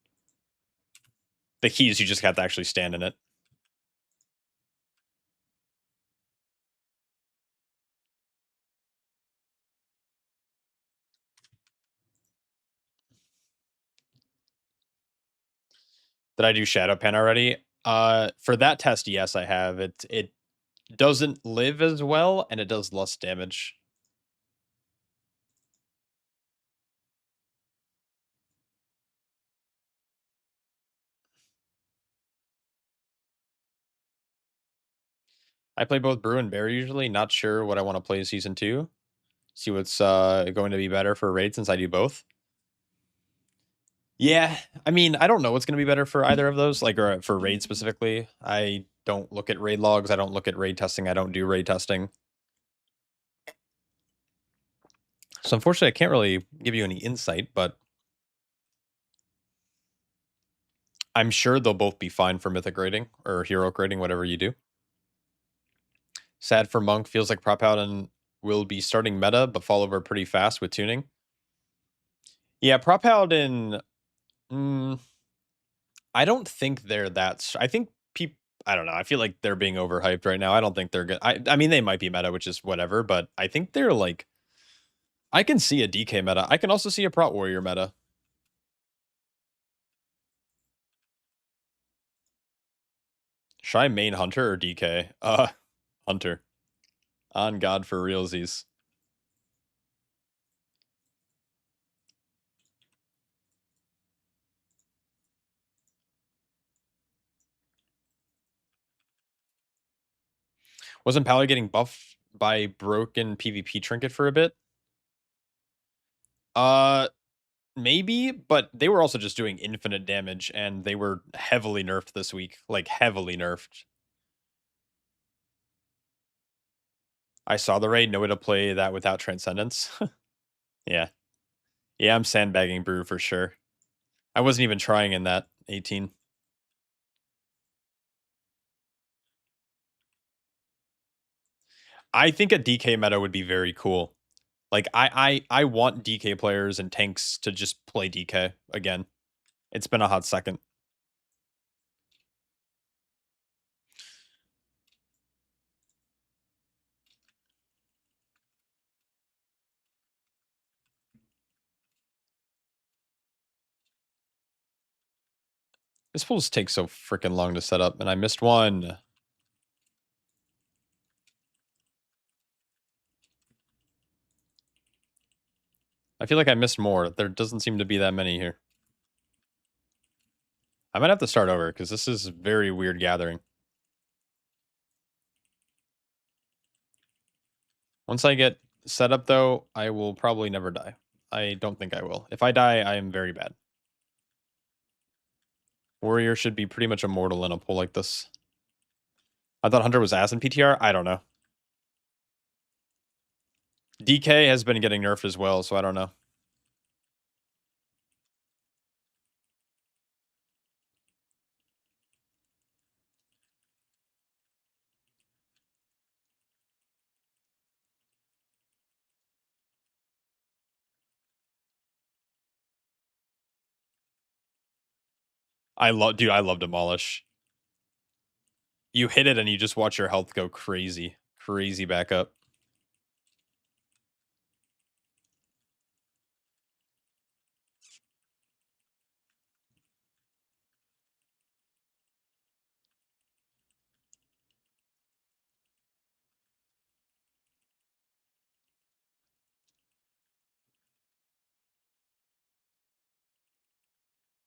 The key is you just have to actually stand in it. Did I do Shadow Pen already? For that test, yes, I have. It doesn't live as well, and it does less damage. I play both Brew and Bear usually. Not sure what I want to play season 2. See what's going to be better for raid since I do both. Yeah, I mean, I don't know what's going to be better for either of those, like or for raid specifically. I don't look at raid logs. I don't look at raid testing. I don't do raid testing. So unfortunately, I can't really give you any insight, but I'm sure they'll both be fine for mythic rating or heroic rating, whatever you do. Sad for Monk, feels like Prop Out and will be starting meta, but fall over pretty fast with tuning. Yeah, Prop Out and I don't think they're that. I think people. I don't know. I feel like they're being overhyped right now. I don't think they're good. I mean, they might be meta, which is whatever, but I think they're like. I can see a DK meta. I can also see a Prot Warrior meta. Should I main Hunter or DK? Hunter. On God for realsies. Wasn't Pally getting buffed by broken PvP trinket for a bit? Uh, maybe, but they were also just doing infinite damage, and they were heavily nerfed this week. Like, heavily nerfed. I saw the raid, no way to play that without Transcendence. Yeah. Yeah, I'm sandbagging Brew for sure. I wasn't even trying in that 18. I think a DK meta would be very cool. Like I want DK players and tanks to just play DK again. It's been a hot second. This pulls take so freaking long to set up, and I missed one. I feel like I missed more. There doesn't seem to be that many here. I might have to start over because this is very weird gathering. Once I get set up, though, I will probably never die. I don't think I will. If I die, I am very bad. Warrior should be pretty much immortal in a pull like this. I thought Hunter was ass in PTR. I don't know. DK has been getting nerfed as well, so I don't know. Dude, I love Demolish. You hit it and you just watch your health go crazy. Crazy back up.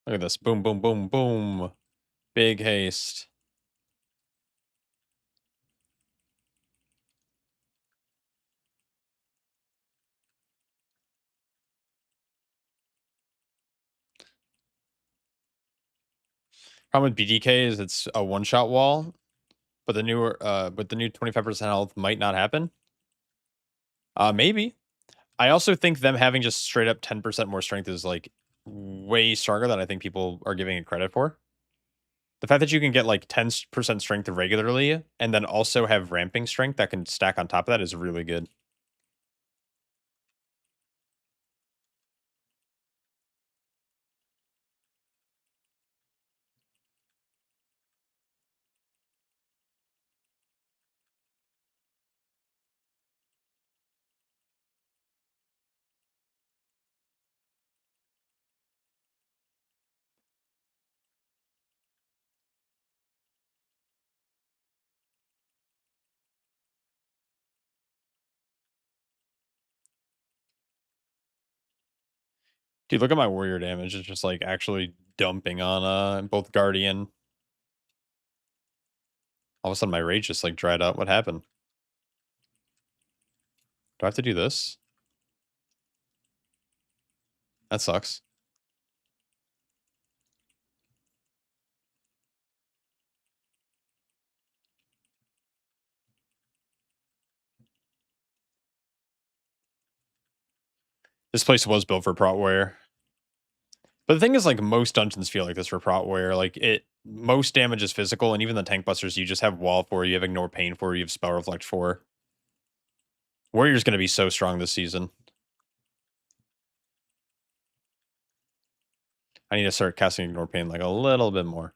Look at this. Boom, boom, boom, boom. Big haste. Problem with BDK is it's a one-shot wall, but the new 25% health might not happen. Maybe. I also think them having just straight up 10% more strength is like way stronger than I think people are giving it credit for. The fact that you can get like 10% strength regularly and then also have ramping strength that can stack on top of that is really good. Dude, look at my warrior damage. It's just like actually dumping on both Guardian. All of a sudden my rage just like dried up. What happened? Do I have to do this? That sucks. This place was built for Prot Warrior. But the thing is, like, most dungeons feel like this for Prot Warrior. Like, most damage is physical, and even the tank busters, you just have Wall for, you have Ignore Pain for, you have Spell Reflect for. Warrior's gonna be so strong this season. I need to start casting Ignore Pain, like, a little bit more.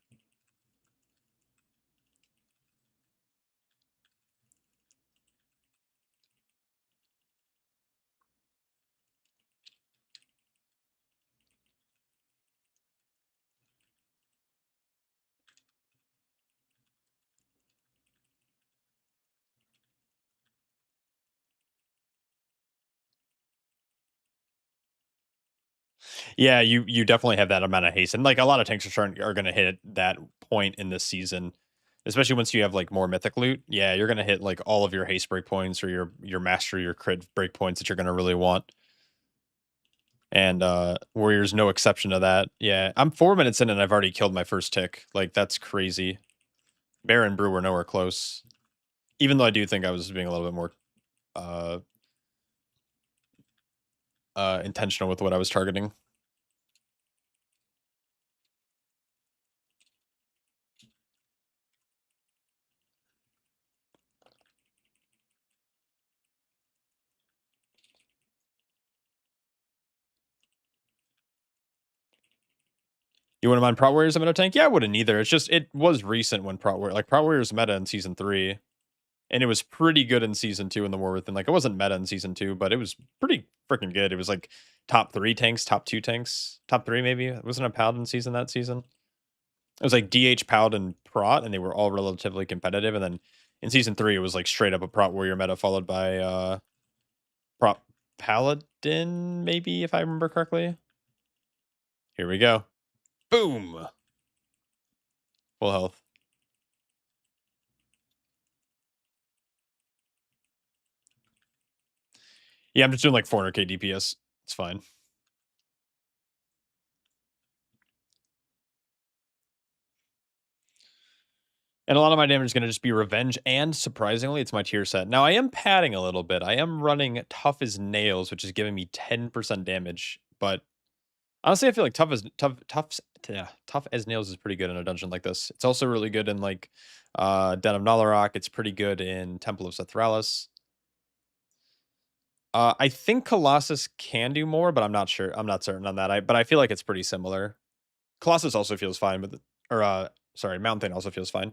Yeah, you definitely have that amount of haste, and, like, a lot of tanks are gonna hit that point in this season, especially once you have, like, more mythic loot. Yeah, you're gonna hit, like, all of your haste break points or your mastery, your crit break points that you're gonna really want. And Warrior's no exception to that. Yeah, I'm 4 minutes in and I've already killed my first tick. Like, that's crazy. Bear and Brew were nowhere close. Even though I do think I was being a little bit more uh intentional with what I was targeting. You wouldn't mind Prot Warriors a meta tank? Yeah, I wouldn't either. It's just it was recent when Prot Warriors meta in season 3. And it was pretty good in season 2 in the War Within. Like, it wasn't meta in season 2, but it was pretty freaking good. It was like top 3 tanks, top 2 tanks, top 3 maybe. It wasn't a Paladin season that season. It was like DH, Paladin, Prot, and they were all relatively competitive. And then in season 3, it was like straight up a Prot Warrior meta followed by Prot Paladin, maybe, if I remember correctly. Here we go. Boom! Full health. Yeah, I'm just doing like 400k DPS. It's fine. And a lot of my damage is going to just be revenge, and surprisingly, it's my tier set. Now, I am padding a little bit. I am running Tough as Nails, which is giving me 10% damage. But honestly, I feel like Tough as Nails is pretty good in a dungeon like this. It's also really good in like Den of Nalarok. It's pretty good in Temple of Sethralis. I think Colossus can do more, but I'm not sure. I'm not certain on that. But I feel like it's pretty similar. Colossus also feels fine, but sorry, Mountain Thing also feels fine.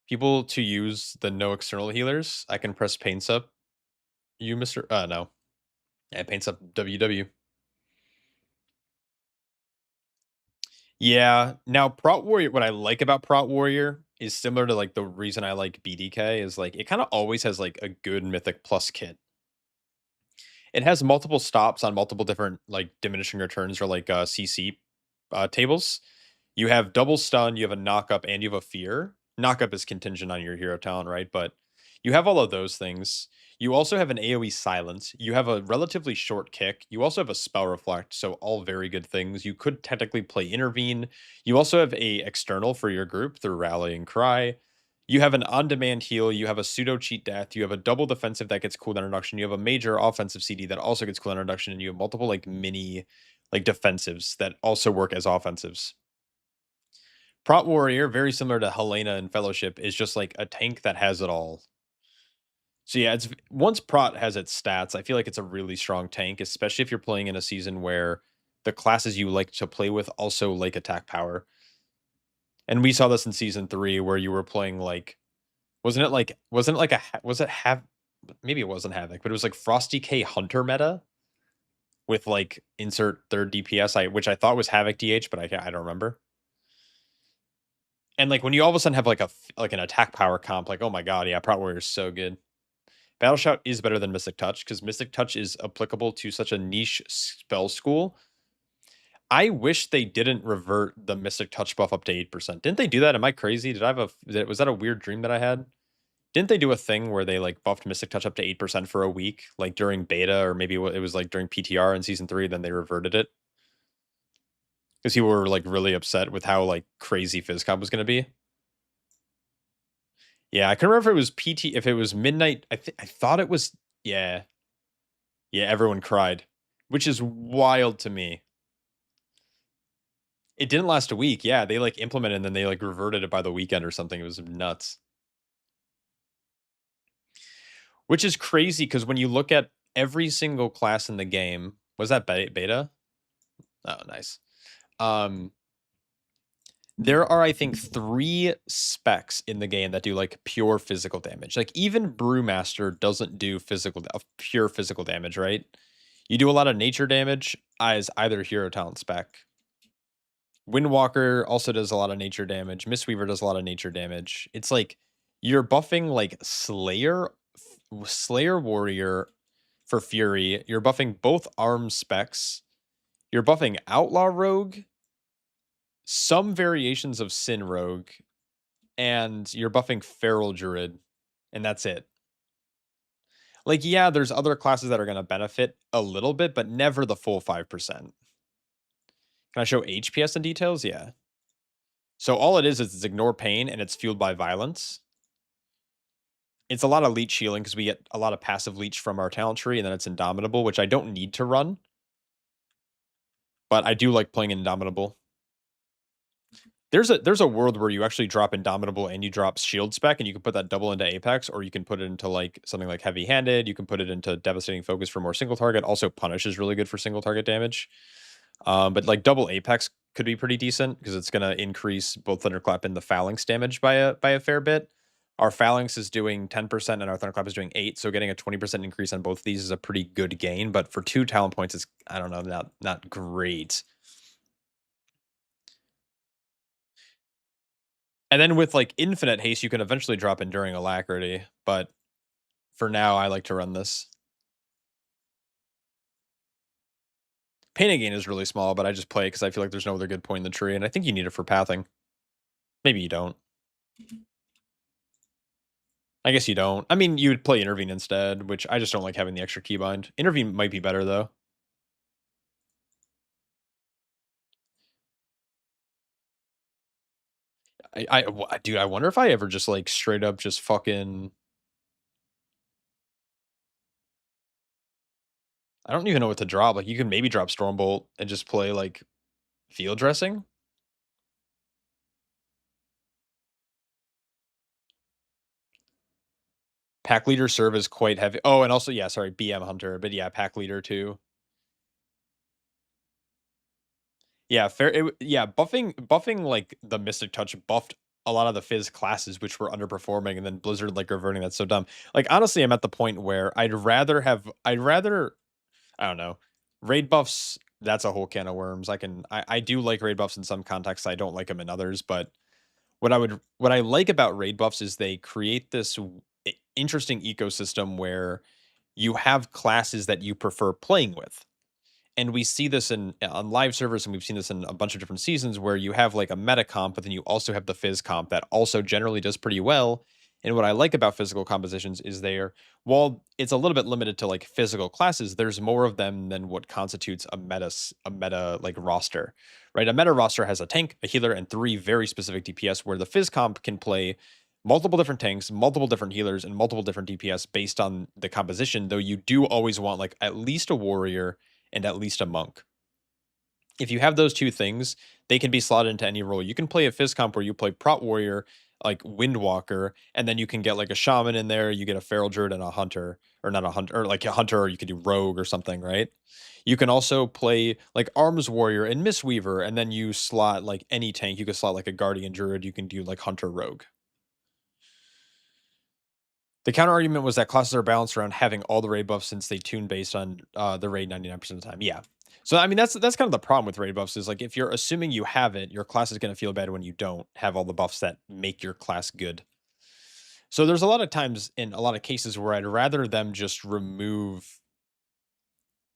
People to use the no external healers, I can press paints up. You, Mr. No. Yeah, paints up WW. Yeah. Now, Prot Warrior, what I like about Prot Warrior is similar to like the reason I like BDK is like it kind of always has like a good Mythic Plus kit. It has multiple stops on multiple different like diminishing returns or like CC tables. You have double stun, you have a knock up, and you have a fear. Knock up is contingent on your hero talent, right? But you have all of those things. You also have an AoE silence. You have a relatively short kick. You also have a spell reflect, so all very good things. You could technically play intervene. You also have a external for your group through rallying cry. You have an on-demand heal. You have a pseudo cheat death. You have a double defensive that gets cooldown reduction. You have a major offensive CD that also gets cooldown reduction, and you have multiple like mini like defensives that also work as offensives. Prot Warrior, very similar to Helena and Fellowship, is just like a tank that has it all. So yeah, it's once Prot has its stats, I feel like it's a really strong tank, especially if you're playing in a season where the classes you like to play with also like attack power. And we saw this in season 3 where you were playing like wasn't it like was it have maybe it wasn't Havoc, but it was like Frosty K Hunter meta with like insert third DPS, which I thought was Havoc DH, but I don't remember. And like when you all of a sudden have like like an attack power comp, like oh my god, yeah, Prot Warrior is so good. Battle Shout is better than Mystic Touch because Mystic Touch is applicable to such a niche spell school. I wish they didn't revert the Mystic Touch buff up to 8%. Didn't they do that? Am I crazy? Did I have was that a weird dream that I had? Didn't they do a thing where they like buffed Mystic Touch up to 8% for a week, like during beta, or maybe it was like during PTR in season 3, then they reverted it? Because people were like really upset with how like crazy PhysComp was going to be. Yeah, I couldn't remember if it was if it was midnight. I thought it was, yeah. Yeah, everyone cried, which is wild to me. It didn't last a week. Yeah, they like implemented and then they like reverted it by the weekend or something. It was nuts. Which is crazy because when you look at every single class in the game, was that beta? Oh, nice. There are, I think, 3 specs in the game that do like pure physical damage. Like even Brewmaster doesn't do pure physical damage, right? You do a lot of nature damage as either hero talent spec. Windwalker also does a lot of nature damage. Mistweaver does a lot of nature damage. It's like you're buffing like Slayer Warrior for Fury. You're buffing both arm specs. You're buffing Outlaw Rogue, some variations of Sin Rogue, and you're buffing Feral Druid, and that's it. Like, yeah, there's other classes that are going to benefit a little bit, but never the full 5%. Can I show HPS and details? Yeah. So all it is it's ignore pain, and it's fueled by violence. It's a lot of leech healing because we get a lot of passive leech from our talent tree, and then it's Indomitable, which I don't need to run. But I do like playing Indomitable. There's a world where you actually drop Indomitable and you drop Shield spec, and you can put that double into Apex, or you can put it into like something like Heavy Handed. You can put it into Devastating Focus for more single target. Also, Punish is really good for single target damage. But like double Apex could be pretty decent because it's going to increase both Thunderclap and the Phalanx damage by a fair bit. Our Phalanx is doing 10% and our Thunderclap is doing 8, so getting a 20% increase on both of these is a pretty good gain. But for 2 talent points, it's I don't know, not great. And then with like infinite haste, you can eventually drop Enduring Alacrity, but for now, I like to run this. Pain gain is really small, but I just play it because I feel like there's no other good point in the tree, and I think you need it for pathing. Maybe you don't. I guess you don't. I mean, you would play Intervene instead, which I just don't like having the extra keybind. Intervene might be better, though. Dude, I wonder if I ever just like straight up just fucking. I don't even know what to drop. Like, you can maybe drop Stormbolt and just play like field dressing. Pack leader serve is quite heavy. Oh, and also, yeah, sorry, BM Hunter, but yeah, pack leader too. Yeah, fair. Yeah, buffing like the Mystic Touch buffed a lot of the Fizz classes which were underperforming, and then Blizzard like reverting. That's so dumb. Like honestly, I'm at the point where I'd rather I don't know raid buffs. That's a whole can of worms. I do like raid buffs in some contexts. I don't like them in others. But what I like about raid buffs is they create this interesting ecosystem where you have classes that you prefer playing with. And we see this on live servers, and we've seen this in a bunch of different seasons where you have like a meta comp, but then you also have the Fizz comp that also generally does pretty well. And what I like about physical compositions is they're while it's a little bit limited to like physical classes, there's more of them than what constitutes a meta like roster, right? A meta roster has a tank, a healer, and three very specific DPS. Where the phys comp can play multiple different tanks, multiple different healers, and multiple different DPS based on the composition. Though you do always want like at least a warrior and at least a monk. If you have those two things, they can be slotted into any role. You can play a Fizz comp where you play Prot Warrior, like Windwalker, and then you can get like a Shaman in there, you get a Feral Druid and a Hunter, or not a Hunter, or like a Hunter, or you could do Rogue or something, right? You can also play like Arms Warrior and Mistweaver, and then you slot like any tank. You can slot like a Guardian Druid, you can do like Hunter Rogue. The counter argument was that classes are balanced around having all the raid buffs since they tune based on the raid 99% of the time. Yeah. So I mean that's kind of the problem with raid buffs is like if you're assuming you have it, your class is going to feel bad when you don't have all the buffs that make your class good. So there's a lot of times in a lot of cases where I'd rather them just remove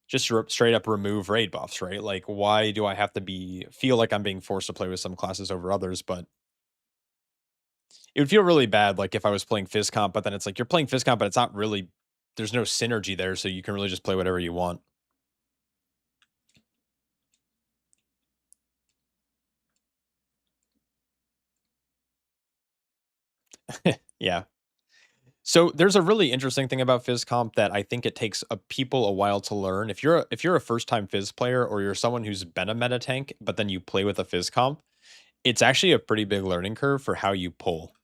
straight up remove raid buffs, right? Like why do I have to feel like I'm being forced to play with some classes over others, but it would feel really bad, like, if I was playing Fizz Comp, but then it's like, you're playing Fizz Comp, but it's not really there's no synergy there, so you can really just play whatever you want. Yeah. So, there's a really interesting thing about Fizz Comp that I think it takes, people a while to learn. If you're a first-time Fizz player or you're someone who's been a meta tank, but then you play with a Fizz Comp, it's actually a pretty big learning curve for how you pull.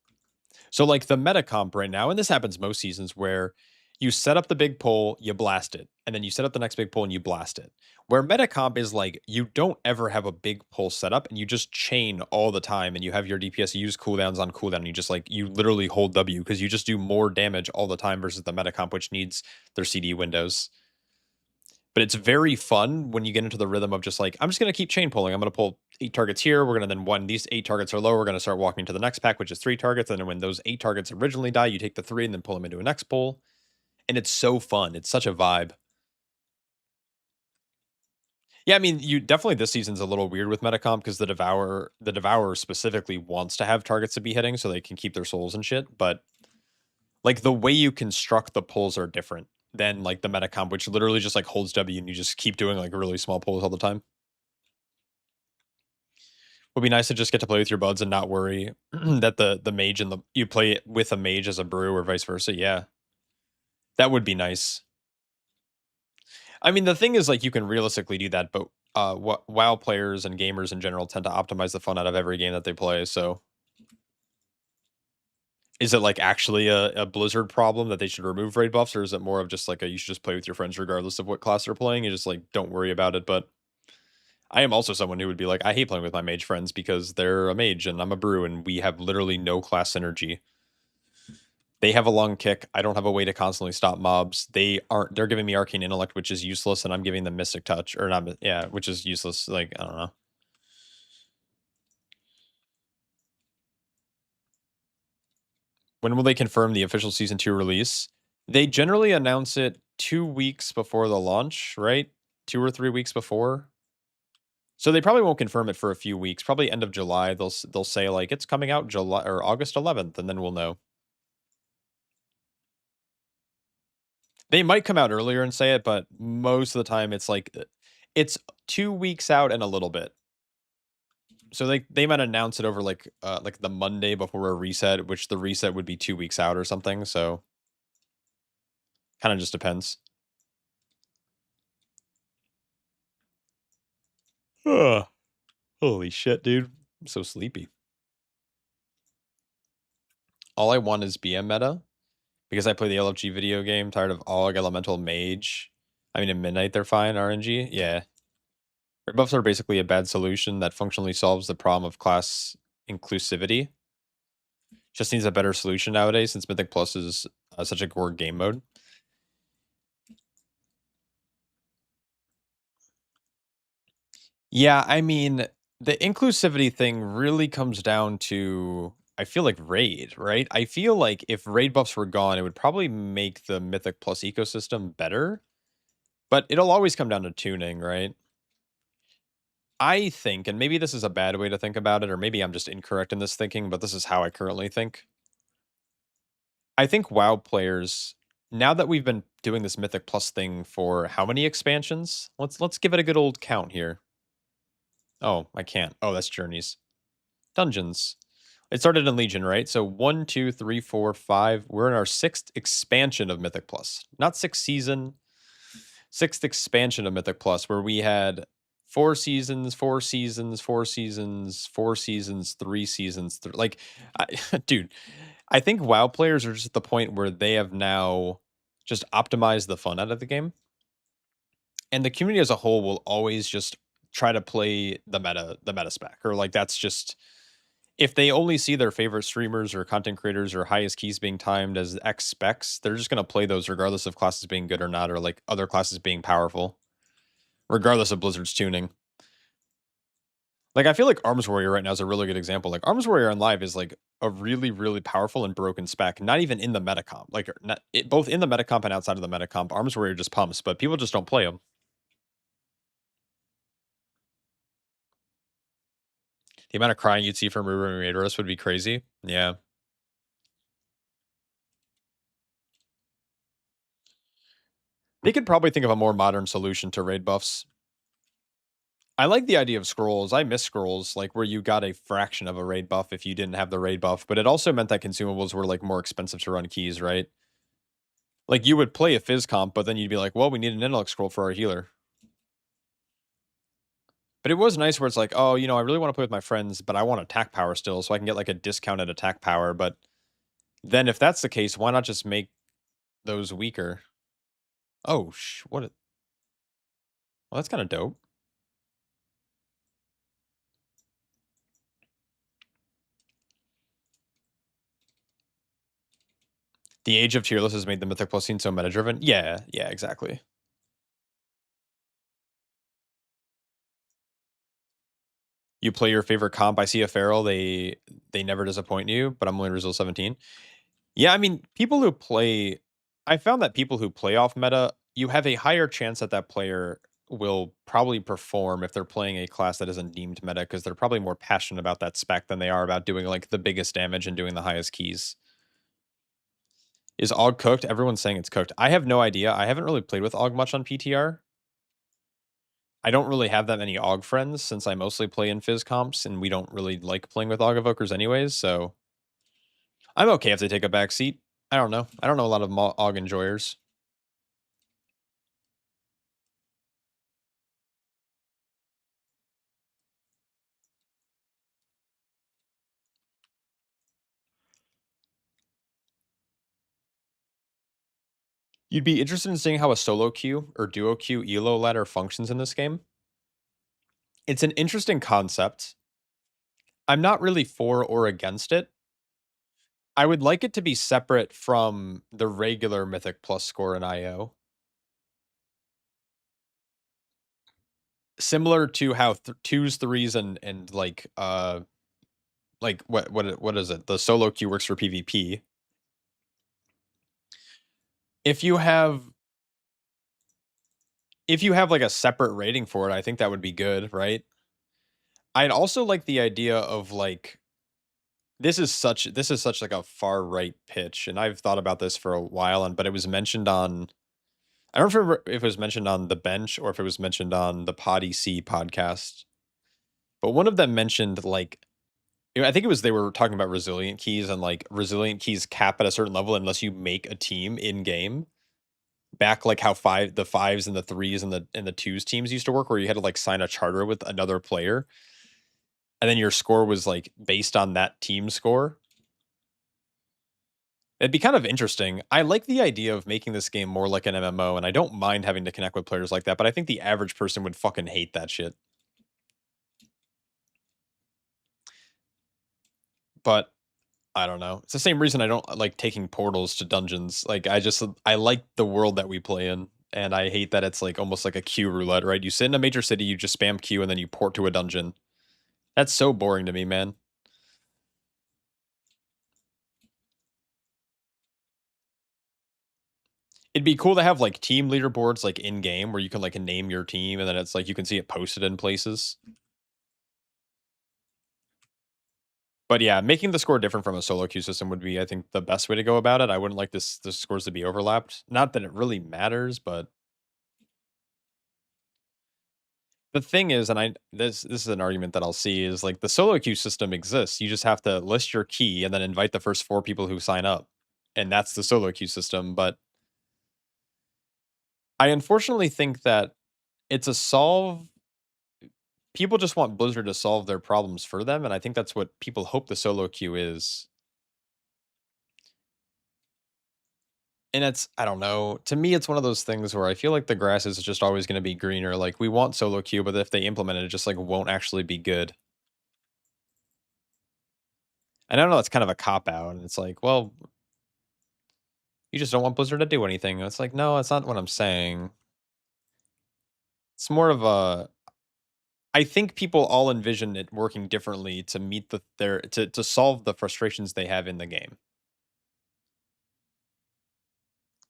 So like the meta comp right now, and this happens most seasons where you set up the big pull, you blast it, and then you set up the next big pull and you blast it. Where meta comp is like you don't ever have a big pull set up and you just chain all the time and you have your DPS use cooldowns on cooldown. And you just like you literally hold W because you just do more damage all the time versus the meta comp, which needs their CD windows. But it's very fun when you get into the rhythm of just like, I'm just going to keep chain pulling. I'm going to pull 8 targets here. We're going to then, when these 8 targets are low, we're going to start walking to the next pack, which is 3 targets. And then when those 8 targets originally die, you take the 3 and then pull them into a next pull. And it's so fun. It's such a vibe. Yeah, I mean, you definitely this season's a little weird with Metacomp because the Devourer specifically wants to have targets to be hitting so they can keep their souls and shit. But like the way you construct the pulls are different than like the Metacomp, which literally just like holds W and you just keep doing like really small pulls all the time. Would be nice to just get to play with your buds and not worry that the mage and the you play it with a mage as a brew or vice versa. Yeah, that would be nice. I mean, the thing is, like, you can realistically do that, but WoW players and gamers in general tend to optimize the fun out of every game that they play. So, is it like actually a Blizzard problem that they should remove raid buffs, or is it more of just like a you should just play with your friends regardless of what class they're playing? You just like don't worry about it. But I am also someone who would be like, I hate playing with my mage friends because they're a mage and I'm a brew, and we have literally no class synergy. They have a long kick. I don't have a way to constantly stop mobs. They're giving me arcane intellect, which is useless, and I'm giving them mystic touch or not. Yeah, which is useless. Like, I don't know. When will they confirm the official season 2 release? They generally announce it 2 weeks before the launch, right? 2 or 3 weeks before. So they probably won't confirm it for a few weeks. Probably end of July. They'll say like it's coming out July or August 11th, and then we'll know. They might come out earlier and say it, but most of the time it's like it's 2 weeks out and a little bit. So they might announce it over like the Monday before a reset, which the reset would be 2 weeks out or something. So kind of just depends. Ugh. Holy shit, dude. I'm so sleepy. All I want is BM meta because I play the LFG video game. Tired of Aug, Elemental, Mage. I mean, at Midnight they're fine. RNG, yeah. Red buffs are basically a bad solution that functionally solves the problem of class inclusivity. Just needs a better solution nowadays since Mythic Plus is such a gore game mode. Yeah, I mean, the inclusivity thing really comes down to I feel like raid, right? I feel like if raid buffs were gone, it would probably make the Mythic Plus ecosystem better, but it'll always come down to tuning, right? I think, and maybe this is a bad way to think about it, or maybe I'm just incorrect in this thinking, but this is how I currently think. I think WoW players, now that we've been doing this Mythic Plus thing for how many expansions? Let's give it a good old count here. Oh, I can't. Oh, that's journeys. Dungeons. It started in Legion, right? So 1, 2, 3, 4, 5. We're in our sixth expansion of Mythic Plus. Not sixth season, sixth expansion of Mythic Plus, where we had 4 seasons, 4 seasons, 4 seasons, 4 seasons, 3 seasons. Like, dude, I think WoW players are just at the point where they have now just optimized the fun out of the game. And the community as a whole will always just try to play the meta spec, or like that's just if they only see their favorite streamers or content creators or highest keys being timed as X specs, they're just going to play those regardless of classes being good or not, or like other classes being powerful, regardless of Blizzard's tuning. Like, I feel like Arms Warrior right now is a really good example. Like, Arms Warrior on live is like a really, really powerful and broken spec, not even in the meta comp. Like, both in the meta comp and outside of the meta comp, Arms Warrior just pumps, but people just don't play him. The amount of crying you'd see from Ruben Raiders would be crazy. Yeah. They could probably think of a more modern solution to raid buffs. I like the idea of scrolls. I miss scrolls, like where you got a fraction of a raid buff if you didn't have the raid buff, but it also meant that consumables were like more expensive to run keys, right? Like you would play a fizz comp, but then you'd be like, well, we need an intellect scroll for our healer. But it was nice where it's like, oh, I really want to play with my friends, but I want attack power still, so I can get like a discounted attack power. But then if that's the case, why not just make those weaker? Oh, what? Well, that's kind of dope. The age of tier lists has made the Mythic Plus scene so meta-driven. Yeah, exactly. You play your favorite comp. I see a feral. They never disappoint you, but I'm only Rizal 17. Yeah, I mean, people who play, I found that people who play off meta, you have a higher chance that that player will probably perform if they're playing a class that isn't deemed meta because they're probably more passionate about that spec than they are about doing like the biggest damage and doing the highest keys. Is Og cooked? Everyone's saying it's cooked. I have no idea. I haven't really played with Og much on PTR. I don't really have that many Og friends since I mostly play in Fizz comps, and we don't really like playing with Og evokers anyways, so I'm okay if they take a back seat. I don't know. I don't know a lot of Og enjoyers. You'd be interested in seeing how a solo queue or duo queue elo ladder functions in this game? It's an interesting concept. I'm not really for or against it. I would like it to be separate from the regular Mythic Plus score in IO. Similar to how twos, threes, and like what is it? The solo queue works for PvP. If you have like a separate rating for it, I think that would be good, right? I'd also like the idea of like this is such like a far right pitch, and I've thought about this for a while, but it was mentioned on I don't remember if it was mentioned on the bench or if it was mentioned on the Poddy C podcast. But one of them mentioned like I think it was they were talking about resilient keys and like resilient keys cap at a certain level unless you make a team in game. Back like how the fives and the threes and the twos teams used to work, where you had to like sign a charter with another player, and then your score was like based on that team score. It'd be kind of interesting. I like the idea of making this game more like an MMO, and I don't mind having to connect with players like that, but I think the average person would fucking hate that shit. But I don't know. It's the same reason I don't like taking portals to dungeons. Like I like the world that we play in, and I hate that it's like almost like a queue roulette, right? You sit in a major city, you just spam queue, and then you port to a dungeon. That's so boring to me, man. It'd be cool to have like team leaderboards like in game where you can like name your team and then it's like you can see it posted in places. But yeah, making the score different from a solo queue system would be, I think, the best way to go about it. I wouldn't like the scores to be overlapped. Not that it really matters, but the thing is, and this is an argument that I'll see is like the solo queue system exists. You just have to list your key and then invite the first 4 people who sign up. And that's the solo queue system. But I unfortunately think that it's a solve people just want Blizzard to solve their problems for them, and I think that's what people hope the solo queue is. And it's I don't know. To me, it's one of those things where I feel like the grass is just always going to be greener. Like we want solo queue, but if they implement it, it just like won't actually be good. And I don't know. It's kind of a cop out, and it's like, well, you just don't want Blizzard to do anything. It's like, no, that's not what I'm saying. It's more of a. I think people all envision it working differently to meet to solve the frustrations they have in the game.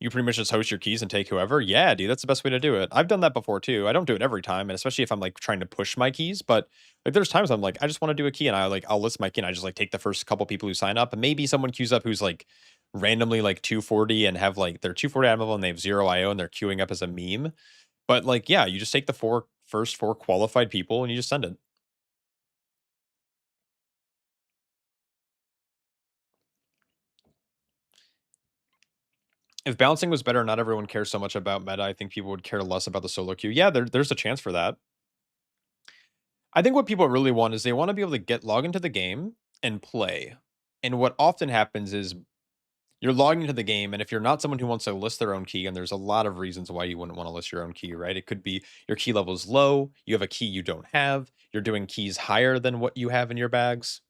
You pretty much just host your keys and take whoever? Yeah, dude, that's the best way to do it. I've done that before too. I don't do it every time, and especially if I'm like trying to push my keys, but like there's times I'm like, I just want to do a key and I'll list my key and I just like take the first couple people who sign up and maybe someone queues up who's like randomly like 240 and have like they're 240 item level and they have 0 IO and they're queuing up as a meme. But like, yeah, you just take the first four qualified people and you just send it. If balancing was better, not everyone cares so much about meta. I think people would care less about the solo queue. Yeah, there's a chance for that. I think what people really want is they want to be able to log into the game and play. And what often happens is you're logging into the game, and if you're not someone who wants to list their own key, and there's a lot of reasons why you wouldn't want to list your own key, right? It could be your key level is low, you have a key you don't have, you're doing keys higher than what you have in your bags.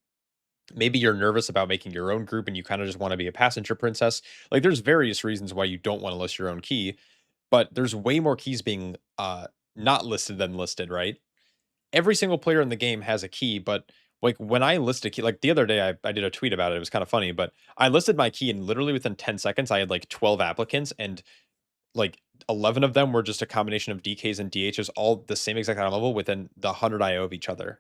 Maybe you're nervous about making your own group and you kind of just want to be a passenger princess. Like there's various reasons why you don't want to list your own key, but there's way more keys being not listed than listed, right? Every single player in the game has a key, but like when I list a key, like the other day I did a tweet about it. It was kind of funny, but I listed my key and literally within 10 seconds, I had like 12 applicants and like 11 of them were just a combination of DKs and DHs, all the same exact item level within the 100 IO of each other.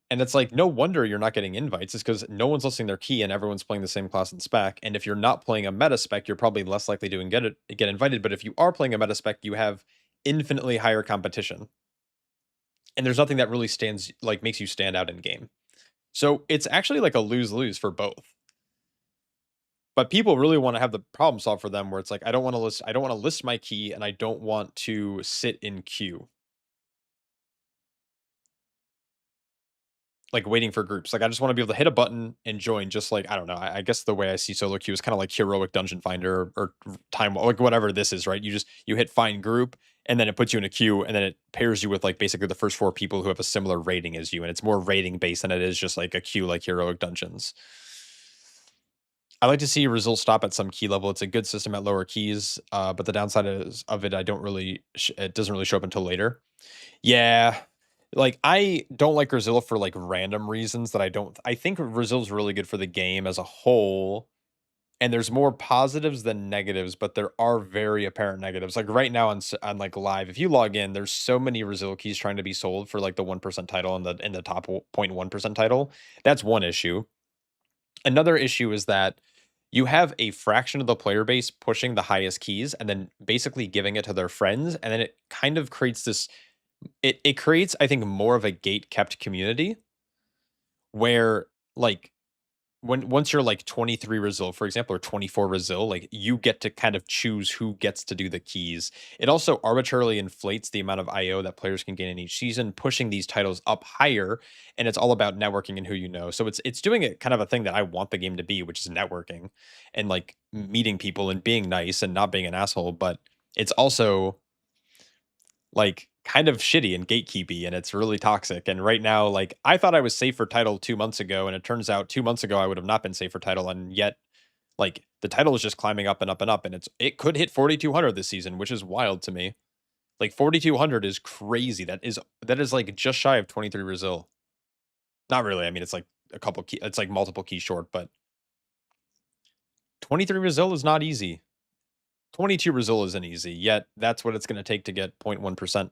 And it's like, no wonder you're not getting invites. It's because no one's listing their key and everyone's playing the same class and spec. And if you're not playing a meta spec, you're probably less likely to get invited. But if you are playing a meta spec, you have infinitely higher competition. And there's nothing that really makes you stand out in game. So it's actually like a lose-lose for both. But people really want to have the problem solved for them where it's like I don't want to list my key and I don't want to sit in queue. Like waiting for groups. Like I just want to be able to hit a button and join just like I don't know. I guess the way I see solo queue is kind of like heroic dungeon finder or time like whatever this is, right? You hit find group and then it puts you in a queue and then it pairs you with like basically the first 4 people who have a similar rating as you and it's more rating based than it is just like a queue like heroic dungeons. I like to see results stop at some key level. It's a good system at lower keys, but the downside of it, I don't really, it doesn't really show up until later. Yeah, like I don't like Grazilla for like random reasons that I don't. I think Brazil's really good for the game as a whole, and there's more positives than negatives, but there are very apparent negatives. Like right now on like live, if you log in, there's so many Brazil keys trying to be sold for like the 1% title and the top 0.1% title. That's one issue. Another issue is that you have a fraction of the player base pushing the highest keys and then basically giving it to their friends, and then it kind of creates this it creates, I think, more of a gate kept community where like once you're like 23 Brazil, for example, or 24 Brazil, like you get to kind of choose who gets to do the keys. It also arbitrarily inflates the amount of IO that players can gain in each season, pushing these titles up higher. And it's all about networking and who you know. So it's doing it kind of a thing that I want the game to be, which is networking and like meeting people and being nice and not being an asshole. But it's also like kind of shitty and gatekeepy and it's really toxic. And right now, like I thought I was safe for title 2 months ago, and it turns out 2 months ago I would have not been safe for title, and yet like the title is just climbing up and up and up, and it could hit 4,200 this season, which is wild to me. Like 4,200 is crazy. That is like just shy of 23 Brazil. Not really. I mean, it's like it's like multiple keys short, but 23 Brazil is not easy. 22 Brazil isn't easy, yet that's what it's going to take to get 0.1%,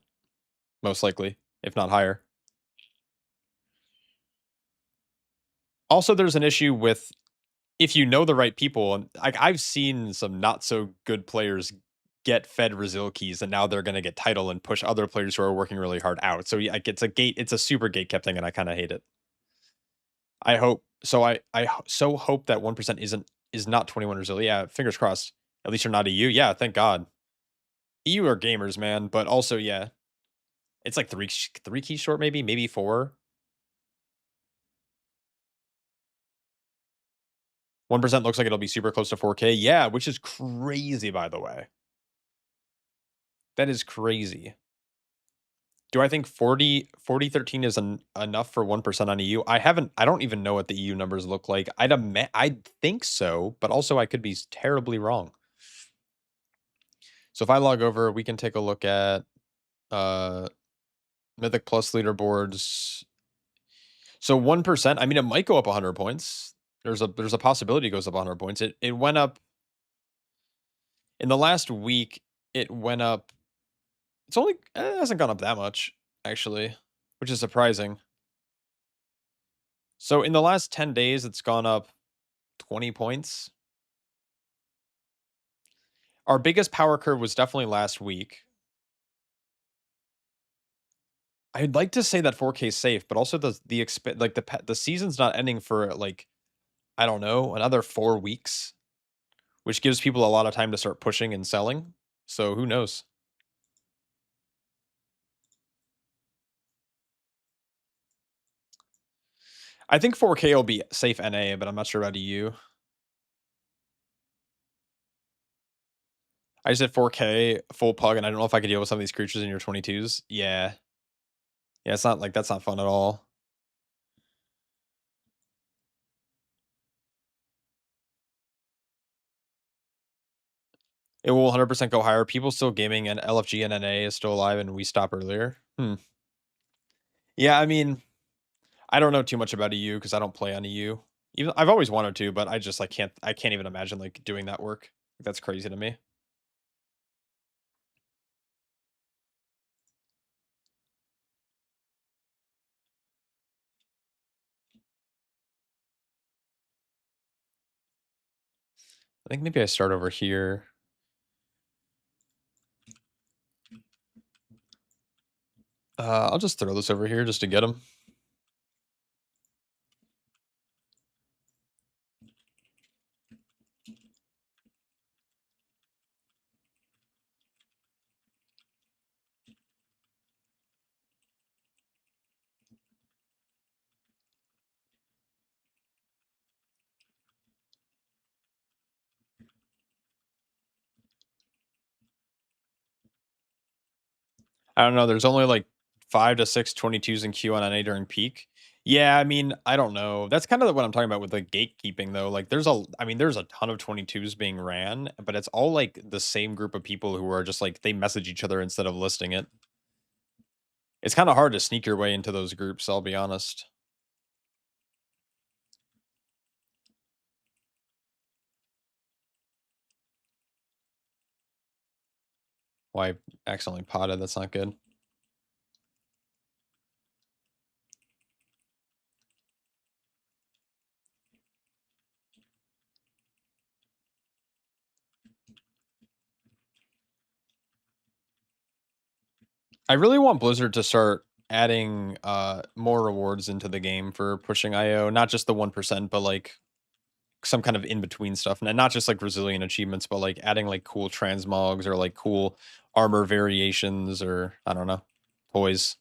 most likely, if not higher. Also, there's an issue with if you know the right people, and like I've seen some not so good players get fed Resil keys, and now they're going to get title and push other players who are working really hard out. So yeah, like it's a super gate kept thing, and I kind of hate it. I hope so. So hope that 1% is not 21 Resil. Yeah, fingers crossed. At least you're not EU. Yeah, thank God. EU are gamers, man, but also yeah, it's like three keys short, maybe four. 1% looks like it'll be super close to 4K. Yeah, which is crazy, by the way. That is crazy. Do I think 4013 is enough for 1% on EU? I don't even know what the EU numbers look like. I'd think so, but also I could be terribly wrong. So if I log over, we can take a look at uh Mythic Plus leaderboards. So 1%, I mean it might go up 100 points. There's a possibility it goes up 100 points. It went up in the last week, it went up. It hasn't gone up that much actually, which is surprising. So in the last 10 days, it's gone up 20 points. Our biggest power curve was definitely last week. I'd like to say that 4K is safe, but also the season's not ending for like I don't know another 4 weeks, which gives people a lot of time to start pushing and selling. So who knows? I think 4K will be safe NA, but I'm not sure about EU. I just did 4K full pug, and I don't know if I could deal with some of these creatures in your 22s. Yeah, it's not like that's not fun at all. It will 100% go higher. People still gaming and LFG and NA is still alive and we stop earlier. Yeah, I mean, I don't know too much about EU because I don't play on EU. Even I've always wanted to, but I just like I can't even imagine like doing that work. That's crazy to me. I think maybe I start over here. I'll just throw this over here just to get them. I don't know. There's only like 5 to 6 22s in Q on NA during peak. Yeah, I mean, I don't know. That's kind of what I'm talking about with the gatekeeping though. Like I mean, there's a ton of 22s being ran, but it's all like the same group of people who are just like they message each other instead of listing it. It's kind of hard to sneak your way into those groups, I'll be honest. Why I accidentally potted, that's not good. I really want Blizzard to start adding more rewards into the game for pushing IO, not just the 1%, but like some kind of in between stuff. And not just like resilient achievements, but like adding like cool transmogs or like cool armor variations or I don't know, toys.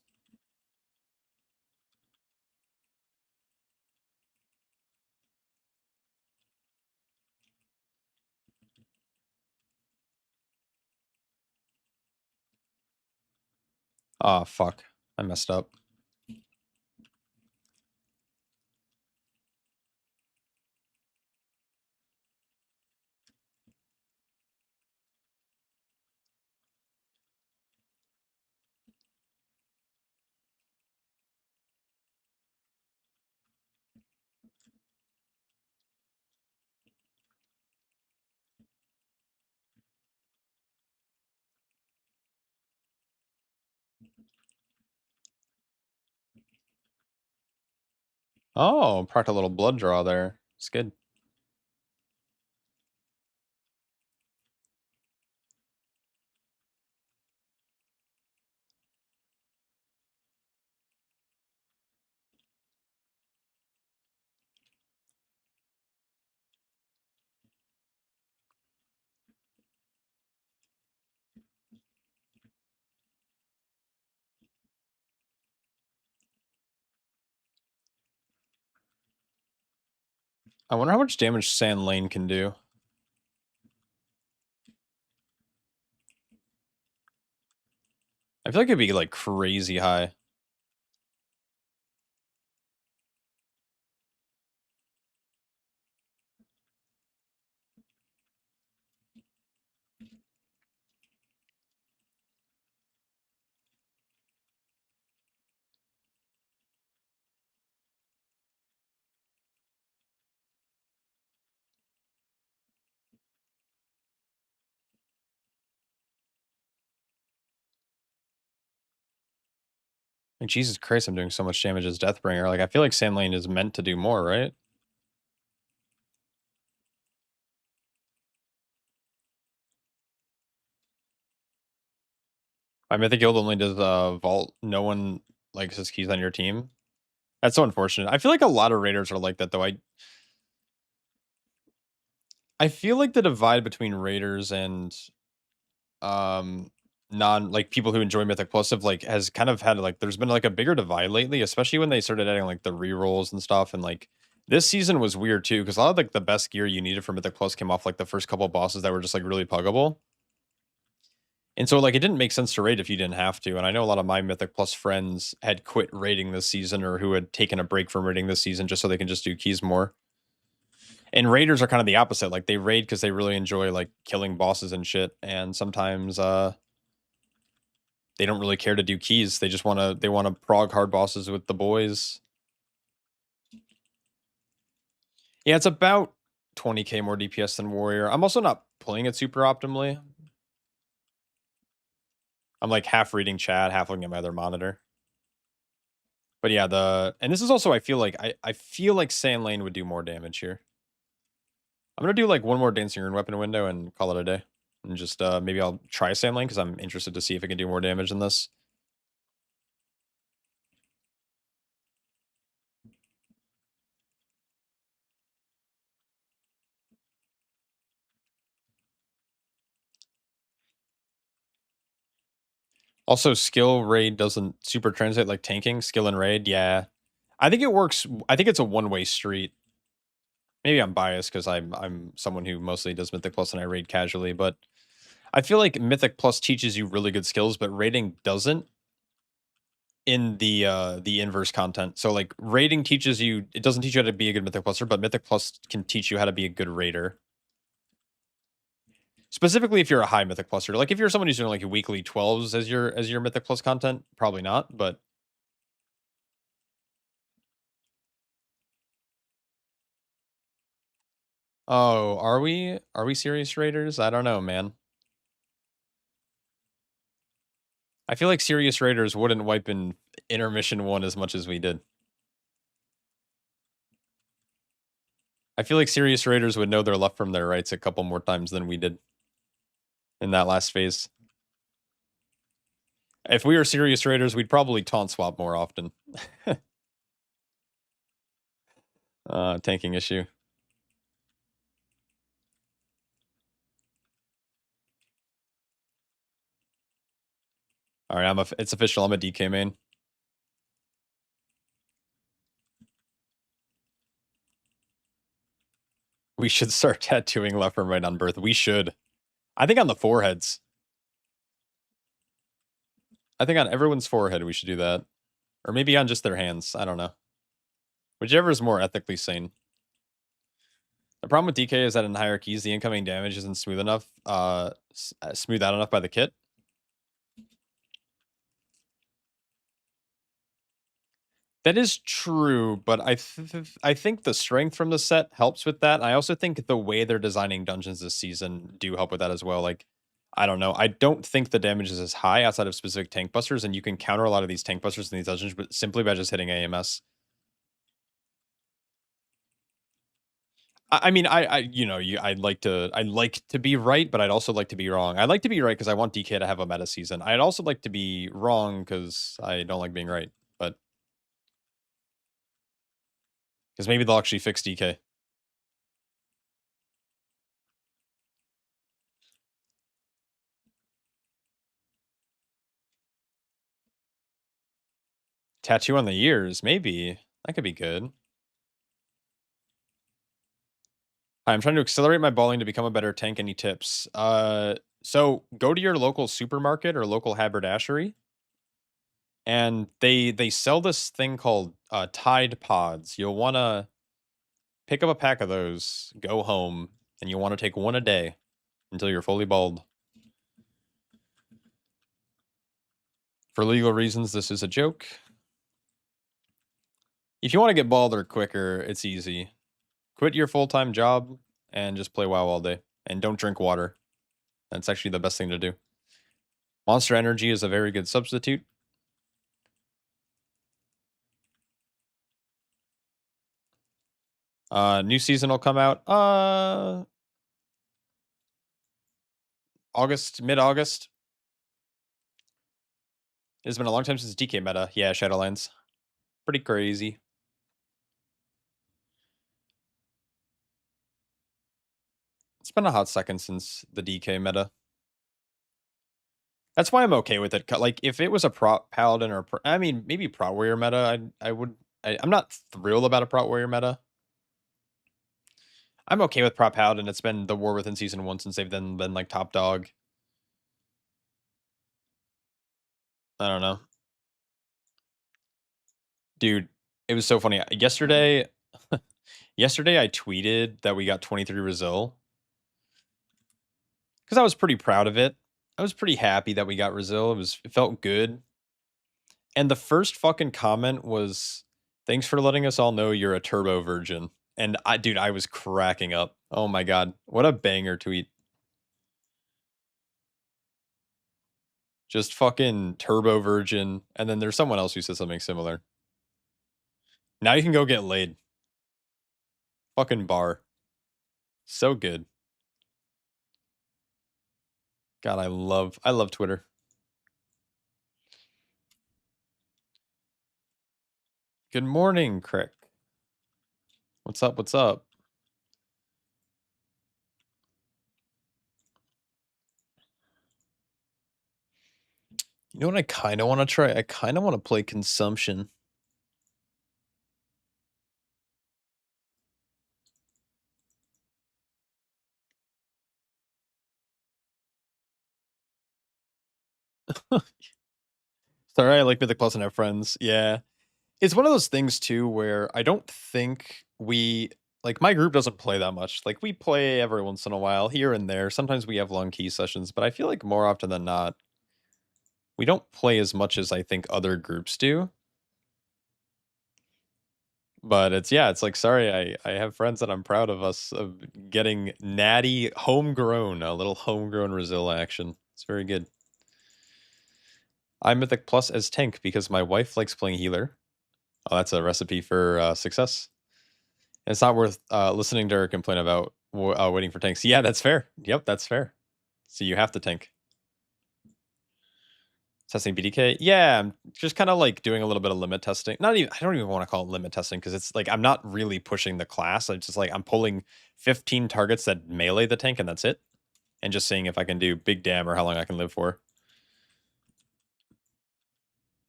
Ah, fuck. I messed up. Oh, proc a little blood draw there. It's good. I wonder how much damage Sand Lane can do. I feel like it'd be, like, crazy high. Like, Jesus Christ, I'm doing so much damage as Deathbringer. Like, I feel like Sand Lane is meant to do more, right? My Mythic Guild only does, Vault. No one likes his keys on your team. That's so unfortunate. I feel like a lot of raiders are like that, though. I feel like the divide between raiders and um non like people who enjoy Mythic Plus have like has kind of had like there's been like a bigger divide lately, especially when they started adding like the rerolls and stuff. And like this season was weird too, because a lot of like the best gear you needed for Mythic Plus came off like the first couple of bosses that were just like really puggable. And so like it didn't make sense to raid if you didn't have to. And I know a lot of my Mythic Plus friends had quit raiding this season or who had taken a break from raiding this season just so they can just do keys more. And raiders are kind of the opposite. Like they raid because they really enjoy like killing bosses and shit. And sometimes they don't really care to do keys. They wanna prog hard bosses with the boys. Yeah, it's about 20k more DPS than Warrior. I'm also not playing it super optimally. I'm like half reading chat, half looking at my other monitor. But yeah, and this is also I feel like Sand Lane would do more damage here. I'm gonna do like one more Dancing Rune Weapon window and call it a day. And just maybe I'll try Sand Lane because I'm interested to see if it can do more damage than this. Also, skill raid doesn't super translate like tanking. Skill and raid, yeah. I think it works. I think it's a one-way street. Maybe I'm biased because I'm someone who mostly does Mythic Plus and I raid casually, but I feel like Mythic Plus teaches you really good skills, but raiding doesn't in the inverse content. So like raiding teaches you it doesn't teach you how to be a good Mythic Pluser, but Mythic Plus can teach you how to be a good raider. Specifically if you're a high Mythic Pluser. Like if you're someone who's doing like weekly 12s as your Mythic Plus content, probably not, but oh, are we? Are we serious raiders? I don't know, man. I feel like serious raiders wouldn't wipe in intermission 1 as much as we did. I feel like serious raiders would know their left from their rights a couple more times than we did in that last phase. If we were serious raiders, we'd probably taunt swap more often. Tanking issue. All right, it's official. I'm a DK main. We should start tattooing left and right on birth. We should. I think on the foreheads. I think on everyone's forehead we should do that. Or maybe on just their hands. I don't know. Whichever is more ethically sane. The problem with DK is that in higher keys, the incoming damage isn't smooth enough, smooth out enough by the kit. That is true, but I think the strength from the set helps with that. I also think the way they're designing dungeons this season do help with that as well. Like, I don't know. I don't think the damage is as high outside of specific tank busters, and you can counter a lot of these tank busters in these dungeons, but simply by just hitting AMS. I mean, I'd like to be right, but I'd also like to be wrong. I'd like to be right because I want DK to have a meta season. I'd also like to be wrong because I don't like being right, but because maybe they'll actually fix DK. Tattoo on the ears, maybe. That could be good. Hi, I'm trying to accelerate my balling to become a better tank. Any tips? So go to your local supermarket or local haberdashery, and they sell this thing called Tide Pods. You'll want to pick up a pack of those, go home, and you'll want to take one a day until you're fully bald. For legal reasons, this is a joke. If you want to get balder quicker, it's easy. Quit your full-time job and just play WoW all day. And don't drink water. That's actually the best thing to do. Monster Energy is a very good substitute. New season will come out August, mid-August. It's been a long time since DK meta. Yeah, Shadowlands. Pretty crazy. It's been a hot second since the DK meta. That's why I'm okay with it. Like, if it was a prop paladin or I mean, maybe prot warrior meta, I would. I'm not thrilled about a prot warrior meta. I'm okay with prop paladin. It's been the war within season 1 since they've then been like top dog. I don't know, dude. It was so funny. Yesterday I tweeted that we got 23 Brazil because I was pretty proud of it. I was pretty happy that we got Brazil. It felt good. And the first fucking comment was, "Thanks for letting us all know you're a turbo virgin." And dude, I was cracking up. Oh my god, what a banger tweet! Just fucking turbo virgin. And then there's someone else who said something similar. Now you can go get laid. Fucking bar. So good. God, I love Twitter. Good morning, Crick. What's up? What's up? You know what I kind of want to try? I kind of want to play Consumption. Sorry, I like Mythic Plus and have friends. Yeah. It's one of those things too where I don't think we like my group doesn't play that much. Like we play every once in a while here and there. Sometimes we have long key sessions, but I feel like more often than not, we don't play as much as I think other groups do. But it's like sorry, I have friends that I'm proud of us of getting natty homegrown, a little homegrown Brazil action. It's very good. I'm Mythic Plus as tank because my wife likes playing healer. Oh, that's a recipe for success. And it's not worth listening to her complain about waiting for tanks. Yeah, that's fair. Yep, that's fair. So you have to tank. Testing BDK? Yeah, I'm just kind of like doing a little bit of limit testing. Not even, I don't even want to call it limit testing because it's like I'm not really pushing the class. I'm just like, I'm pulling 15 targets that melee the tank and that's it. And just seeing if I can do big dam or how long I can live for.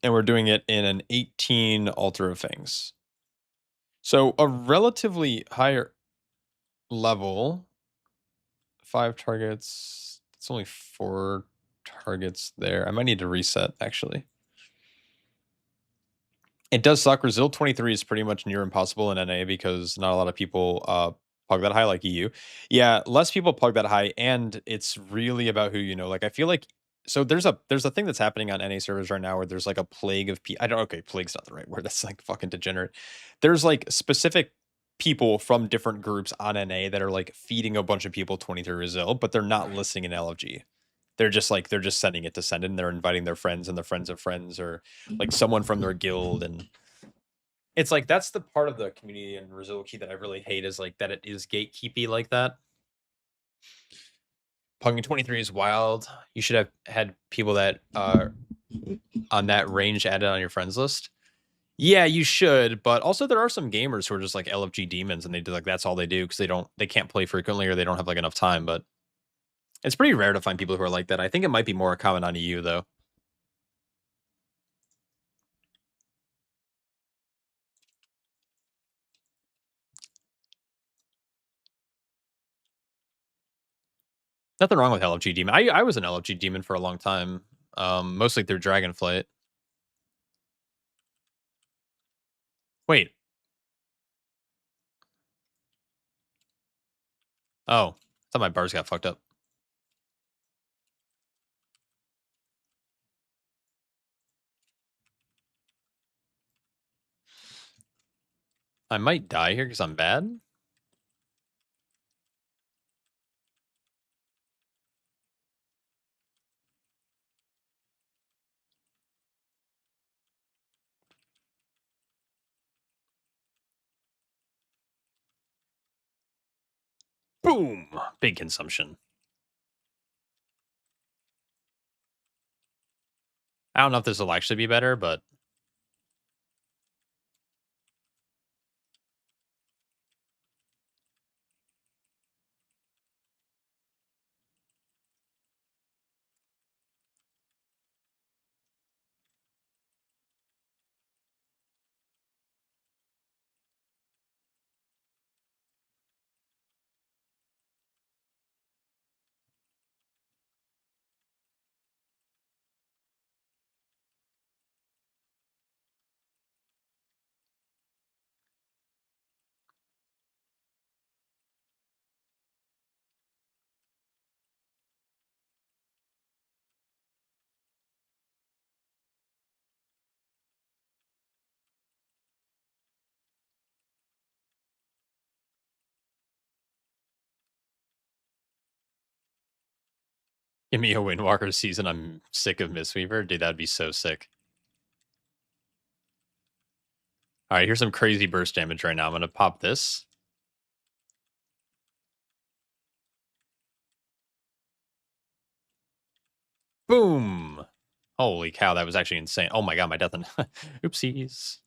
And we're doing it in an 18 Altar of Fangs. So a relatively higher level, 5 targets. It's only 4 targets there. I might need to reset, actually. It does suck. Brazil 23 is pretty much near impossible in NA because not a lot of people plug that high like EU. Yeah, less people plug that high, and it's really about who you know. Like I feel like so there's a thing that's happening on NA servers right now where there's like a plague of I don't okay, plague's not the right word. That's like fucking degenerate. There's like specific people from different groups on NA that are like feeding a bunch of people 23 Brazil, but they're not listening in LFG. They're just sending it to send it and they're inviting their friends and their friends of friends or like someone from their guild and It's like that's the part of the community in Rizulki that I really hate is like that it is gatekeepy like that. Punkin 23 is wild. You should have had people that on that range added on your friends list. Yeah, you should, but also there are some gamers who are just like LFG demons and they do like that's all they do because they can't play frequently or they don't have like enough time, but it's pretty rare to find people who are like that. I think it might be more common on EU though. Nothing wrong with LFG demon. I was an LFG demon for a long time. Mostly through Dragonflight. Wait. Oh, I thought my bars got fucked up. I might die here because I'm bad. Boom! Big consumption. I don't know if this will actually be better, but give me a Windwalker season. I'm sick of Mistweaver. Dude, that'd be so sick. All right, here's some crazy burst damage right now. I'm going to pop this. Boom! Holy cow, that was actually insane. Oh my god, my death and oopsies.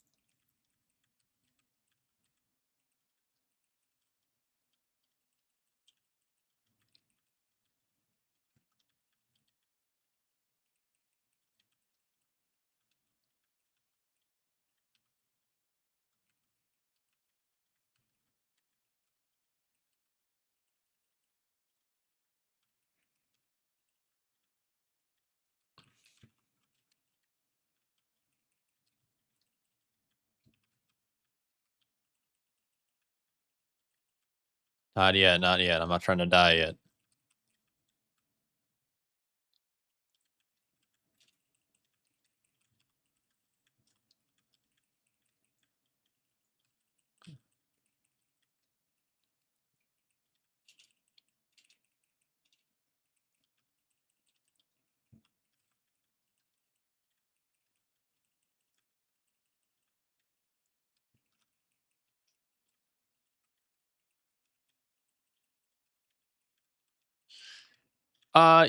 Not yet, not yet. I'm not trying to die yet.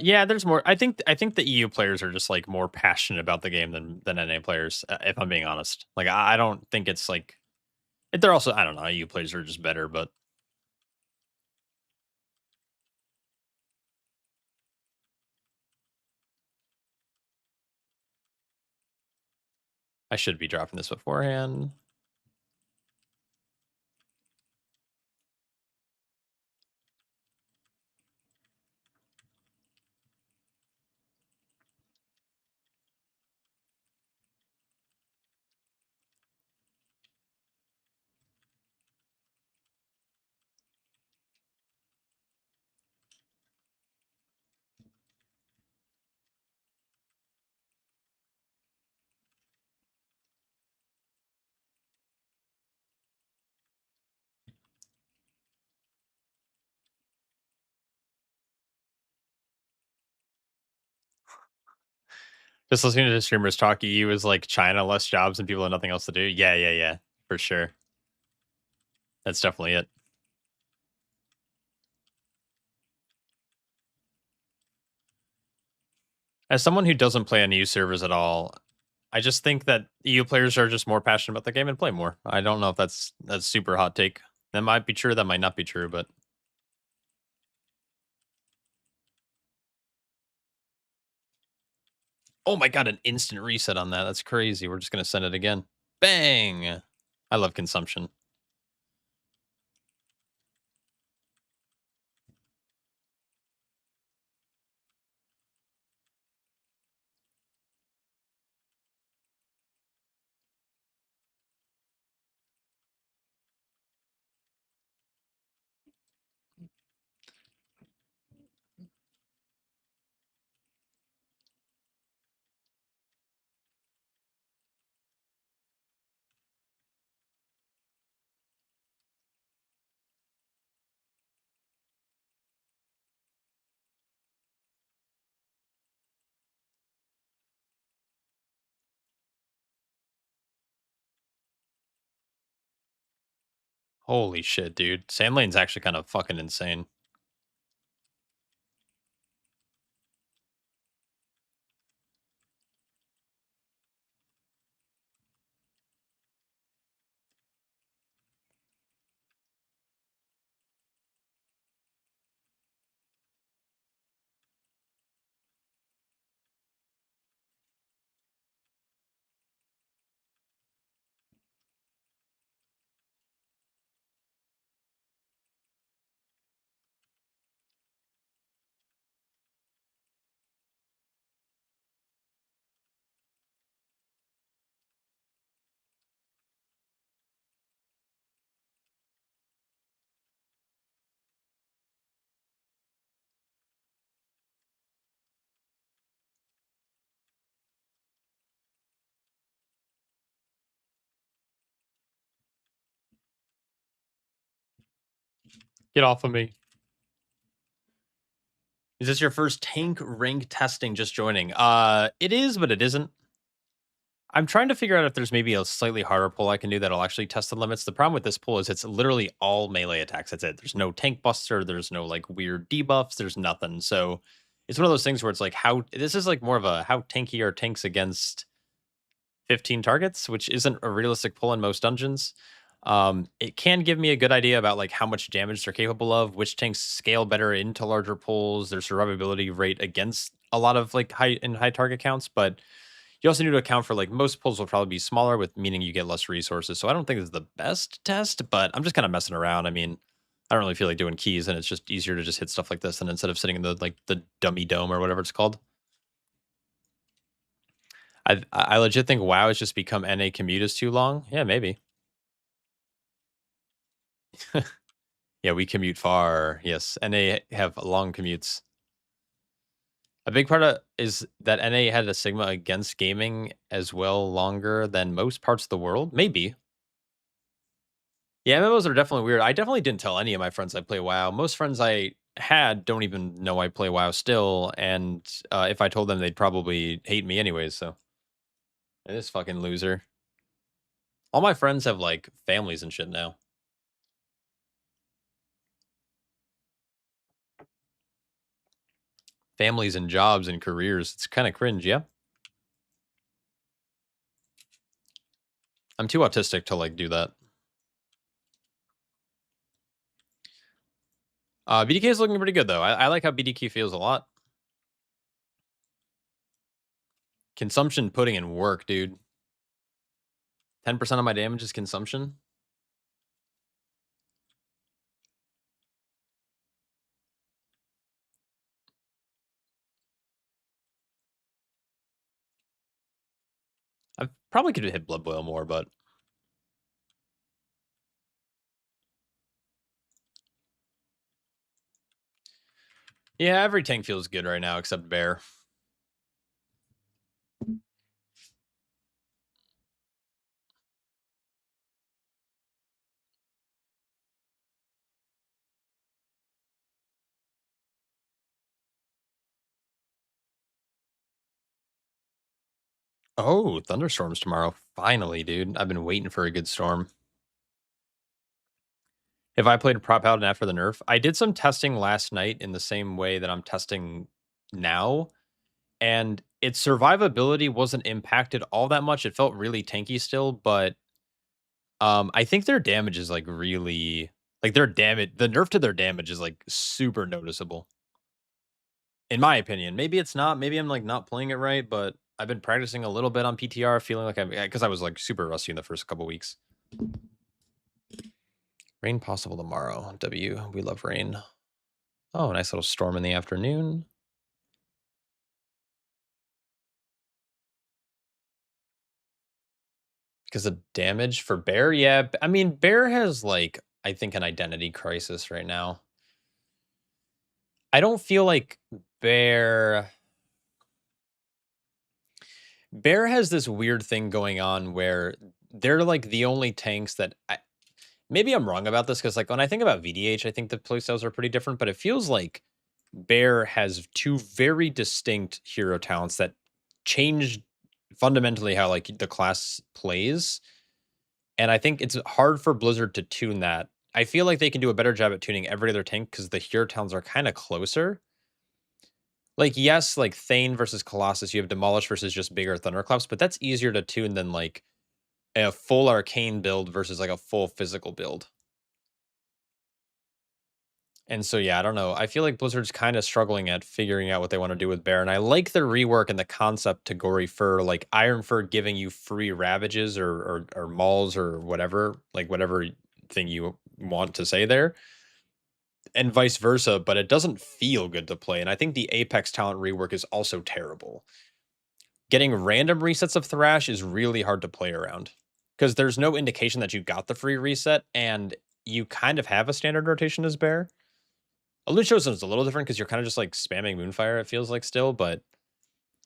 Yeah, there's more. I think the EU players are just like more passionate about the game than NA players. If I'm being honest, like I don't think it's like they're also I don't know. EU players are just better, but I should be dropping this beforehand. Just listening to the streamers talk EU is like China, less jobs and people have nothing else to do. Yeah, yeah, yeah. For sure. That's definitely it. As someone who doesn't play on EU servers at all, I just think that EU players are just more passionate about the game and play more. I don't know if that's super hot take. That might be true, that might not be true, but oh my god, an instant reset on that. That's crazy. We're just gonna send it again. Bang! I love consumption. Holy shit, dude. Sand lane's actually kind of fucking insane. Get off of me. Is this your first tank rank testing just joining? It is, but it isn't. I'm trying to figure out if there's maybe a slightly harder pull I can do that'll actually test the limits. The problem with this pull is it's literally all melee attacks. That's it. There's no tank buster. There's no like weird debuffs. There's nothing. So it's one of those things where it's like how this is like more of a how tanky are tanks against 15 targets, which isn't a realistic pull in most dungeons. It can give me a good idea about like how much damage they're capable of, which tanks scale better into larger pulls, their survivability rate against a lot of like high target counts, but you also need to account for like most pulls will probably be smaller, with meaning you get less resources. So I don't think it's the best test, but I'm just kind of messing around. I mean, I don't really feel like doing keys, and it's just easier to just hit stuff like this, and instead of sitting in the like the dummy dome or whatever it's called. I legit think WoW has just become NA commute is too long. Yeah, maybe. Yeah, we commute far. Yes, NA have long commutes. A big part of is that NA had a stigma against gaming as well longer than most parts of the world. Maybe. Yeah, MMOs are definitely weird. I definitely didn't tell any of my friends I play WoW. Most friends I had don't even know I play WoW still, and if I told them, they'd probably hate me anyways. So, and this fucking loser. All my friends have like families and shit now. Families and jobs and careers. It's kind of cringe. Yeah, I'm too autistic to like do that. BDK is looking pretty good though. I like how BDK feels a lot. Consumption putting in work, dude. 10% of my damage is consumption. I probably could have hit Blood Boil more, but yeah, every tank feels good right now except Bear. Oh, thunderstorms tomorrow. Finally, dude. I've been waiting for a good storm. If I played Prop Paladin after the nerf, I did some testing last night in the same way that I'm testing now, and its survivability wasn't impacted all that much. It felt really tanky still, but I think their damage is like really like their damage. The nerf to their damage is like super noticeable, in my opinion. Maybe it's not. Maybe I'm like not playing it right, but I've been practicing a little bit on PTR, feeling like I'm because I was like super rusty in the first couple weeks. Rain possible tomorrow. W, we love rain. Oh, nice little storm in the afternoon. Because of damage for Bear? Yeah, I mean, Bear has, like, I think an identity crisis right now. I don't feel like Bear Bear has this weird thing going on where they're, like, the only tanks that maybe I'm wrong about this because, like, when I think about VDH, I think the playstyles are pretty different, but it feels like Bear has two very distinct hero talents that change fundamentally how, like, the class plays. And I think it's hard for Blizzard to tune that. I feel like they can do a better job at tuning every other tank because the hero towns are kind of closer. Like, yes, like Thane versus Colossus, you have Demolish versus just bigger Thunderclaps, but that's easier to tune than like a full arcane build versus like a full physical build. And so, yeah, I don't know. I feel like Blizzard's kind of struggling at figuring out what they want to do with Bear. And I like the rework and the concept to Gory Fur, like Iron Fur giving you free Ravages or Mauls or whatever, like whatever thing you want to say there, and vice versa. But it doesn't feel good to play. And I think the Apex talent rework is also terrible. Getting random resets of Thrash is really hard to play around because there's no indication that you got the free reset and you kind of have a standard rotation as Bear. Lucios is a little different because you're kind of just like spamming Moonfire, it feels like still, but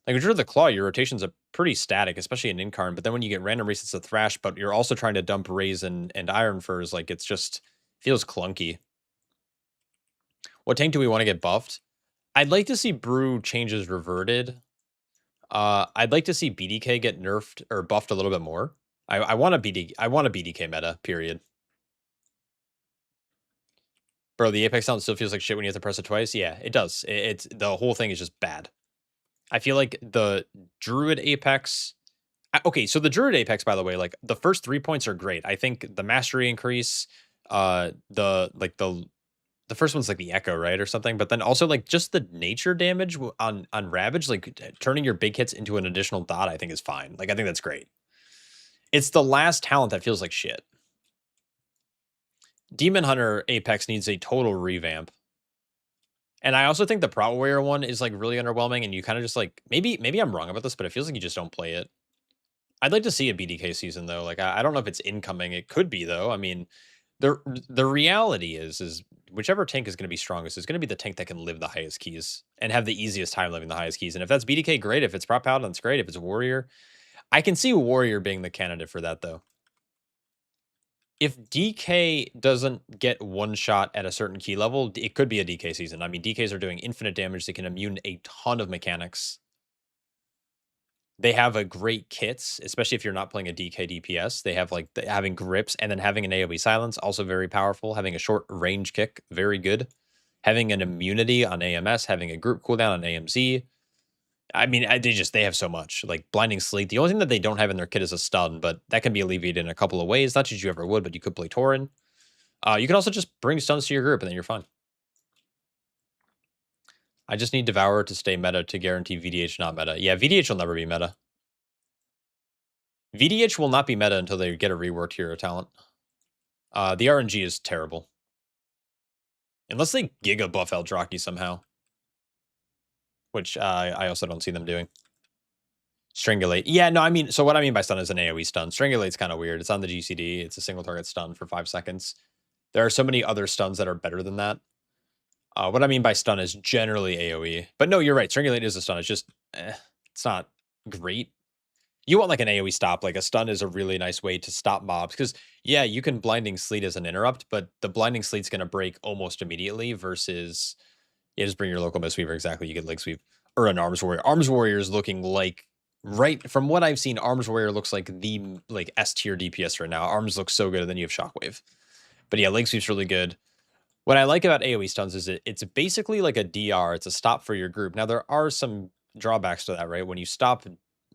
like with the Claw, your rotations are pretty static, especially in Incarn. But then when you get random resets of Thrash, but you're also trying to dump Raze and Iron Furs, like it's just feels clunky. What tank do we want to get buffed? I'd like to see Brew changes reverted. I'd like to see BDK get nerfed or buffed a little bit more. I want a BDK meta, period. Bro, the Apex sound still feels like shit when you have to press it twice. Yeah, it does. It's the whole thing is just bad. I feel like the Druid Apex. Okay, so the Druid Apex, by the way, like the first 3 points are great. I think the mastery increase, the first one's like the Echo, right, or something. But then also like just the nature damage on Ravage, like turning your big hits into an additional dot, I think is fine. Like I think that's great. It's the last talent that feels like shit. Demon Hunter Apex needs a total revamp. And I also think the Prot Warrior one is like really underwhelming, and you kind of just like maybe I'm wrong about this, but it feels like you just don't play it. I'd like to see a BDK season though. Like I don't know if it's incoming. It could be though. I mean, the reality is whichever tank is going to be strongest is going to be the tank that can live the highest keys and have the easiest time living the highest keys. And if that's BDK, great. If it's Prop Paladin, that's great. If it's Warrior, I can see Warrior being the candidate for that though. If DK doesn't get one shot at a certain key level, it could be a DK season. I mean, DKs are doing infinite damage. They can immune a ton of mechanics. They have a great kits, especially if you're not playing a DK DPS. They have like having grips and then having an AoE silence, also very powerful. Having a short range kick, very good. Having an immunity on AMS, having a group cooldown on AMZ. I mean, they have so much. Like Blinding Sleet. The only thing that they don't have in their kit is a stun, but that can be alleviated in a couple of ways. Not that you ever would, but you could play Tauren. You can also just bring stuns to your group and then you're fine. I just need Devourer to stay meta to guarantee VDH not meta. Yeah, VDH will never be meta. VDH will not be meta until they get a reworked hero talent. The RNG is terrible. Unless they Giga buff Eldraki somehow. Which I also don't see them doing. Strangulate. Yeah, no, I mean, so what I mean by stun is an AoE stun. Strangulate's kind of weird. It's on the GCD. It's a single target stun for 5 seconds. There are so many other stuns that are better than that. What I mean by stun is generally AoE. But no, you're right. Strangulate is a stun. It's just, it's not great. You want like an AoE stop. Like a stun is a really nice way to stop mobs. Because, yeah, you can Blinding Sleet as an interrupt, but the Blinding Sleet's going to break almost immediately versus, yeah, just bring your local Mistweaver. Exactly. You get Leg Sweep. Or an Arms Warrior. Arms Warrior is looking like, right, from what I've seen, Arms Warrior looks like the, like, S tier DPS right now. Arms looks so good, and then you have Shockwave. But yeah, leg sweep's really good. What I like about AoE stuns is it's basically like a DR. It's a stop for your group. Now there are some drawbacks to that, right? When you stop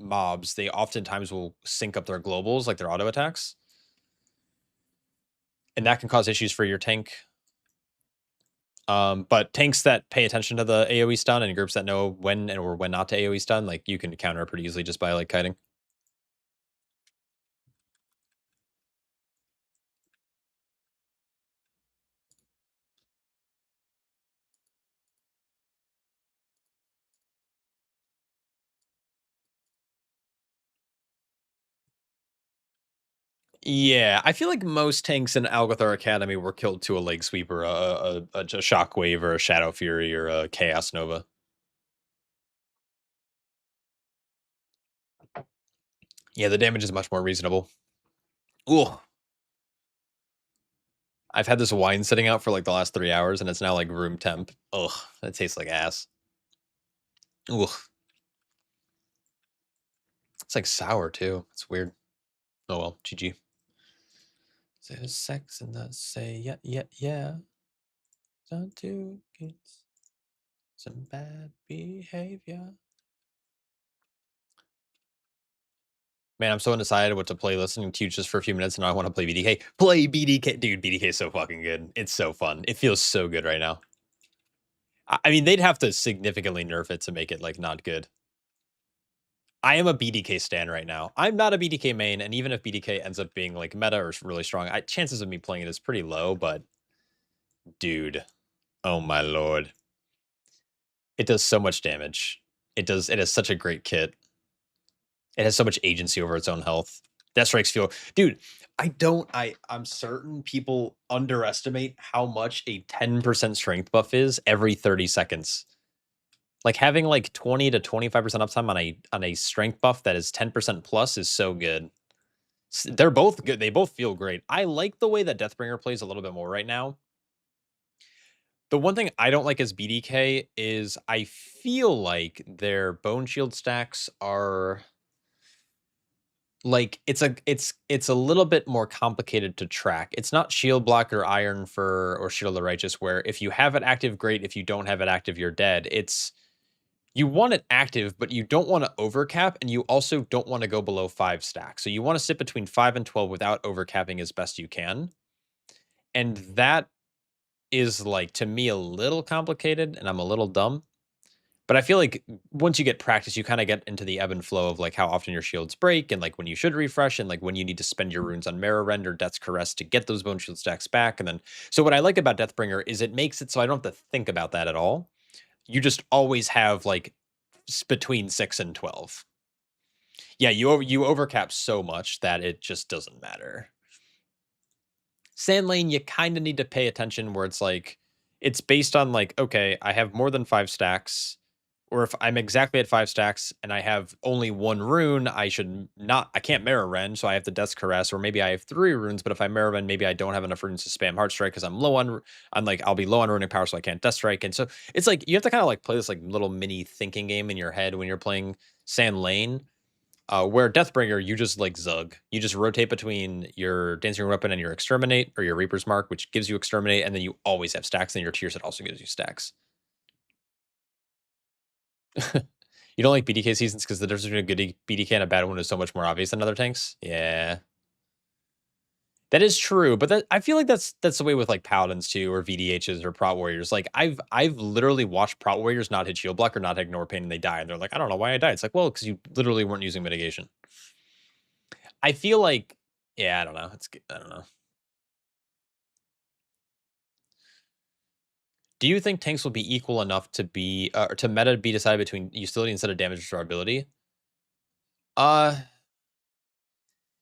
mobs, they oftentimes will sync up their globals, like their auto attacks, and that can cause issues for your tank. But tanks that pay attention to the AoE stun and groups that know when and or when not to AoE stun, like you can counter it pretty easily just by like kiting. Yeah, I feel like most tanks in Algothar Academy were killed to a leg sweep or a shockwave or a shadow fury or a chaos nova. Yeah, the damage is much more reasonable. Ooh, I've had this wine sitting out for like the last 3 hours, and it's now like room temp. Ugh, that tastes like ass. Ooh, it's like sour too. It's weird. Oh well, GG. There's sex and the say yeah, yeah, yeah. Don't do kids some bad behavior. Man, I'm so undecided what to play listening to you just for a few minutes, and I want to play BDK. Play BDK. Dude, BDK is so fucking good. It's so fun. It feels so good right now. I mean, they'd have to significantly nerf it to make it, like, not good. I am a BDK stan right now. I'm not a BDK main, and even if BDK ends up being, like, meta or really strong, chances of me playing it is pretty low, but dude, oh my lord. It does so much damage. It has such a great kit. It has so much agency over its own health. Death strikes feel dude, I'm certain people underestimate how much a 10% strength buff is every 30 seconds. Like having like 20 to 25% uptime on a strength buff that is 10% plus is so good. They're both good. They both feel great. I like the way that Deathbringer plays a little bit more right now. The one thing I don't like as BDK is I feel like their bone shield stacks are like it's a little bit more complicated to track. It's not shield block or iron for or shield of the righteous where if you have it active, great. If you don't have it active, you're dead. It's you want it active, but you don't want to overcap, and you also don't want to go below 5 stacks. So you want to sit between 5 and 12 without overcapping as best you can. And that is like to me a little complicated, and I'm a little dumb. But I feel like once you get practice, you kind of get into the ebb and flow of like how often your shields break and like when you should refresh and like when you need to spend your runes on Mirror Rend or Death's Caress to get those bone shield stacks back. And then, so what I like about Deathbringer is it makes it so I don't have to think about that at all. You just always have like between 6 and 12. Yeah, you overcap so much that it just doesn't matter. Sand Lane, you kind of need to pay attention where it's like, it's based on like, okay, I have more than 5 stacks, or if I'm exactly at 5 stacks and I have only one rune, I can't Mirror Rend, so I have to Death's Caress, or maybe I have 3 runes, but if I Mirror Rend, maybe I don't have enough runes to spam Heart Strike because I'll be low on runic power, so I can't Death Strike. And so it's like, you have to kind of like play this like little mini thinking game in your head when you're playing Sand Lane. Where Deathbringer, you just like Zug. You just rotate between your Dancing Weapon and your Exterminate or your Reaper's Mark, which gives you Exterminate, and then you always have stacks, and your Tears that also gives you stacks. You don't like BDK seasons because the difference between a good BDK and a bad one is so much more obvious than other tanks? Yeah. That is true, but I feel like that's the way with like Paladins too, or VDHs or Prot Warriors. Like I've literally watched Prot Warriors not hit shield block or not ignore pain and they die, and they're like, I don't know why I died. It's like, well, because you literally weren't using mitigation. I feel like, yeah, I don't know. I don't know. Do you think tanks will be equal enough to be to meta be decided between utility instead of damage durability? Uh,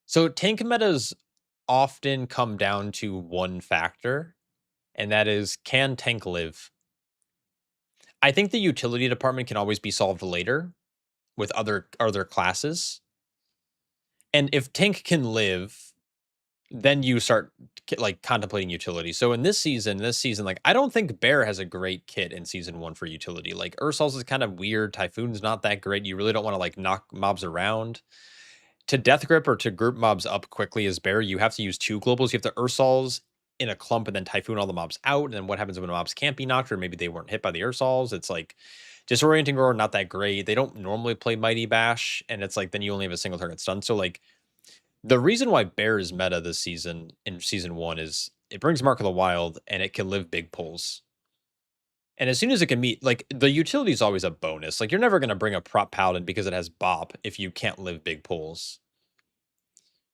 so tank metas often come down to one factor, and that is can tank live? I think the utility department can always be solved later with other classes. And if tank can live, then you start like contemplating utility. So in this season, like I don't think Bear has a great kit in season 1 for utility. Like Ursol's is kind of weird. Typhoon's not that great. You really don't want to like knock mobs around. To death grip or to group mobs up quickly as Bear, you have to use 2 globals. You have to Ursol's in a clump and then typhoon all the mobs out. And then what happens when mobs can't be knocked, or maybe they weren't hit by the Ursols? It's like disorienting roar, not that great. They don't normally play Mighty Bash, and it's like then you only have a single target stun. So like the reason why Bear is meta this season in season one is it brings Mark of the Wild and it can live big pulls. And as soon as it can meet, like the utility is always a bonus. Like you're never going to bring a prop paladin because it has bop if you can't live big pulls.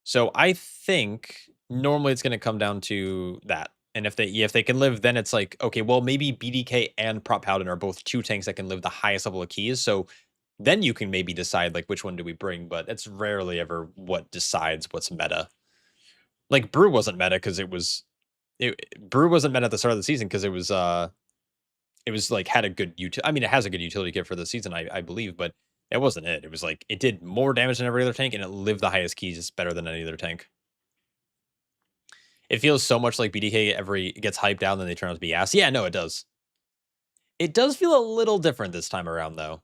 So I think normally it's going to come down to that. And if they can live, then it's like, okay, well, maybe BDK and Prop Paladin are both two tanks that can live the highest level of keys. So then you can maybe decide like which one do we bring, but it's rarely ever what decides what's meta. Like Brew wasn't meta because Brew wasn't meta at the start of the season because it was like had a good utility. I mean, it has a good utility kit for the season, I believe, but it wasn't it. It was like it did more damage than every other tank and it lived the highest keys better than any other tank. It feels so much like BDK every gets hyped down, then they turn out to be ass. Yeah, no, it does. It does feel a little different this time around, though.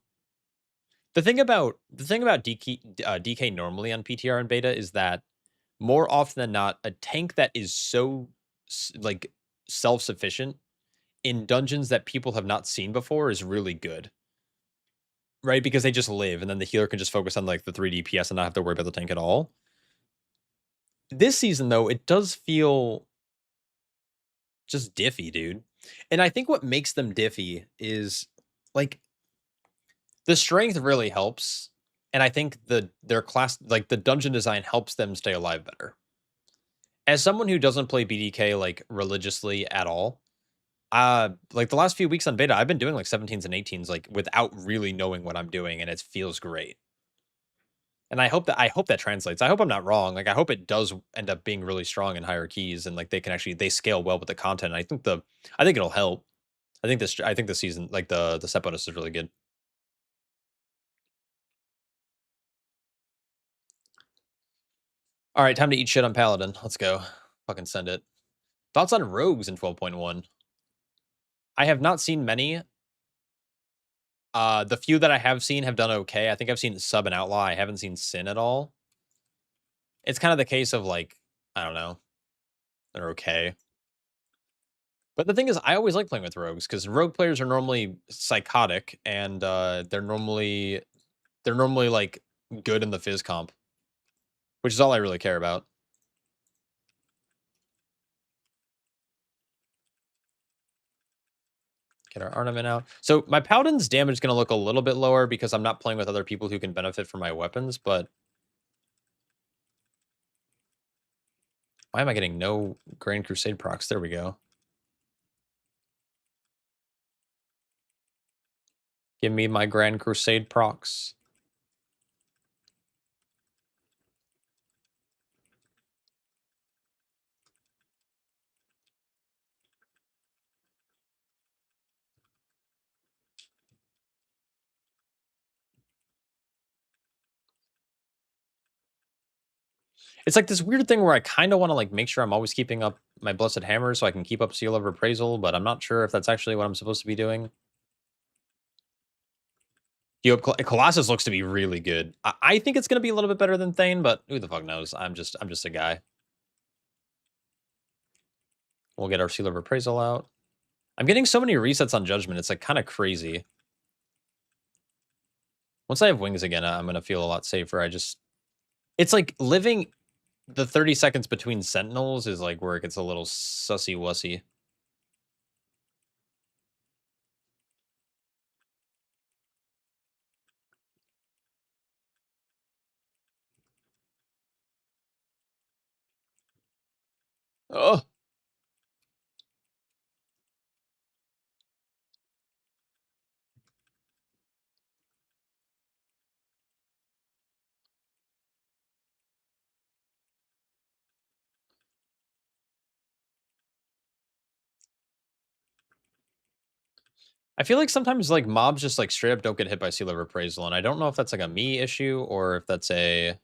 The thing about DK normally on PTR and beta is that more often than not, a tank that is so like self sufficient in dungeons that people have not seen before is really good, right? Because they just live, and then the healer can just focus on like the 3 DPS and not have to worry about the tank at all. This season, though, it does feel just diffy, dude. And I think what makes them diffy is like the strength really helps. And I think their class, like the dungeon design, helps them stay alive better. As someone who doesn't play BDK like religiously at all, like the last few weeks on beta, I've been doing like 17s and 18s like without really knowing what I'm doing, and it feels great. And I hope that translates. I hope I'm not wrong. Like I hope it does end up being really strong in higher keys, and like they scale well with the content. And I think it'll help. I think the season, like the set bonus is really good. All right, time to eat shit on Paladin. Let's go. Fucking send it. Thoughts on rogues in 12.1? I have not seen many. The few that I have seen have done okay. I think I've seen Sub and Outlaw. I haven't seen Sin at all. It's kind of the case of like, I don't know, they're okay. But the thing is, I always like playing with rogues because rogue players are normally psychotic and they're normally like good in the fizz comp, which is all I really care about. Get our ornament out. So my paladin's damage is going to look a little bit lower because I'm not playing with other people who can benefit from my weapons. But why am I getting no Grand Crusade procs? There we go. Give me my Grand Crusade procs. It's like this weird thing where I kind of want to like make sure I'm always keeping up my Blessed Hammer so I can keep up Seal of Appraisal, but I'm not sure if that's actually what I'm supposed to be doing. Colossus looks to be really good. I think it's going to be a little bit better than Thane, but who the fuck knows? I'm just a guy. We'll get our Seal of Appraisal out. I'm getting so many resets on Judgment. It's like kind of crazy. Once I have wings again, I'm going to feel a lot safer. It's like living the 30 seconds between sentinels is like where it gets a little sussy wussy. Oh, I feel like sometimes like mobs just like straight up don't get hit by Seal of Appraisal, and I don't know if that's like a me issue or if that's a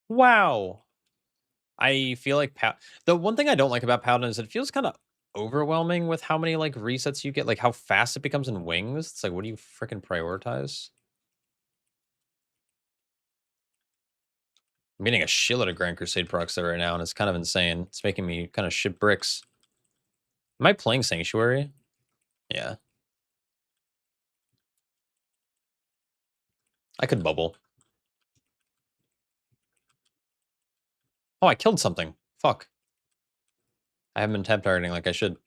Wow. I feel like the one thing I don't like about Paladin is it feels kinda overwhelming with how many, like, resets you get, like, how fast it becomes in wings. It's like, what do you freaking prioritize? I'm getting a shitload of Grand Crusade procs there right now, and it's kind of insane. It's making me kinda shit bricks. Am I playing Sanctuary? Yeah. I could bubble. Oh, I killed something. Fuck. I haven't been temp targeting like I should.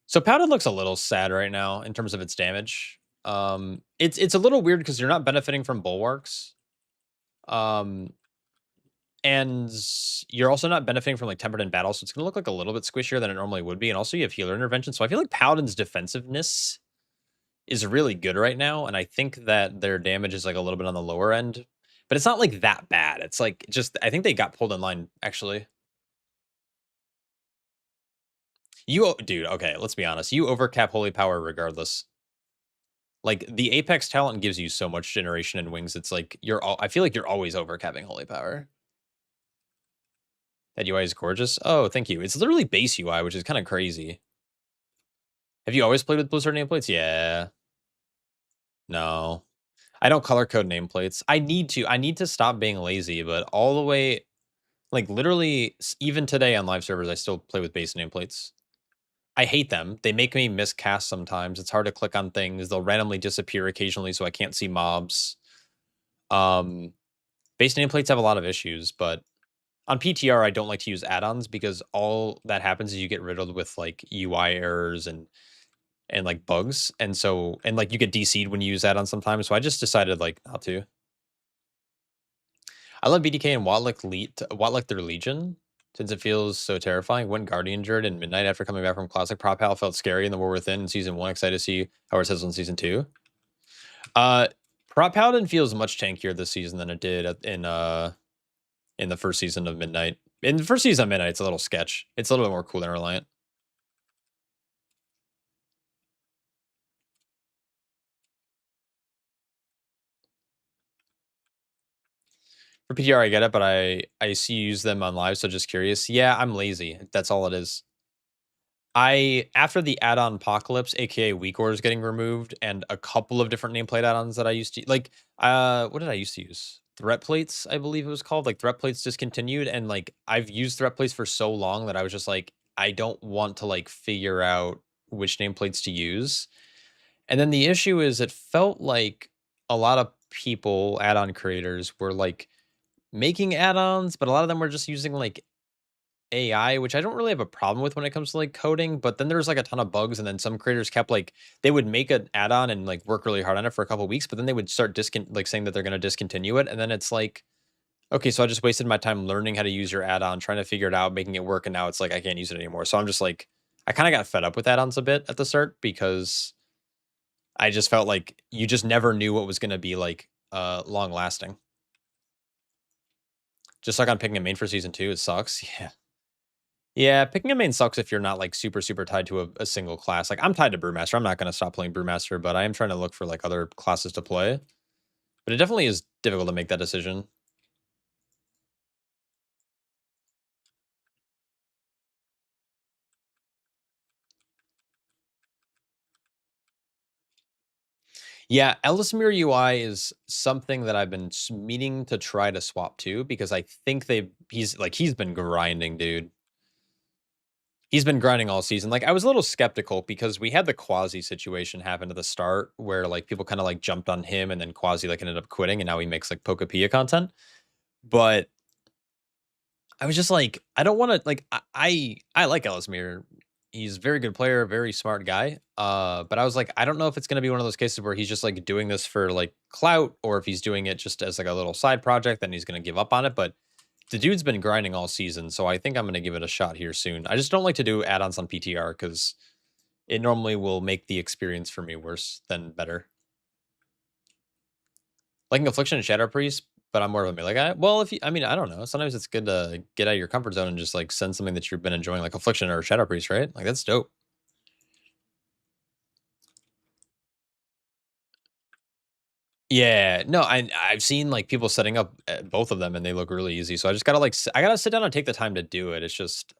So Powder looks a little sad right now in terms of its damage. It's a little weird because you're not benefiting from bulwarks. Um, and you're also not benefiting from like tempered in battle, so it's gonna look like a little bit squishier than it normally would be. And also you have healer intervention. So I feel like Paladin's defensiveness is really good right now, and I think that their damage is like a little bit on the lower end. But it's not like that bad. It's like just I think they got pulled in line, actually. Dude, okay, let's be honest. You overcap holy power regardless. Like, the Apex talent gives you so much generation and wings, it's like, I feel like you're always overcapping holy power. That UI is gorgeous. Oh, thank you. It's literally base UI, which is kinda crazy. Have you always played with Blizzard nameplates? Yeah. No. I don't color code nameplates. I need to stop being lazy, but all the way like, literally, even today on live servers, I still play with base nameplates. I hate them. They make me miscast sometimes. It's hard to click on things. They'll randomly disappear occasionally, so I can't see mobs. Um, Base nameplates have a lot of issues, but on PTR, I don't like to use add-ons because all that happens is you get riddled with like UI errors and like bugs, and so and like you get DC'd when you use add-ons sometimes. So I just decided like not to. I love BDK and Watlick their Legion since it feels so terrifying. Went Guardian Druid in Midnight after coming back from Classic. Prop Hal felt scary in the War Within in season 1. Excited to see how it says on season 2. Uh, Prop Paladin feels much tankier this season than it did in the first season of Midnight. In the first season of Midnight, it's a little sketch. It's a little bit more cool than Reliant. For PTR, I get it, but I see you use them on live, so just curious. Yeah, I'm lazy. That's all it is. After the add-on Apocalypse, aka Weak Ore is getting removed, and a couple of different nameplate add-ons that I used to like. What did I used to use? Threat plates, I believe it was called. Like threat plates discontinued, and like I've used threat plates for so long that I was just like, I don't want to like figure out which nameplates to use. And then the issue is, it felt like a lot of people, add-on creators, were like making add-ons, but a lot of them were just using like AI, which I don't really have a problem with when it comes to like coding, but then there's like a ton of bugs, and then some creators kept like they would make an add-on and like work really hard on it for a couple weeks, but then they would start like saying that they're going to discontinue it, and then it's like, okay, so I just wasted my time learning how to use your add-on, trying to figure it out, making it work, and now it's like I can't use it anymore. So I'm just like, I kind of got fed up with add-ons a bit at the start because I just felt like you just never knew what was going to be like long lasting. Just like on picking a main for season 2, it sucks. Yeah. Yeah, picking a main sucks if you're not like super, super tied to a single class. Like I'm tied to Brewmaster. I'm not going to stop playing Brewmaster, but I am trying to look for like other classes to play. But it definitely is difficult to make that decision. Yeah, Eldismere UI is something that I've been meaning to try to swap to because I think he's been grinding, dude. He's been grinding all season. Like I was a little skeptical because we had the Quasi situation happen at the start where like people kind of like jumped on him and then Quasi like ended up quitting and now he makes like Pokepia content. But I was just like, I don't want to like I like Ellesmere. He's a very good player, very smart guy. But I was like, I don't know if it's gonna be one of those cases where he's just like doing this for like clout, or if he's doing it just as like a little side project, then he's gonna give up on it. But the dude's been grinding all season, so I think I'm gonna give it a shot here soon. I just don't like to do add-ons on PTR because it normally will make the experience for me worse than better. Like an Affliction and Shadow Priest, but I'm more of a melee guy. Well, if you, I mean, I don't know. Sometimes it's good to get out of your comfort zone and just like send something that you've been enjoying, like Affliction or Shadow Priest, right? Like that's dope. Yeah, no, I've seen like people setting up both of them and they look really easy. So I just gotta like I gotta sit down and take the time to do it. It's just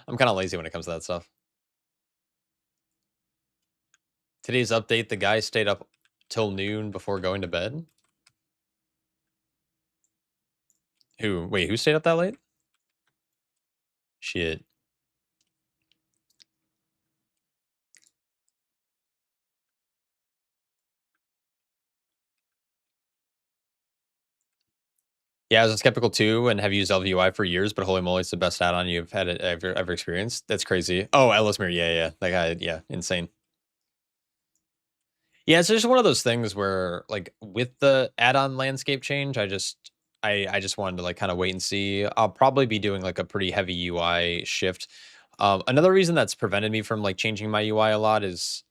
I'm kind of lazy when it comes to that stuff. Today's update: the guy stayed up till noon before going to bed. Who? Wait, who stayed up that late? Shit. Yeah, I was skeptical too, and have used LVUI for years. But holy moly, it's the best add-on you've had ever experienced. That's crazy. Oh, Ellismere, yeah, yeah, that guy, yeah, insane. Yeah, it's just one of those things where, like, with the add-on landscape change, I just wanted to like kind of wait and see. I'll probably be doing like a pretty heavy UI shift. Another reason that's prevented me from like changing my UI a lot is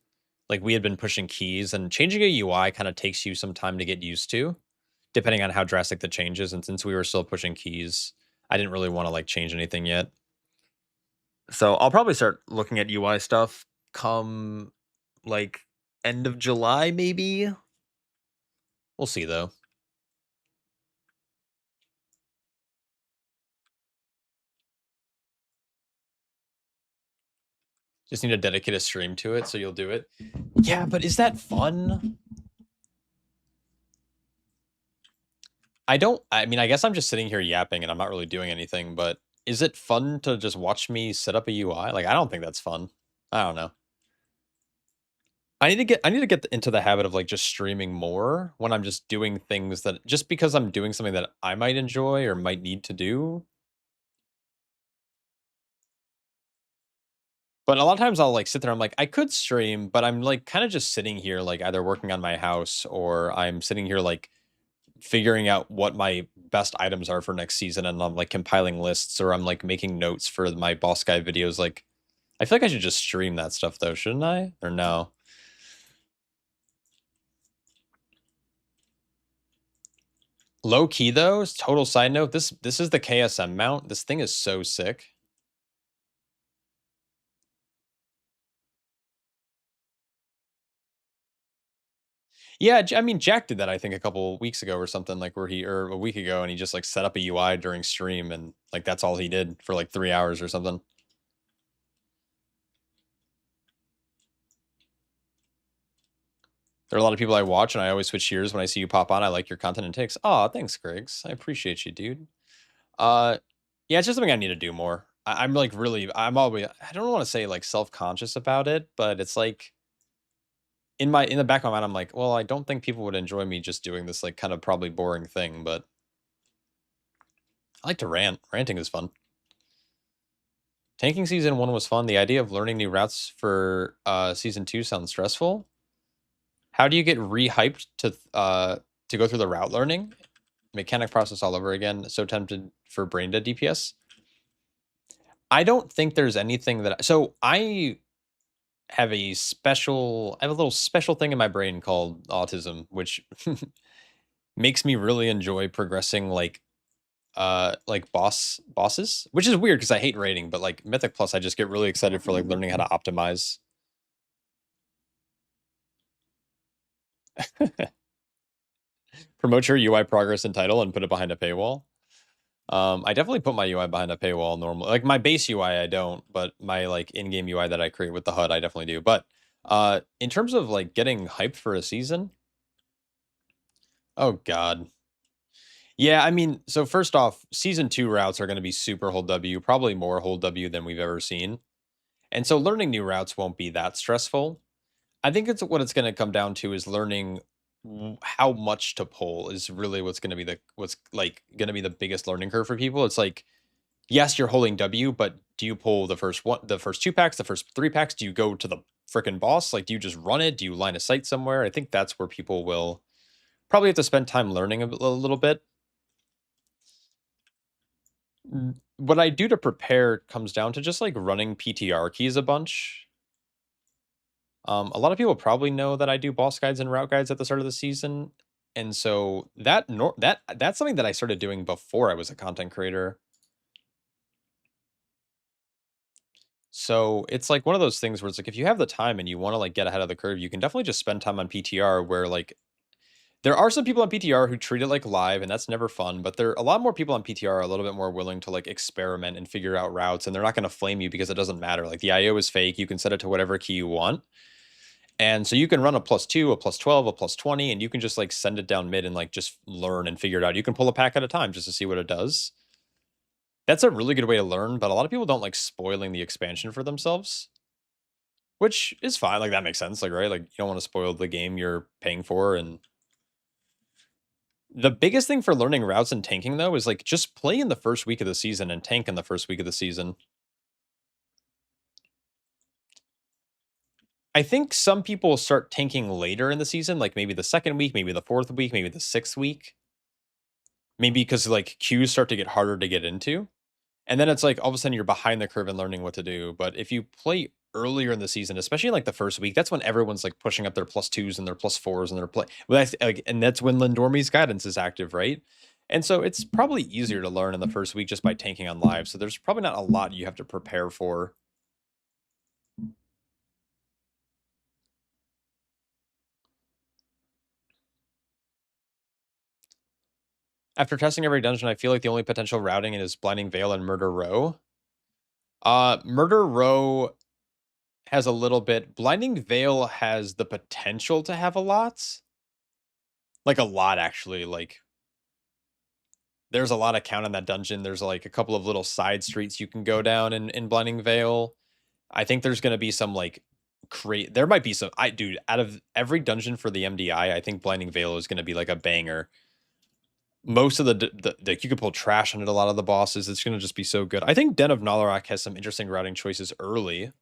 like we had been pushing keys, and changing a UI kind of takes you some time to get used to, depending on how drastic the change is. And since we were still pushing keys, I didn't really want to like change anything yet. So I'll probably start looking at UI stuff come like end of July, maybe. We'll see though. Just need to dedicate a stream to it, so you'll do it. Yeah, but is that fun? I mean, I guess I'm just sitting here yapping and I'm not really doing anything, but is it fun to just watch me set up a UI? Like, I don't think that's fun. I don't know. I need to get into the habit of like just streaming more when I'm just doing things that just because I'm doing something that I might enjoy or might need to do. But a lot of times I'll like sit there, I'm like, I could stream, but I'm like kind of just sitting here, like either working on my house or I'm sitting here like figuring out what my best items are for next season, and I'm like compiling lists or I'm like making notes for my boss guy videos. Like, I feel like I should just stream that stuff though, shouldn't I? Or no? Low key though, total side note, this is the KSM mount. This thing is so sick. Yeah, I mean Jack did that I think a couple weeks ago or something, like where he or a week ago, and he just like set up a UI during stream, and like that's all he did for like 3 hours or something. There are a lot of people I watch, and I always switch years when I see you pop on. I like your content and takes. Oh, thanks, Griggs. I appreciate you, dude. Uh, yeah, it's just something I need to do more. I'm like really, I'm always, I don't want to say like self conscious about it, but it's like in the back of my mind, I'm like, well, I don't think people would enjoy me just doing this like kind of probably boring thing, but I like to rant. Ranting is fun. Tanking season 1 was fun. The idea of learning new routes for season 2 sounds stressful. How do you get re-hyped to go through the route learning? Mechanic process all over again. So tempted for brain dead DPS. I don't think there's anything that so I have a little special thing in my brain called autism, which makes me really enjoy progressing like bosses, which is weird because I hate rating, but like Mythic Plus, I just get really excited for like learning how to optimize. Promote your UI progress and title and put it behind a paywall. I definitely put my UI behind a paywall normally. Like my base UI, I don't, but my like in-game UI that I create with the HUD, I definitely do. But in terms of like getting hyped for a season, oh god. Yeah, I mean, so first off, season 2 routes are going to be super hold W, probably more hold W than we've ever seen. And so learning new routes won't be that stressful. I think it's what it's going to come down to is learning how much to pull is really what's going to be the what's like going to be the biggest learning curve for people. It's like yes, you're holding W, but do you pull the first 2 packs, the first 3 packs? Do you go to the freaking boss? Like, do you just run it? Do you line a sight somewhere? I think that's where people will probably have to spend time learning a little bit. What I do to prepare comes down to just like running PTR keys a bunch. A lot of people probably know that I do boss guides and route guides at the start of the season, and so that's something that I started doing before I was a content creator. So it's like one of those things where it's like if you have the time and you want to like get ahead of the curve, you can definitely just spend time on PTR where like there are some people on PTR who treat it like live, and that's never fun. But there a lot more people on PTR are a little bit more willing to like experiment and figure out routes, and they're not going to flame you because it doesn't matter. Like the IO is fake. You can set it to whatever key you want. And so you can run a +2, a +12, a +20, and you can just like send it down mid and like just learn and figure it out. You can pull a pack at a time just to see what it does. That's a really good way to learn, but a lot of people don't like spoiling the expansion for themselves, which is fine. Like that makes sense. Like, right? Like you don't want to spoil the game you're paying for. And the biggest thing for learning routes and tanking though is like just play in the first week of the season and tank in the first week of the season. I think some people start tanking later in the season, like maybe the second week, maybe the fourth week, maybe the sixth week. Maybe because like queues start to get harder to get into. And then it's like all of a sudden you're behind the curve and learning what to do. But if you play earlier in the season, especially in like the first week, that's when everyone's like pushing up their +2s and their +4s and their play. Well, that's like, and that's when Lindormi's guidance is active, right? And so it's probably easier to learn in the first week just by tanking on live. So there's probably not a lot you have to prepare for. After testing every dungeon, I feel like the only potential routing is Blinding Veil and Murder Row. Murder Row has a little bit. Blinding Veil has the potential to have a lot. Like a lot, actually. Like there's a lot of count in that dungeon. There's like a couple of little side streets you can go down in Blinding Veil. I think there's gonna be some like create. There might be some. I dude, out of every dungeon for the MDI, I think Blinding Veil is gonna be like a banger. Most of the you can pull trash on it. A lot of the bosses. It's gonna just be so good. I think Den of Nalarak has some interesting routing choices early.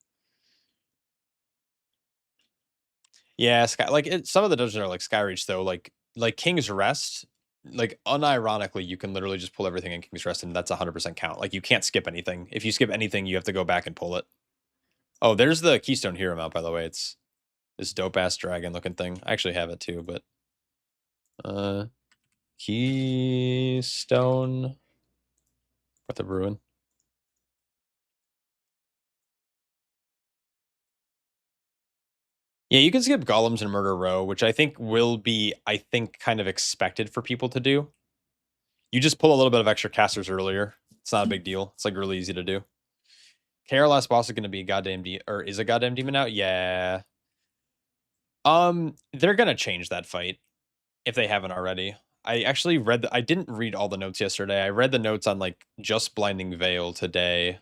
Yeah, Sky like, some of the dungeons are like Skyreach, though, like King's Rest, like, unironically, you can literally just pull everything in King's Rest, and that's 100% count, like, you can't skip anything. If you skip anything, you have to go back and pull it. Oh, there's the Keystone Hero mount, by the way, it's this dope-ass dragon-looking thing. I actually have it too, but, uh, Keystone with the Ruin. Yeah, you can skip Golems and Murder Row, which I think will be, I think, kind of expected for people to do. You just pull a little bit of extra casters earlier. It's not a big deal. It's like really easy to do. KR last boss is going to be a goddamn or is a goddamn demon now? Yeah. They're gonna change that fight if they haven't already. I actually read I didn't read all the notes yesterday. I read the notes on like just Blinding Veil today.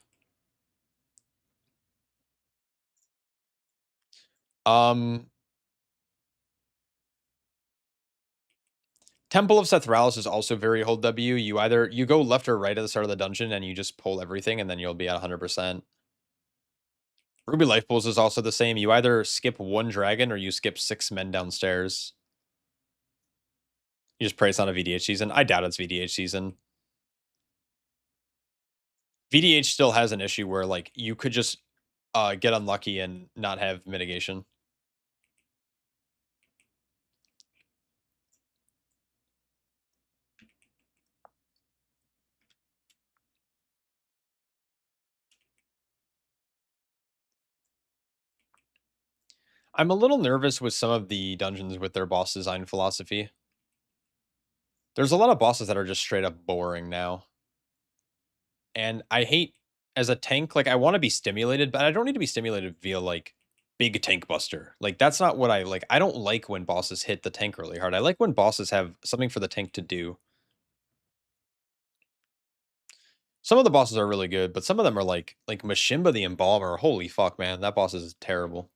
Um Temple of Sethralis is also very hold W. You go left or right at the start of the dungeon and you just pull everything and then you'll be at 100%. Ruby Life Pools is also the same. You either skip one dragon or you skip 6 men downstairs. You just pray it's not a VDH season. I doubt it's VDH season. VDH still has an issue where like you could just get unlucky and not have mitigation. I'm a little nervous with some of the dungeons with their boss design philosophy. There's a lot of bosses that are just straight up boring now. And I hate as a tank, like I want to be stimulated, but I don't need to be stimulated via like big tank buster. Like that's not what I like. I don't like when bosses hit the tank really hard. I like when bosses have something for the tank to do. Some of the bosses are really good, but some of them are like Mashimba the Embalmer. Holy fuck, man, that boss is terrible.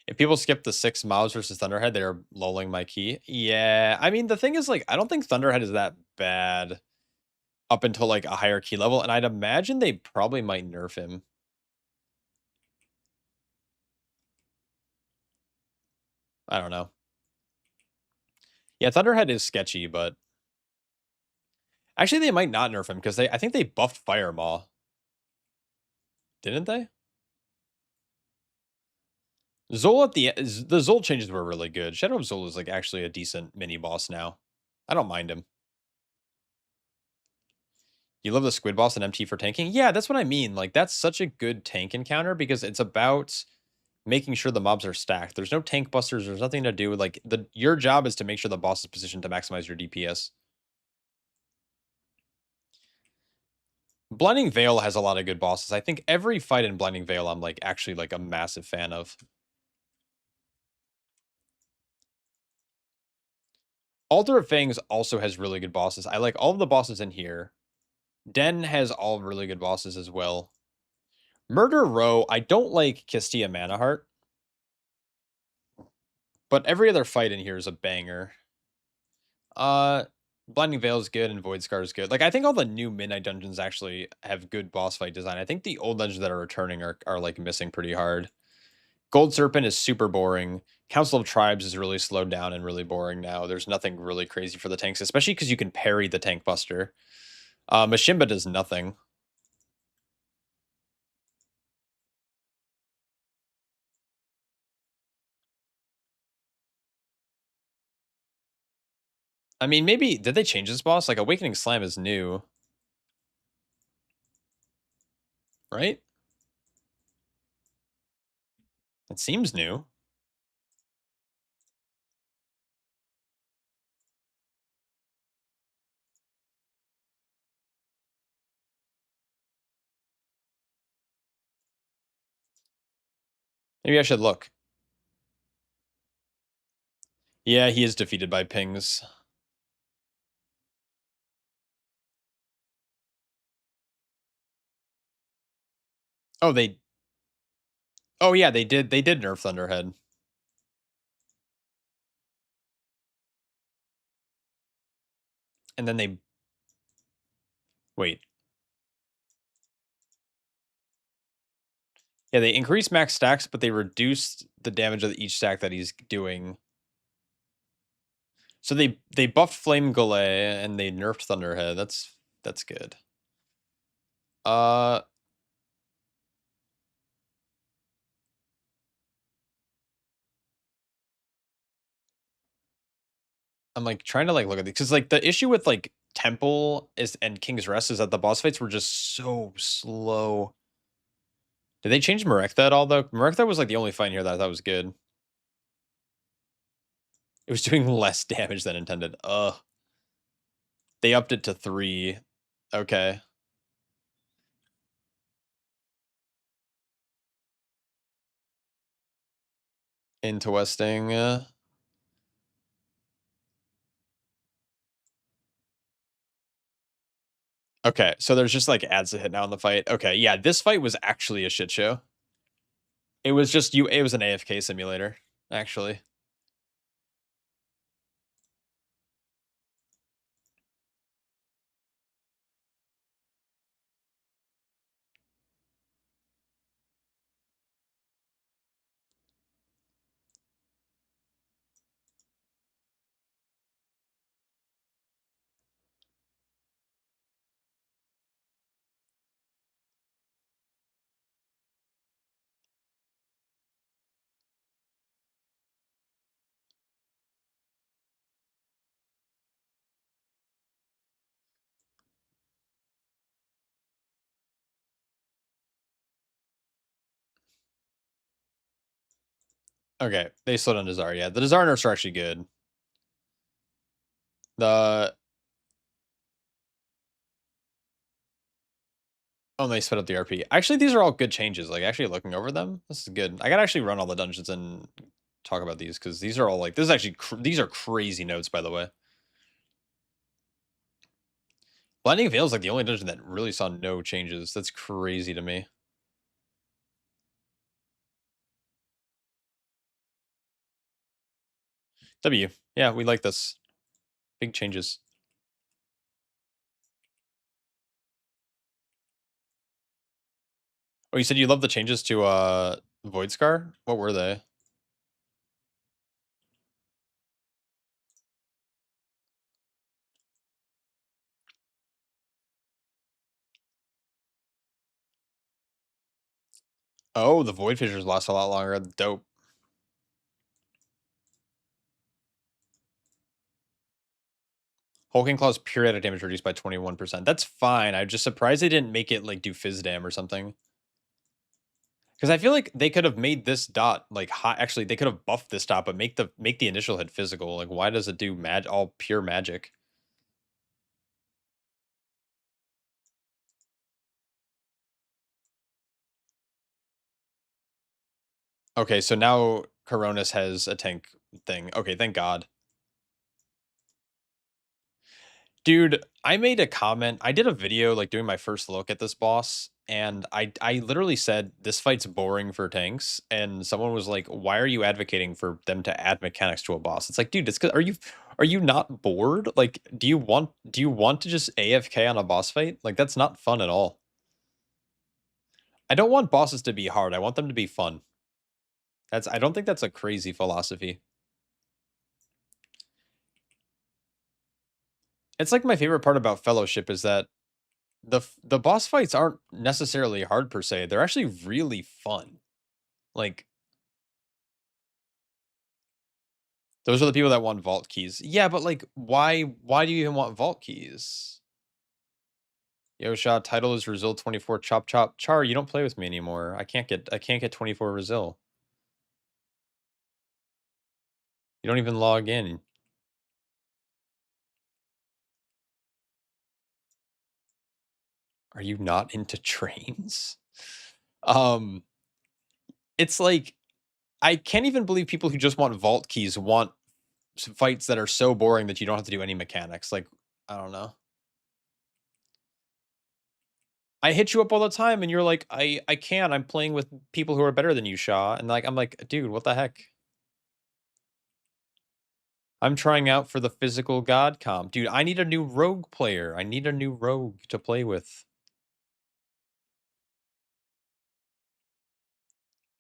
If people skip the 6 Miles versus Thunderhead, they're lolling my key. Yeah, I mean, the thing is, like, I don't think Thunderhead is that bad up until, like, a higher key level, and I'd imagine they probably might nerf him. I don't know. Yeah, Thunderhead is sketchy, but actually, they might not nerf him because I think they buffed Fire Maw. Didn't they? Zol at the Zol changes were really good. Shadow of Zol is, like, actually a decent mini boss now. I don't mind him. You love the squid boss and MT for tanking? Yeah, that's what I mean. Like, that's such a good tank encounter because it's about making sure the mobs are stacked. There's no tank busters. There's nothing to do. Like, your job is to make sure the boss is positioned to maximize your DPS. Blinding Veil has a lot of good bosses. I think every fight in Blinding Veil, I'm like actually like a massive fan of. Altar of Fangs also has really good bosses. I like all of the bosses in here. Den has all really good bosses as well. Murder Row, I don't like Kistia Manaheart, but every other fight in here is a banger. Uh, Blinding Veil is good and Void Scar is good. Like, I think all the new Midnight dungeons actually have good boss fight design. I think the old dungeons that are returning are like missing pretty hard. Gold Serpent is super boring. Council of Tribes is really slowed down and really boring now. There's nothing really crazy for the tanks, especially because you can parry the tank buster. Mashimba does nothing. I mean, maybe did they change this boss? Like Awakening Slam is new, right? It seems new. Maybe I should look. Yeah, he is defeated by pings. Oh, they. Oh yeah, they did. They did nerf Thunderhead, and then they. Wait. Yeah, they increased max stacks, but they reduced the damage of each stack that he's doing. So they buffed Flame Goulet and they nerfed Thunderhead. That's good. Uh I'm like trying to like look at these because like the issue with like Temple is and King's Rest is that the boss fights were just so slow. Did they change Merekta at all though? Merekta was like the only fight here that I thought was good. It was doing less damage than intended. Ugh. They upped it to 3. Okay. Into Westing. Okay, so there's just like adds a hit now in the fight. Okay, yeah, this fight was actually a shit show. It was just you. It was an AFK simulator, actually. Okay, they slowed down Desire. Yeah, the Desire nerfs are actually good. The oh, they sped up the RP. Actually, these are all good changes. Like actually looking over them, this is good. I gotta actually run all the dungeons and talk about these because these are all like this is actually these are crazy notes by the way. Blinding Veil is like the only dungeon that really saw no changes. That's crazy to me. W. Yeah, we like this. Big changes. Oh, you said you love the changes to Void Scar? What were they? Oh, the Void Fissures last a lot longer. Dope. Hulking Claw's periodic damage reduced by 21%. That's fine. I'm just surprised they didn't make it like do fizz dam or something. Because I feel like they could have made this dot like high. Actually, they could have buffed this dot, but make the initial hit physical. Like, why does it do all pure magic? Okay, so now Coronis has a tank thing. Okay, thank God. Dude, I made a comment. I did a video like doing my first look at this boss, and I literally said this fight's boring for tanks, and someone was like, "Why are you advocating for them to add mechanics to a boss?" It's like, dude, it's 'cause are you not bored? Like, do you want to just AFK on a boss fight? Like that's not fun at all. I don't want bosses to be hard. I want them to be fun. I don't think that's a crazy philosophy. It's like my favorite part about Fellowship is that the boss fights aren't necessarily hard per se. They're actually really fun. Like those are the people that want vault keys. Yeah, but like why do you even want vault keys? Yo shot title is Rezil 24 chop chop. Char, you don't play with me anymore. I can't get 24 Rezil. You don't even log in. Are you not into trains? Um it's like I can't even believe people who just want vault keys want fights that are so boring that you don't have to do any mechanics. Like, I don't know. I hit you up all the time and you're like, I can't. I'm playing with people who are better than you, Shaw. And like I'm like, dude, what the heck? I'm trying out for the physical god comp. Dude, I need a new rogue player. I need a new rogue to play with.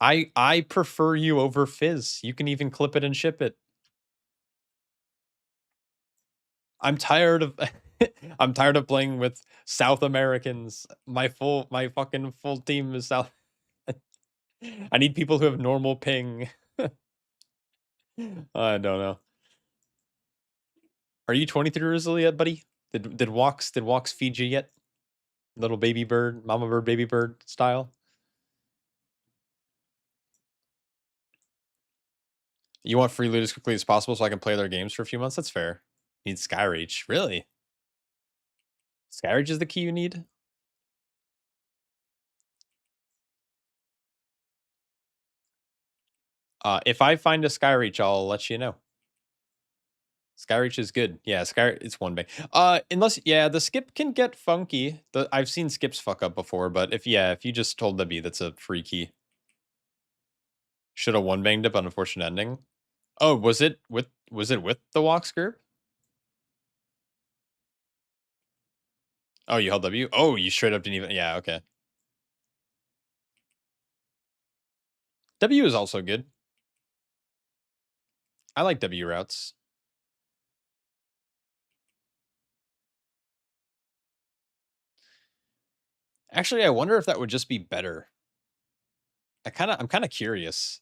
I prefer you over Fizz. You can even clip it and ship it. I'm tired of I'm tired of playing with South Americans. My fucking full team is South. I need people who have normal ping. I don't know. Are you 23 Rizzle yet, buddy? Did Walks feed you yet? Little baby bird, mama bird, baby bird style. You want free loot as quickly as possible so I can play their games for a few months? That's fair. Need Skyreach. Really? Skyreach is the key you need? If I find a Skyreach, I'll let you know. Skyreach is good. Yeah, it's one bang. Unless yeah, the skip can get funky. I've seen skips fuck up before, but if you just told W, that's a free key. Should have one banged up, unfortunate ending. Oh, was it with the walks group? Oh, you held W? Oh, you straight up didn't even yeah, okay. W is also good. I like W routes. Actually, I wonder if that would just be better. I'm kinda curious.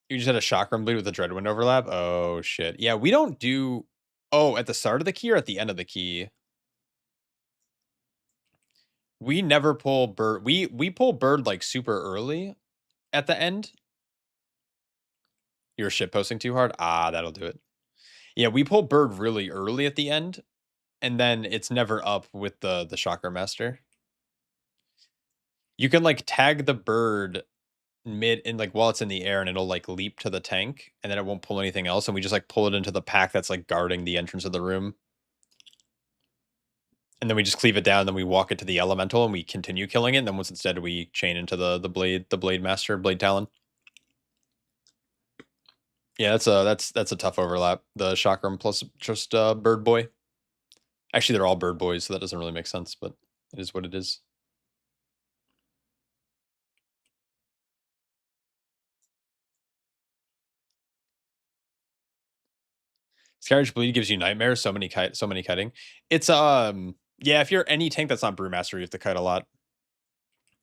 You just had a chakram bleed with a dreadwind overlap? Oh shit. Yeah, we don't do oh, at the start of the key or at the end of the key? We never pull bird. We pull bird like super early at the end. You're shit posting too hard? Ah, that'll do it. Yeah, we pull bird really early at the end, and then it's never up with the chakra master. You can like tag the bird mid in like while it's in the air and it'll like leap to the tank and then it won't pull anything else and we just like pull it into the pack that's like guarding the entrance of the room. And then we just cleave it down, then we walk it to the elemental and we continue killing it, and then once it's dead, we chain into the blade master, blade talon. Yeah, that's a tough overlap. The chakram plus just bird boy. Actually, they're all bird boys, so that doesn't really make sense, but it is what it is. Scourge Bleed gives you nightmares. So many kiting. It's yeah. If you're any tank that's not brewmaster, you have to kite a lot.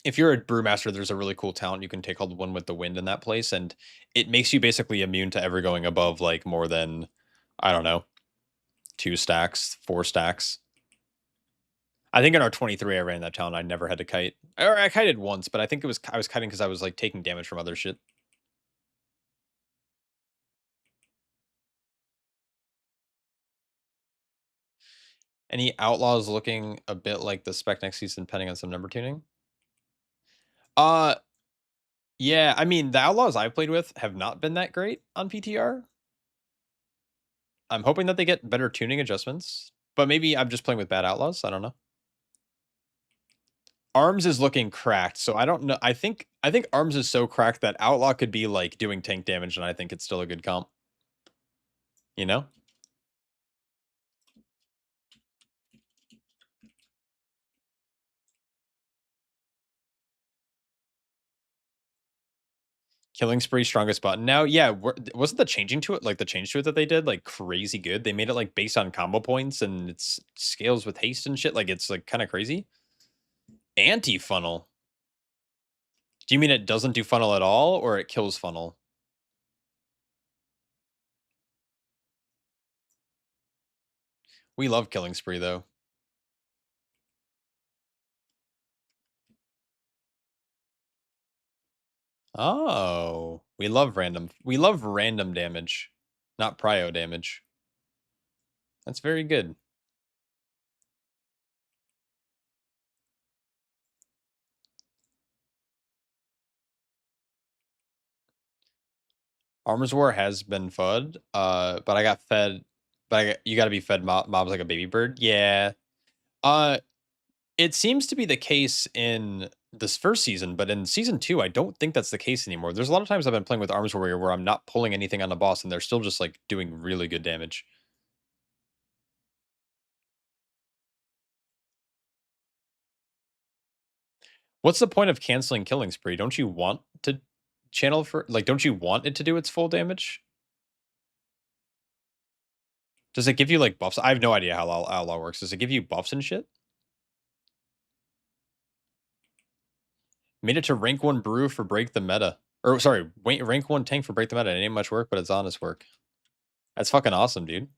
if you're a brewmaster, there's a really cool talent you can take called One with the Wind in that place, and it makes you basically immune to ever going above like more than, I don't know, 2 stacks, 4 stacks. I think in our 23 I ran that talent. I never had to kite, or I kited once, but I think it was I was kiting because I was like taking damage from other shit. Any outlaws looking a bit like the spec next season, depending on some number tuning? Uh, yeah. I mean, the outlaws I've played with have not been that great on PTR. I'm hoping that they get better tuning adjustments, but maybe I'm just playing with bad outlaws. I don't know. Arms is looking cracked, so I don't know. I think Arms is so cracked that Outlaw could be like doing tank damage, and I think it's still a good comp. You know, Killing Spree strongest button now. Yeah, wasn't the changing to it like the change to it that they did like crazy good? They made it like based on combo points and it's scales with haste and shit. Like it's like kind of crazy. Anti funnel. Do you mean it doesn't do funnel at all, or it kills funnel? We love Killing Spree though. Oh, we love random. We love random damage, not prio damage. That's very good. Armors War has been fud, but I got fed. But you got to be fed mobs like a baby bird. Yeah. Uh, it seems to be the case in this first season, but in season 2, I don't think that's the case anymore. There's a lot of times I've been playing with Arms Warrior where I'm not pulling anything on the boss, and they're still just like doing really good damage. What's the point of canceling Killing Spree? Don't you want to channel for like? Don't you want it to do its full damage? Does it give you like buffs? I have no idea how Outlaw works. Does it give you buffs and shit? Made it to rank 1 brew for break the meta. Or sorry, rank 1 tank for break the meta. It ain't much work, but it's honest work. That's fucking awesome, dude.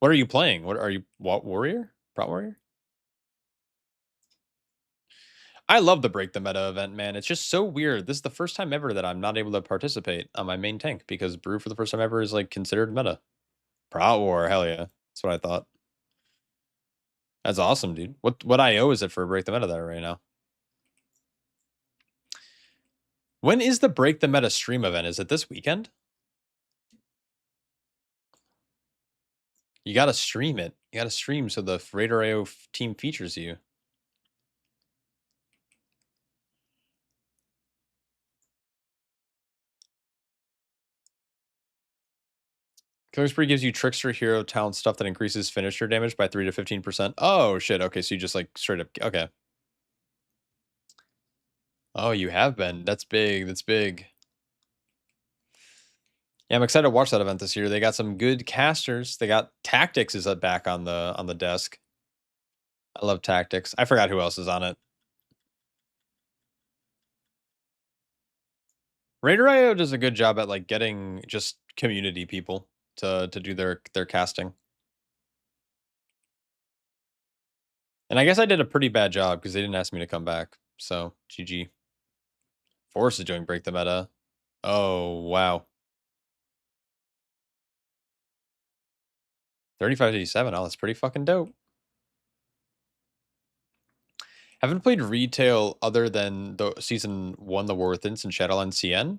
What are you playing? What are you? What warrior? Prot warrior? I love the break the meta event, man. It's just so weird. This is the first time ever that I'm not able to participate on my main tank because brew for the first time ever is like considered meta. Prot war, hell yeah. That's what I thought. That's awesome, dude. What IO is it for break the meta there right now? When is the break the meta stream event? Is it this weekend? You gotta stream it. You gotta stream so the Raider AO team features you. Killer Spree gives you Trickster hero talent stuff that increases finisher damage by 3 to 15%. Oh, shit. Okay, so you just, like, straight up okay. Oh, you have been. That's big, that's big. Yeah, I'm excited to watch that event this year. They got some good casters. They got Tactics is, back on the desk. I love Tactics. I forgot who else is on it. Raider IO does a good job at, like, getting just community people to do their casting. And I guess I did a pretty bad job because they didn't ask me to come back. So, GG. Force is doing break the meta. Oh, wow. 3587. Oh, that's pretty fucking dope. Haven't played retail other than the season 1, the War Within, since Shadowland CN.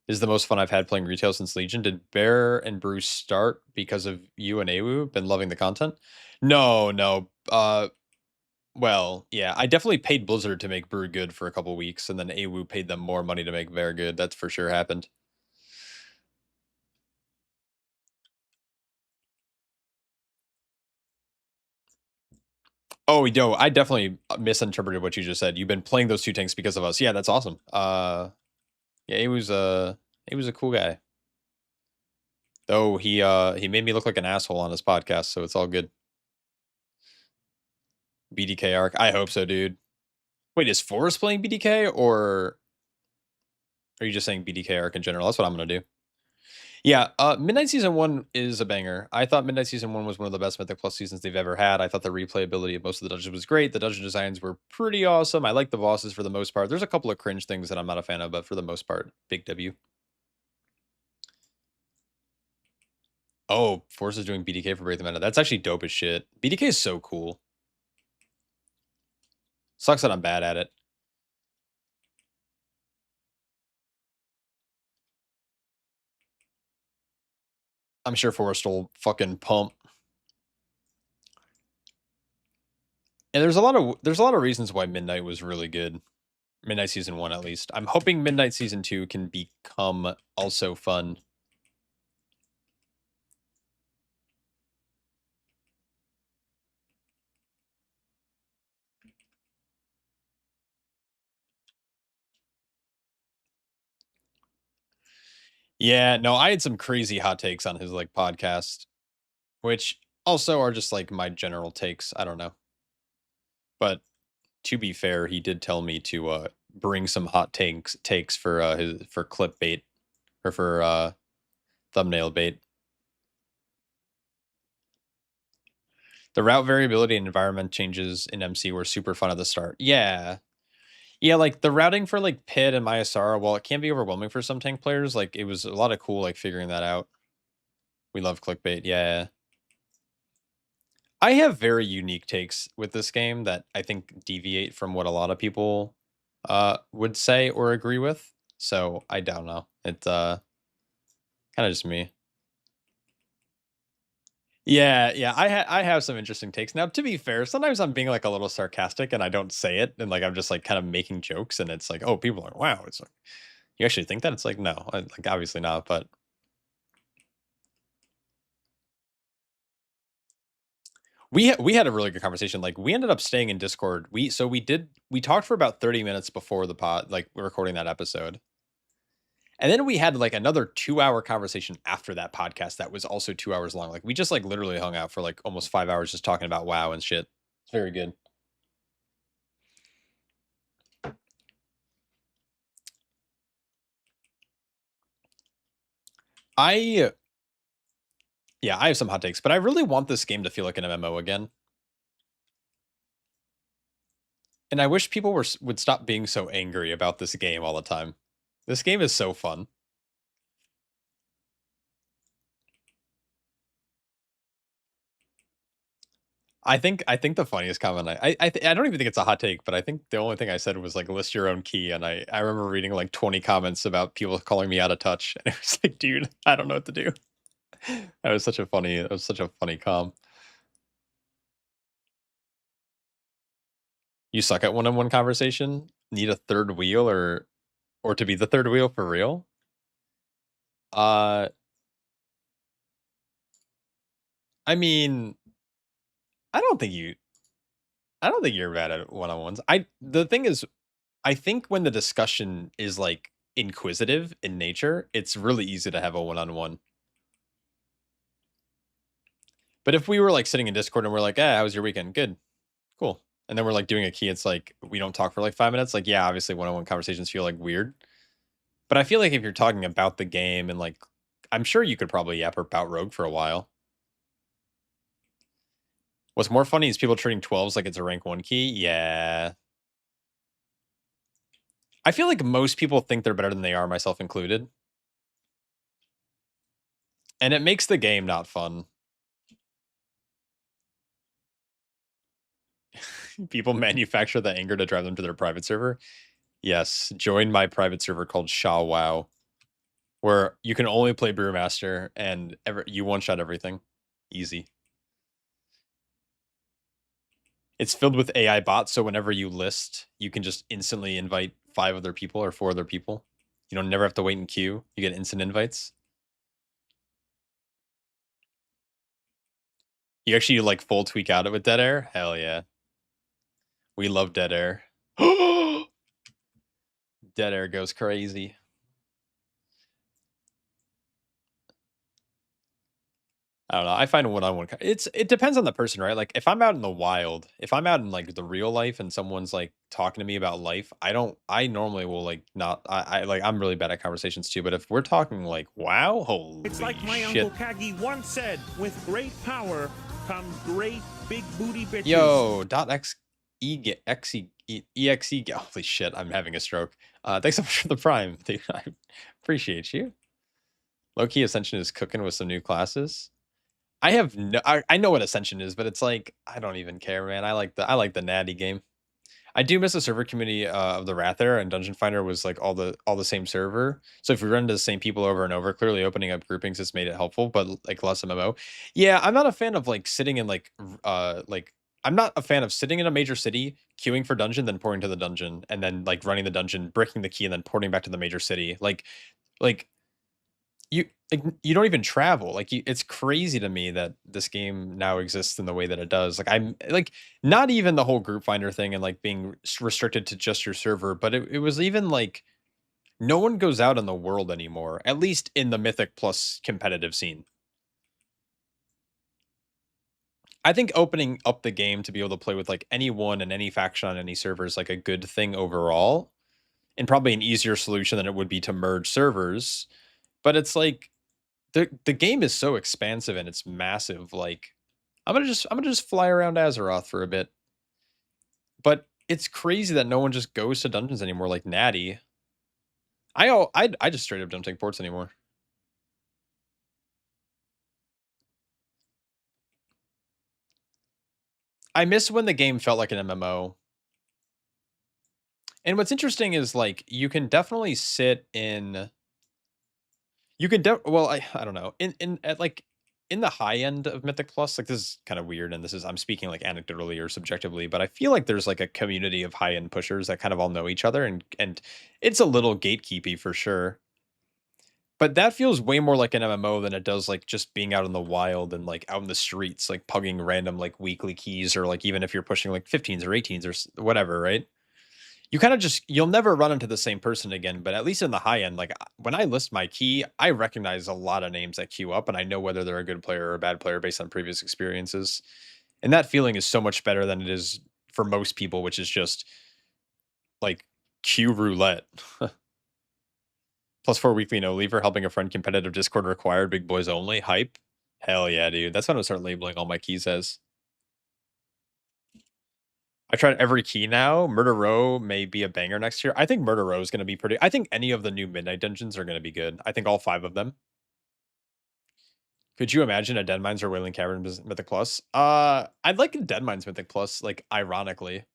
This is the most fun I've had playing retail since Legion. Did Bear and Bruce start because of you and Awu? Been loving the content? No, no. Well, yeah, I definitely paid Blizzard to make Brew good for a couple weeks, and then Awu paid them more money to make Bear good. That's for sure happened. Oh, yo, I definitely misinterpreted what you just said. You've been playing those 2 tanks because of us. Yeah, that's awesome. Yeah, he was a cool guy. Though he made me look like an asshole on his podcast, so it's all good. BDK arc. I hope so, dude. Wait, is Forrest playing BDK or are you just saying BDK arc in general? That's what I'm gonna do. Yeah, Midnight Season 1 is a banger. I thought Midnight Season 1 was one of the best Mythic Plus seasons they've ever had. I thought the replayability of most of the dungeons was great. The dungeon designs were pretty awesome. I like the bosses for the most part. There's a couple of cringe things that I'm not a fan of, but for the most part, big W. Oh, Force is doing BDK for Break the Meta. That's actually dope as shit. BDK is so cool. Sucks that I'm bad at it. I'm sure Forrest will fucking pump. And there's a lot of reasons why Midnight was really good. Midnight Season 1 at least. I'm hoping Midnight Season 2 can become also fun. Yeah, no, I had some crazy hot takes on his like podcast, which also are just like my general takes. I don't know. But to be fair, he did tell me to bring some hot takes for his for clickbait or for thumbnail bait. The route variability and environment changes in MC were super fun at the start. Yeah. Yeah, like the routing for like Pit and Mayasara, while it can be overwhelming for some tank players, like it was a lot of cool like figuring that out. We love clickbait. Yeah. I have very unique takes with this game that I think deviate from what a lot of people would say or agree with. So I don't know. It's kind of just me. Yeah, yeah. I have some interesting takes. Now, to be fair, sometimes I'm being like a little sarcastic and I don't say it, and like I'm just like kind of making jokes, and it's like, oh, people are like, wow, it's like you actually think that? It's like, no, like obviously not, but we had a really good conversation. Like we ended up staying in Discord. We talked for about 30 minutes before the pod, like recording that episode. And then we had like another 2-hour conversation after that podcast that was also 2 hours long. Like we just like literally hung out for like almost 5 hours just talking about WoW and shit. It's very good. I Yeah, I have some hot takes, but I really want this game to feel like an MMO again. And I wish people would stop being so angry about this game all the time. This game is so fun. I think the funniest comment I don't even think it's a hot take, but I think the only thing I said was like list your own key, and I remember reading like 20 comments about people calling me out of touch, and it was like, dude, I don't know what to do. That was such a funny com. You suck at one-on-one conversation? Need a third wheel or to be the third wheel for real? Uh I mean, I don't think you I don't think you're bad at one-on-ones. I The thing is, I think when the discussion is like inquisitive in nature, it's really easy to have a one-on-one. But if we were like sitting in Discord and we're like, "Ah, how was your weekend?" "Good." "Cool." And then we're like doing a key, it's like we don't talk for like 5 minutes. Like, yeah, obviously one-on-one conversations feel like weird. But I feel like if you're talking about the game and like I'm sure you could probably yap about Rogue for a while. What's more funny is people treating 12s like it's a rank 1 key. Yeah. I feel like most people think they're better than they are, myself included. And it makes the game not fun. People manufacture the anger to drive them to their private server. Yes, join my private server called Sha Wow, where you can only play Brewmaster and you one-shot everything. Easy. It's filled with AI bots, so whenever you list, you can just instantly invite 5 other people or 4 other people. You don't never have to wait in queue. You get instant invites. You actually like full tweak out it with dead air? Hell yeah. We love dead air. Dead air goes crazy. I don't know. I find one-on-one. It depends on the person, right? Like if I'm out in the wild, if I'm out in like the real life and someone's like talking to me about life, I don't. I normally will like not. I like I'm really bad at conversations too. But if we're talking like wow, It's holy like my Uncle shit, Kagi once said, with great power comes great big booty bitches. yo, dot x e get x exe. Holy shit, I'm having a stroke. Thanks so much for the prime, dude. I appreciate you. Low key Ascension is cooking with some new classes. I have no I know what Ascension is, but it's like, I don't even care, man. I like the natty game. I do miss the server community, of the Wrather, and Dungeon Finder was, like, all the same server. So if we run into the same people over and over, clearly opening up groupings has made it helpful, but, like, less MMO. Yeah, I'm not a fan of, like, sitting in, like I'm not a fan of sitting in a major city, queuing for dungeon, then porting to the dungeon, and then, like, running the dungeon, breaking the key, and then porting back to the major city. Like, you don't even travel, like, it's crazy to me that this game now exists in the way that it does, like, I'm like, not even the whole group finder thing and, like, being restricted to just your server, but it was even, like, no one goes out in the world anymore, at least in the Mythic Plus competitive scene. I think opening up the game to be able to play with, like, anyone and any faction on any server is, like, a good thing overall, and probably an easier solution than it would be to merge servers, but it's like the game is so expansive and it's massive. Like I'm gonna just fly around Azeroth for a bit. But it's crazy that no one just goes to dungeons anymore like Natty. I just straight up don't take ports anymore. I miss when the game felt like an MMO. And what's interesting is like you can definitely sit in well, I don't know. In at like in the high end of Mythic Plus, like this is kind of weird, and this is I'm speaking like anecdotally or subjectively, but I feel like there's like a community of high end pushers that kind of all know each other, and it's a little gatekeepy for sure. But that feels way more like an MMO than it does like just being out in the wild and like out in the streets, like pugging random like weekly keys or like even if you're pushing like 15s or 18s or whatever, right? You kind of just you'll never run into the same person again, but at least in the high end, like when I list my key, I recognize a lot of names that queue up and I know whether they're a good player or a bad player based on previous experiences. And that feeling is so much better than it is for most people, which is just like queue roulette. Plus 4 weekly no leaver, helping a friend competitive Discord required, big boys only, hype. Hell yeah, dude. That's what I'm gonna start labeling all my keys as. I tried every key now. Murder Row may be a banger next year. I think Murder Row is going to be pretty. I think any of the new Midnight Dungeons are going to be good. I think all 5 of them. Could you imagine a Dead Mines or Wailing Caverns Mythic Plus? I'd like a Dead Mines Mythic Plus, like ironically.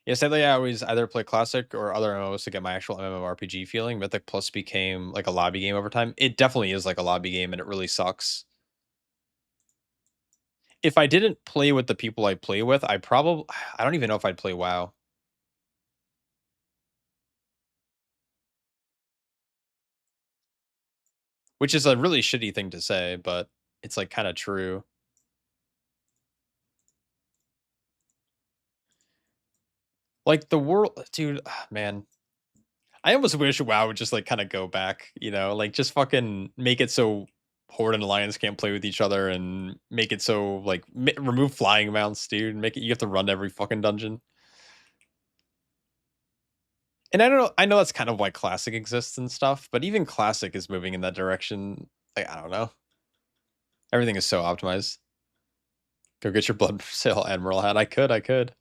Yeah, sadly, I always either play Classic or other MMOs to get my actual MMORPG feeling. Mythic Plus became like a lobby game over time. It definitely is like a lobby game, and it really sucks. If I didn't play with the people I play with, I don't even know if I'd play WoW. Which is a really shitty thing to say, but it's, like, kinda true. Like, the world dude, man. I almost wish WoW would just, like, kinda go back, you know? Like, just fucking make it so Horde and Alliance can't play with each other and make it so, like, remove flying mounts, dude, make it you have to run every fucking dungeon. And I don't know I know that's kind of why Classic exists and stuff, but even Classic is moving in that direction. Like, I don't know. Everything is so optimized. Go get your Blood Sale Admiral hat. I could.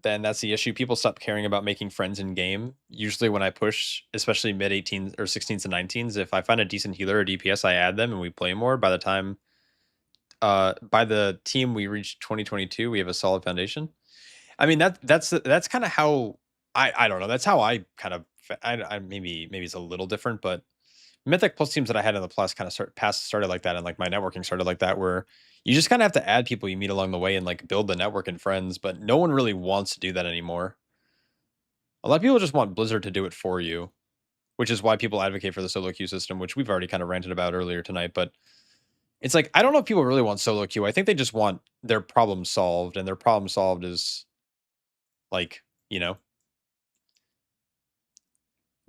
Then that's the issue. People stop caring about making friends in game. Usually when I push, especially mid 18s or 16s and 19s, if I find a decent healer or DPS, I add them and we play more. By the team we reach 2022, we have a solid foundation. I mean that's kind of how I don't know. That's how I kind of I maybe it's a little different, but Mythic Plus teams that I had in the plus kind of started like that, and like my networking started like that, where you just kind of have to add people you meet along the way and like build the network and friends, but no one really wants to do that anymore. A lot of people just want Blizzard to do it for you, which is why people advocate for the solo queue system, which we've already kind of ranted about earlier tonight. But It's like, I don't know if people really want solo queue. I think they just want their problem solved, and their problem solved is like, you know,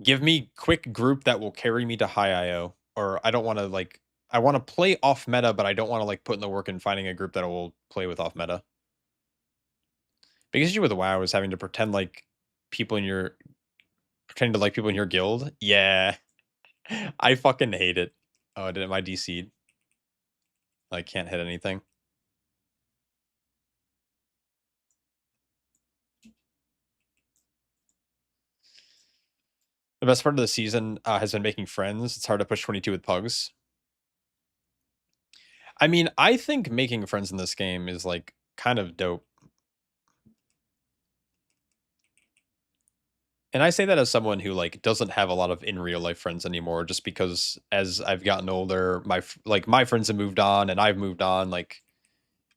give me quick group that will carry me to high IO. Or I don't want to like I want to play off meta, but I don't want to like put in the work in finding a group that will play with off meta. Biggest issue with WoW is having to pretend to like people in your guild. Yeah. I fucking hate it. Oh, I didn't my DC'd. I can't hit anything. The best part of the season has been making friends. It's hard to push 22 with pugs. I mean, I think making friends in this game is like kind of dope. And I say that as someone who like doesn't have a lot of in real life friends anymore, just because as I've gotten older, my friends have moved on and I've moved on. Like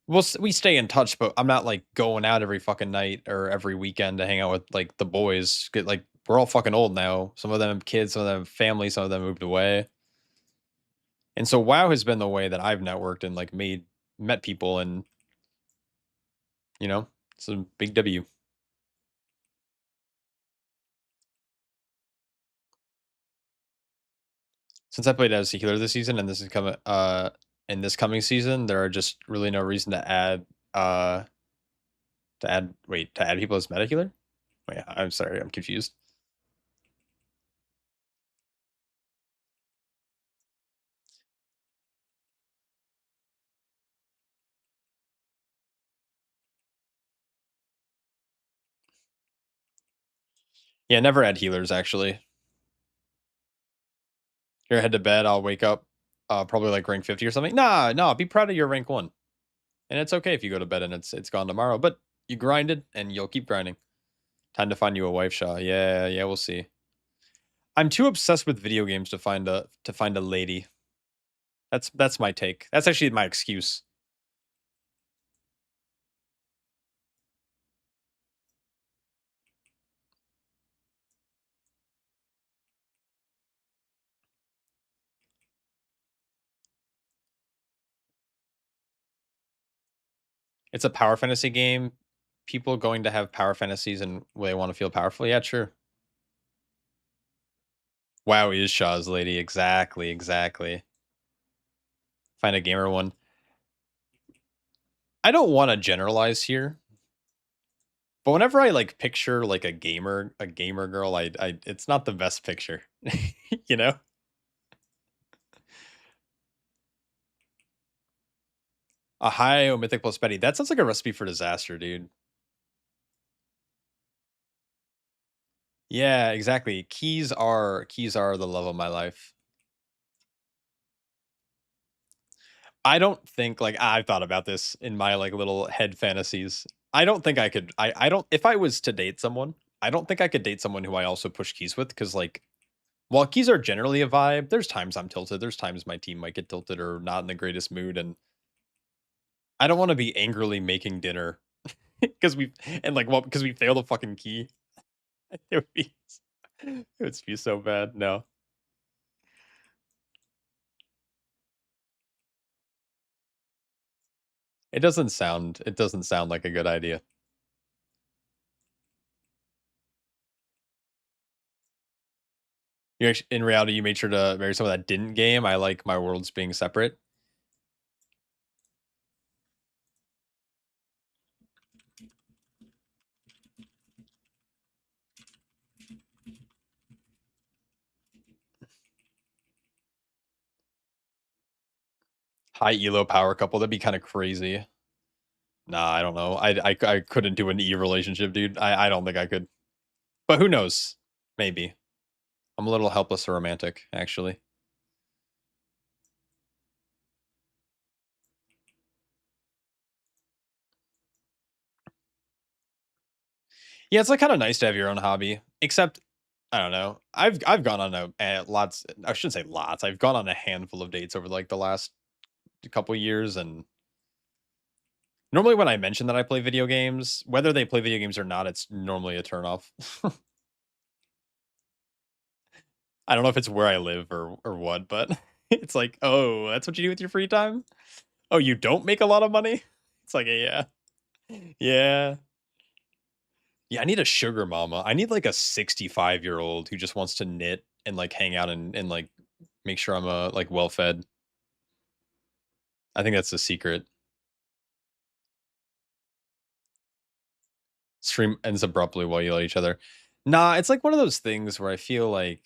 we stay in touch, but I'm not like going out every fucking night or every weekend to hang out with like the boys. Like we're all fucking old now. Some of them have kids, some of them have family, some of them moved away. And so WoW has been the way that I've networked and like met people, and you know, it's a big W. Since I played as a healer this season, and this is coming in this coming season, there are just really no reason to add people as meta healer. Wait, I'm sorry, I'm confused. Yeah, never add healers actually. Here, head to bed. I'll wake up, probably like rank 50 or something. Nah, no, be proud of your rank 1, and it's okay if you go to bed and it's gone tomorrow. But you grinded, and you'll keep grinding. Time to find you a wife, Shaw. Yeah, yeah, we'll see. I'm too obsessed with video games to find a lady. That's my take. That's actually my excuse. It's a power fantasy game. People going to have power fantasies and they want to feel powerful. Yeah, sure. WoW is Shaw's lady. Exactly, exactly. Find a gamer one. I don't want to generalize here, but whenever I like picture like a gamer girl, I it's not the best picture. You know? A high mythic plus Betty. That sounds like a recipe for disaster, dude. Yeah, exactly. Keys are the love of my life. I don't think like I've thought about this in my like little head fantasies. I don't think I could I don't if I was to date someone, I don't think I could date someone who I also push keys with, cuz like while keys are generally a vibe, there's times I'm tilted, there's times my team might get tilted or not in the greatest mood, and I don't want to be angrily making dinner cuz we and like well because we failed a fucking key. It would be it would be so bad. No. It doesn't sound like a good idea. In reality, you made sure to marry someone that didn't game. I like my worlds being separate. High elo power couple, that'd be kinda crazy. Nah, I don't know. I couldn't do an E relationship, dude. I don't think I could. But who knows? Maybe. I'm a little helpless or romantic, actually. Yeah, it's, like, kinda nice to have your own hobby, except, I don't know. I've gone on lots I shouldn't say lots, I've gone on a handful of dates over, like, the last couple years, and normally when I mention that I play video games, whether they play video games or not, it's normally a turn off. I don't know if it's where I live or what, but It's like, "Oh, that's what you do with your free time? Oh, you don't make a lot of money?" It's like, "Yeah. Yeah. Yeah, I need a sugar mama. I need, like, a 65-year-old who just wants to knit and, like, hang out and, like, make sure I'm, like, well fed." I think that's the secret. Stream ends abruptly while you yell at each other. Nah, it's like one of those things where I feel like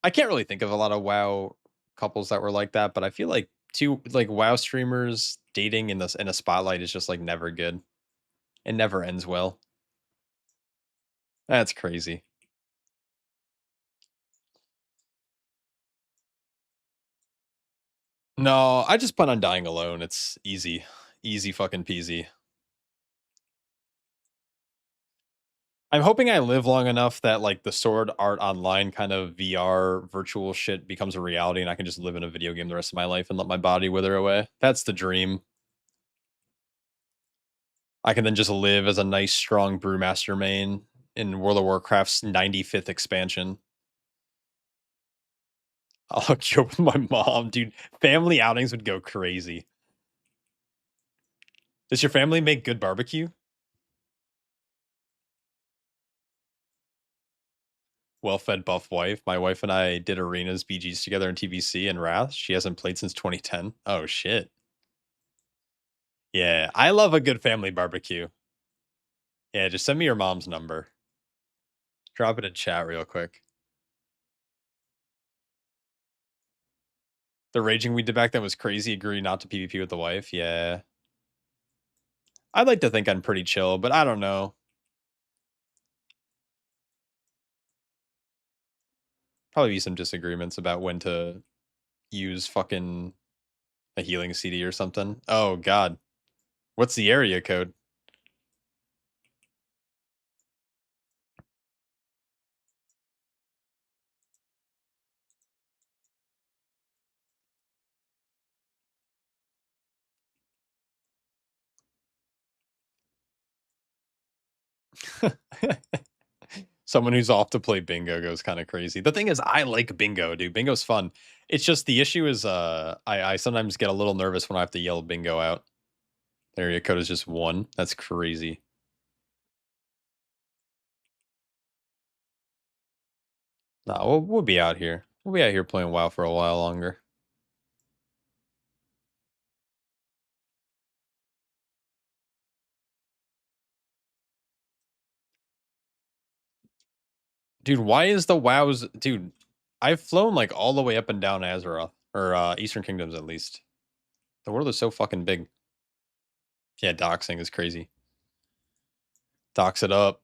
I can't really think of a lot of WoW couples that were like that, but I feel like 2 like, WoW streamers dating in a spotlight is just, like, never good. It never ends well. That's crazy. No, I just plan on dying alone. It's easy. Easy fucking peasy. I'm hoping I live long enough that, like, the Sword Art Online kind of VR virtual shit becomes a reality, and I can just live in a video game the rest of my life and let my body wither away. That's the dream. I can then just live as a nice, strong brewmaster main in World of Warcraft's 95th expansion. I'll hook you up with my mom, dude. Family outings would go crazy. Does your family make good barbecue? Well-fed buff wife. My wife and I did arenas BGs together in TBC and Wrath. She hasn't played since 2010. Oh shit. Yeah, I love a good family barbecue. Yeah, just send me your mom's number. Drop it in chat real quick. The raging we did back then was crazy. Agree not to PvP with the wife. Yeah. I'd like to think I'm pretty chill, but I don't know. Probably be some disagreements about when to use fucking a healing CD or something. Oh god. What's the area code? Someone who's off to play bingo goes kind of crazy. The thing is, I like bingo, dude. Bingo's fun. It's just the issue is, I sometimes get a little nervous when I have to yell bingo out. The area code is just one. That's crazy. Nah, we'll be out here. We'll be out here playing WoW for a while longer. Dude, why is the WoW's dude? I've flown like all the way up and down Azeroth or Eastern Kingdoms at least. The world is so fucking big. Yeah, doxing is crazy. Dox it up.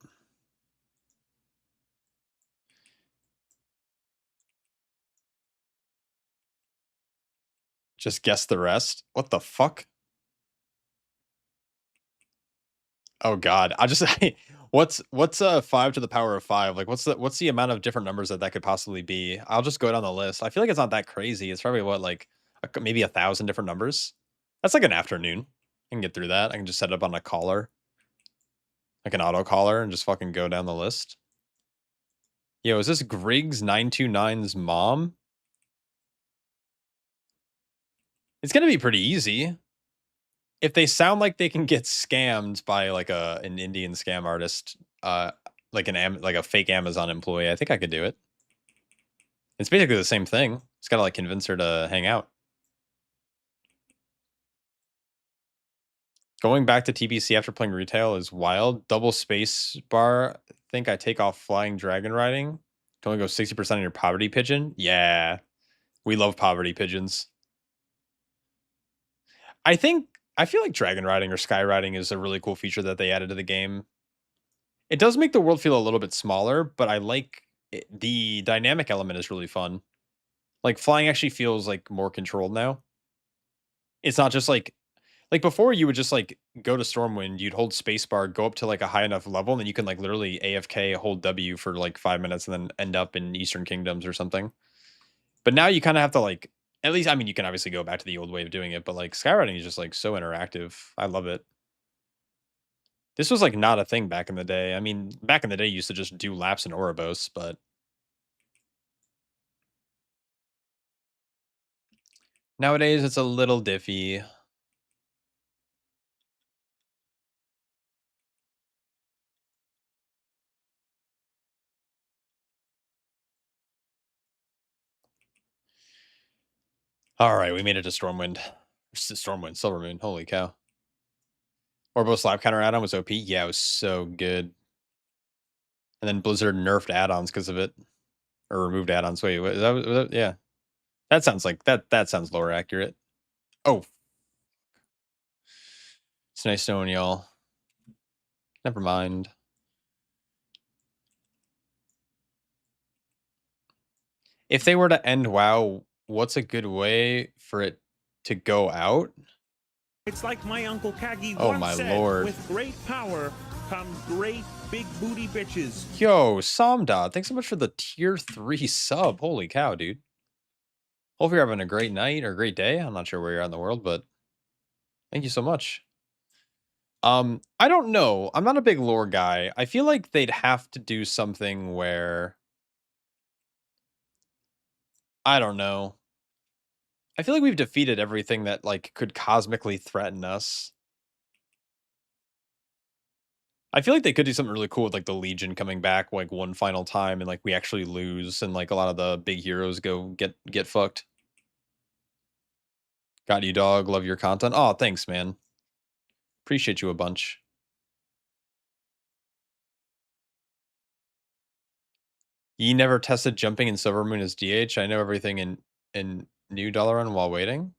Just guess the rest. What the fuck? Oh god, I just what's 5 to the power of 5? Like what's the amount of different numbers that could possibly be? I'll just go down the list. I feel like it's not that crazy. It's probably what like maybe 1,000 different numbers. That's like an afternoon. I can get through that. I can just set it up on a caller, like an auto caller, and just fucking go down the list. Yo, is this Griggs 929's mom? It's gonna be pretty easy. If they sound like they can get scammed by like an Indian scam artist, like like a fake Amazon employee, I think I could do it. It's basically the same thing. Just gotta like convince her to hang out. Going back to TBC after playing retail is wild. Double space bar. Think I take off flying dragon riding. To only go 60% on your poverty pigeon. Yeah, we love poverty pigeons. I think I feel like dragon riding or sky riding is a really cool feature that they added to the game. It does make the world feel a little bit smaller, but I like the dynamic element is really fun. Like flying actually feels like more controlled now. It's not just like before you would just like go to Stormwind, you'd hold spacebar, go up to like a high enough level, and then you can like literally AFK hold W for like 5 minutes and then end up in Eastern Kingdoms or something. But now you kind of have to like at least I mean you can obviously go back to the old way of doing it, but like skywriting is just like so interactive. I love it. This was like not a thing back in the day. I mean, back in the day you used to just do laps in Ouroboros, but Nowadays, it's a little diffy. Alright, we made it to Stormwind. Stormwind, Silvermoon, holy cow. Orbo Slap Counter add-on was OP? Yeah, it was so good. And then Blizzard nerfed add-ons because of it. Or removed add-ons. Wait, what, was that yeah. That sounds like that sounds lore accurate. Oh, it's nice knowing y'all. Never mind. If they were to end WoW, what's a good way for it to go out? It's like my Uncle Kagi Oh once my said, lord. with great power comes great big booty bitches. Yo, Samdad, thanks so much for the tier 3 sub. Holy cow, dude. Hope you're having a great night or great day. I'm not sure where you're at in the world, but thank you so much. I don't know. I'm not a big lore guy. I feel like they'd have to do something where I don't know. I feel like we've defeated everything that like could cosmically threaten us. I feel like they could do something really cool with like the Legion coming back like one final time and like we actually lose and like a lot of the big heroes go get fucked. Got you, dog. Love your content. Oh, thanks, man. Appreciate you a bunch. You never tested jumping in Silvermoon as DH. I know everything in New Dalaran while waiting.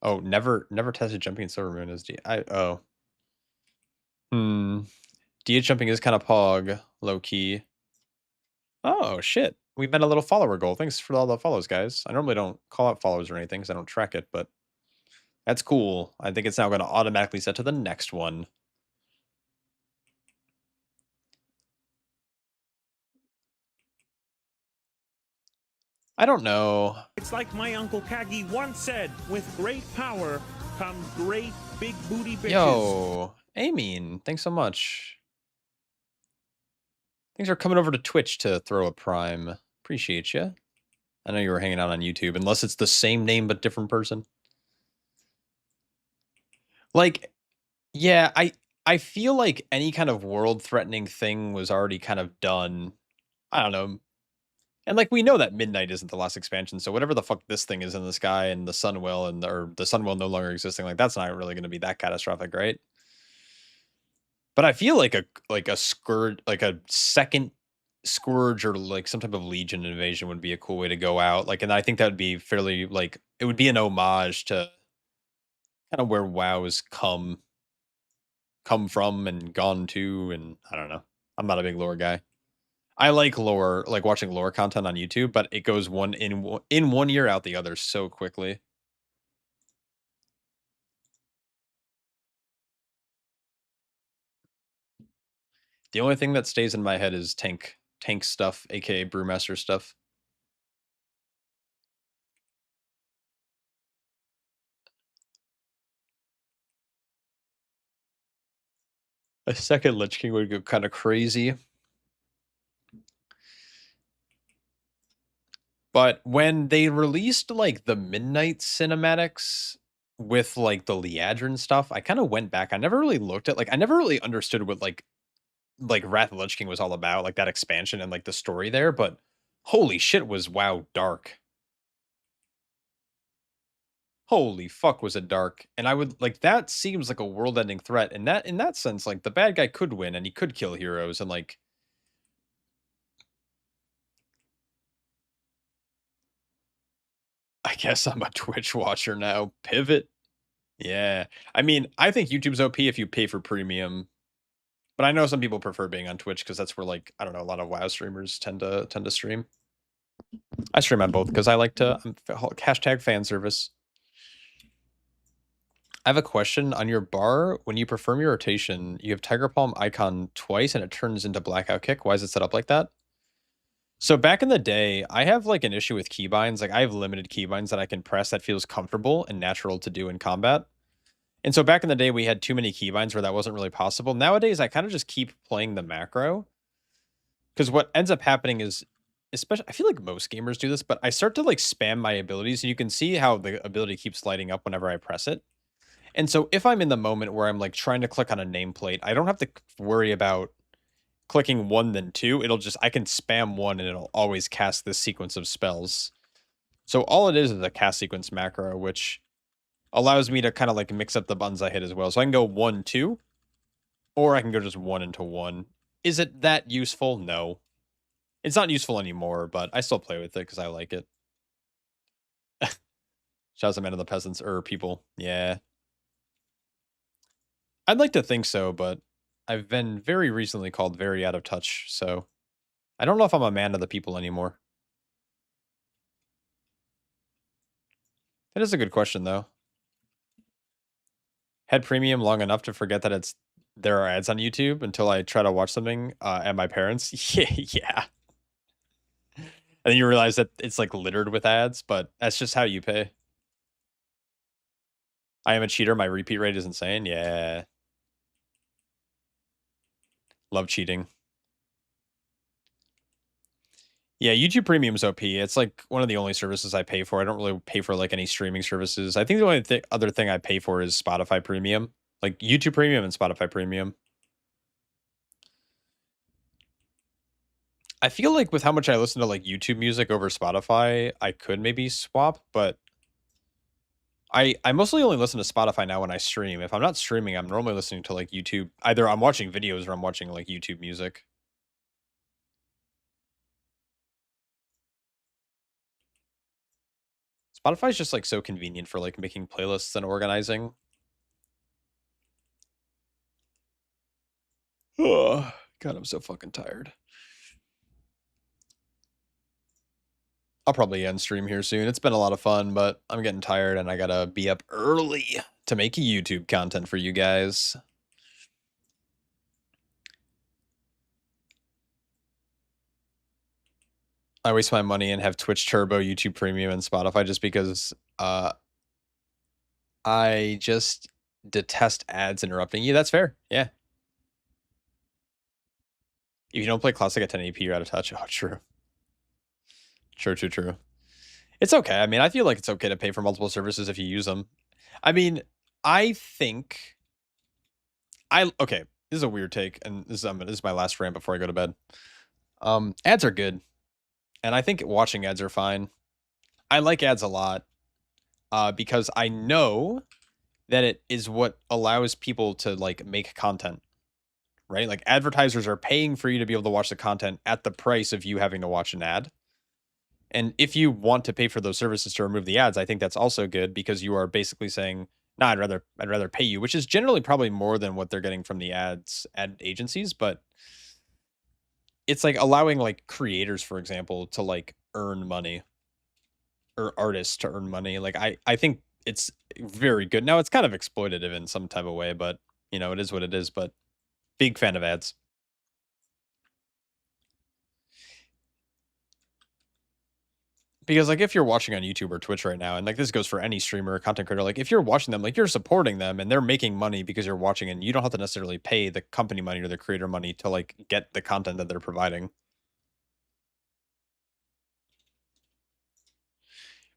Oh, never tested jumping in Silvermoon as DH. Oh. Hmm. DH jumping is kind of pog, low key. Oh shit. We met a little follower goal. Thanks for all the follows, guys. I normally don't call out follows or anything because I don't track it, but that's cool. I think it's now going to automatically set to the next one. I don't know. It's like my Uncle Kagi once said, with great power comes great big booty bitches. Yo, Amine, thanks so much. Thanks for coming over to Twitch to throw a prime. Appreciate you. I know you were hanging out on YouTube, unless it's the same name but different person. Like, yeah, I feel like any kind of world-threatening thing was already kind of done. I don't know. And like we know that Midnight isn't the last expansion, so whatever the fuck this thing is in the sky and the Sunwell and or the Sunwell no longer existing, like that's not really going to be that catastrophic, right? But I feel like a scourge, like a second scourge or like some type of Legion invasion would be a cool way to go out. Like, and I think that would be fairly like it would be an homage to kind of where WoW's come from and gone to, and I don't know. I'm not a big lore guy. I like lore, like watching lore content on YouTube, but it goes in one year out the other so quickly. The only thing that stays in my head is tank stuff, aka brewmaster stuff. A second Lich King would go kind of crazy. But when they released like the Midnight cinematics with like the Liadrin stuff, I kind of went back. I never really looked at like I never really understood what like Wrath of the Lich King was all about, like that expansion and like the story there, but holy shit was WoW dark. Holy fuck was it dark. And I would like that seems like a world-ending threat. And that in that sense, like the bad guy could win and he could kill heroes and like I guess I'm a Twitch watcher now. Pivot. Yeah. I mean, I think YouTube's OP if you pay for premium. But I know some people prefer being on Twitch because that's where like, I don't know, a lot of WoW streamers tend to stream. I stream on both because I like to hashtag fan service. I have a question on your bar. When you perform your rotation, you have Tiger Palm icon twice and it turns into Blackout Kick. Why is it set up like that? So back in the day, I have like an issue with keybinds. Like I have limited keybinds that I can press that feels comfortable and natural to do in combat. And so back in the day, we had too many keybinds where that wasn't really possible. Nowadays, I kind of just keep playing the macro. Because what ends up happening is especially I feel like most gamers do this, but I start to like spam my abilities and you can see how the ability keeps lighting up whenever I press it. And so if I'm in the moment where I'm like trying to click on a nameplate, I don't have to worry about clicking one then two. It'll just I can spam one and it'll always cast this sequence of spells. So all it is a cast sequence macro, which allows me to kind of like mix up the buttons I hit as well. So I can go 1, 2, or I can go just 1 into 1. Is it that useful? No. It's not useful anymore, but I still play with it because I like it. Shouts out to the peasants or people. Yeah. I'd like to think so, but I've been very recently called very out of touch, so I don't know if I'm a man of the people anymore. That is a good question, though. Had premium long enough to forget that there are ads on YouTube until I try to watch something at my parents. Yeah, yeah. And then you realize that it's like littered with ads, but that's just how you pay. I am a cheater. My repeat rate is insane. Yeah. Love cheating. Yeah, YouTube Premium's OP. It's like one of the only services I pay for. I don't really pay for like any streaming services. I think the only other thing I pay for is Spotify Premium, like YouTube Premium and Spotify Premium. I feel like with how much I listen to like YouTube music over Spotify, I could maybe swap, but I mostly only listen to Spotify now when I stream. If I'm not streaming, I'm normally listening to like YouTube. Either I'm watching videos or I'm watching like YouTube music. Spotify is just like so convenient for like making playlists and organizing. Oh, God, I'm so fucking tired. I'll probably end stream here soon. It's been a lot of fun, but I'm getting tired and I gotta be up early to make YouTube content for you guys. I waste my money and have Twitch Turbo, YouTube Premium, and Spotify just because I just detest ads interrupting you. That's fair. Yeah. If you don't play classic at 1080p, you're out of touch. Oh, true. True, true, true. It's okay. I mean, I feel like it's okay to pay for multiple services if you use them. I mean, I think okay. This is a weird take, and this is my last rant before I go to bed. Ads are good, and I think watching ads are fine. I like ads a lot, because I know that it is what allows people to like make content, right? Like advertisers are paying for you to be able to watch the content at the price of you having to watch an ad. And if you want to pay for those services to remove the ads, I think that's also good because you are basically saying, "No, I'd rather pay you," which is generally probably more than what they're getting from the ad agencies, but it's like allowing like creators, for example, to like earn money or artists to earn money. Like I think it's very good. Now it's kind of exploitative in some type of way, but it is what it is, but big fan of ads. Because, like, if you're watching on YouTube or Twitch right now, and, like, this goes for any streamer or content creator, like, if you're watching them, like, you're supporting them and they're making money because you're watching, and you don't have to necessarily pay the company money or the creator money to, like, get the content that they're providing.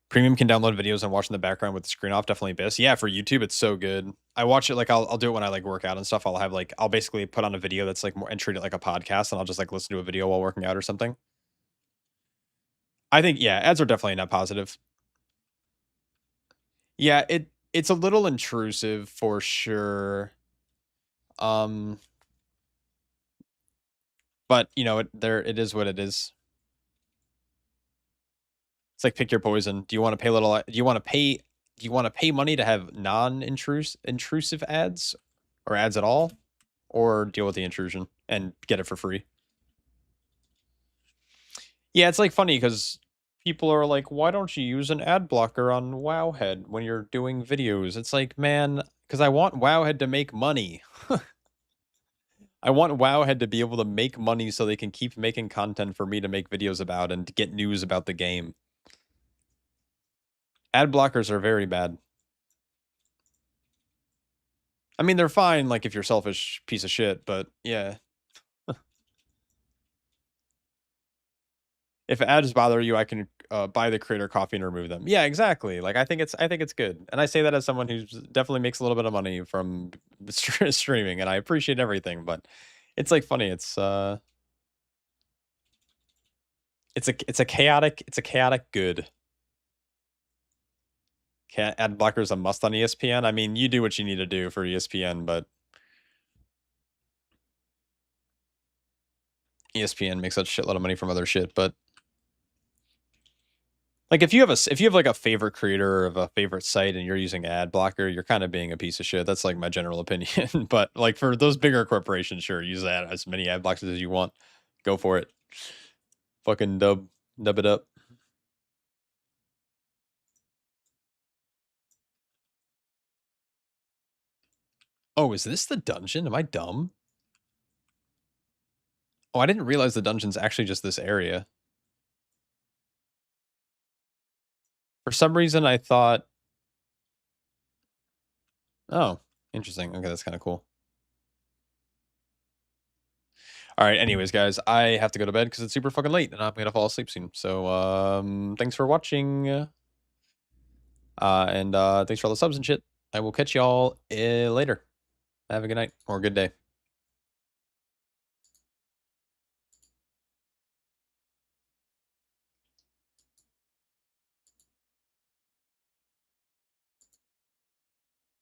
Premium can download videos and watch in the background with the screen off, definitely best. Yeah, for YouTube, it's so good. I watch it, like, I'll do it when I, like, work out and stuff. I'll basically put on a video that's, like, more and treat it like a podcast, and I'll just, like, listen to a video while working out or something. I think, yeah, ads are definitely not positive. Yeah, it's a little intrusive for sure. Um, but it is what it is. It's like pick your poison. Do you want to pay little? Do you want to pay? Do you want to pay money to have intrusive ads, or ads at all, or deal with the intrusion and get it for free? Yeah, it's like funny because people are like, "Why don't you use an ad blocker on Wowhead when you're doing videos?" It's like, man, because I want Wowhead to make money. I want Wowhead to be able to make money so they can keep making content for me to make videos about and to get news about the game. Ad blockers are very bad. I mean, they're fine, like, if you're selfish piece of shit, but yeah. If ads bother you, I can, buy the creator coffee and remove them. Yeah, exactly. Like, I think it's good, and I say that as someone who's definitely makes a little bit of money from streaming, and I appreciate everything, but it's, like, funny. It's a chaotic good. Ad blocker is a must on ESPN. I mean, you do what you need to do for ESPN, but ESPN makes such a shitload of money from other shit, but like, if you have, like, a favorite creator of a favorite site and you're using ad blocker, you're kinda being a piece of shit. That's, like, my general opinion, but, like, for those bigger corporations, sure, use that as many ad blockers as you want. Go for it. Fucking dub it up. Oh, is this the dungeon? Am I dumb? Oh, I didn't realize the dungeon's actually just this area. For some reason, I thought, oh, interesting. Okay, that's kinda cool. Alright, anyways, guys, I have to go to bed because it's super fucking late, and I'm gonna fall asleep soon. So, thanks for watching, and, thanks for all the subs and shit. I will catch y'all, later. Have a good night or a good day.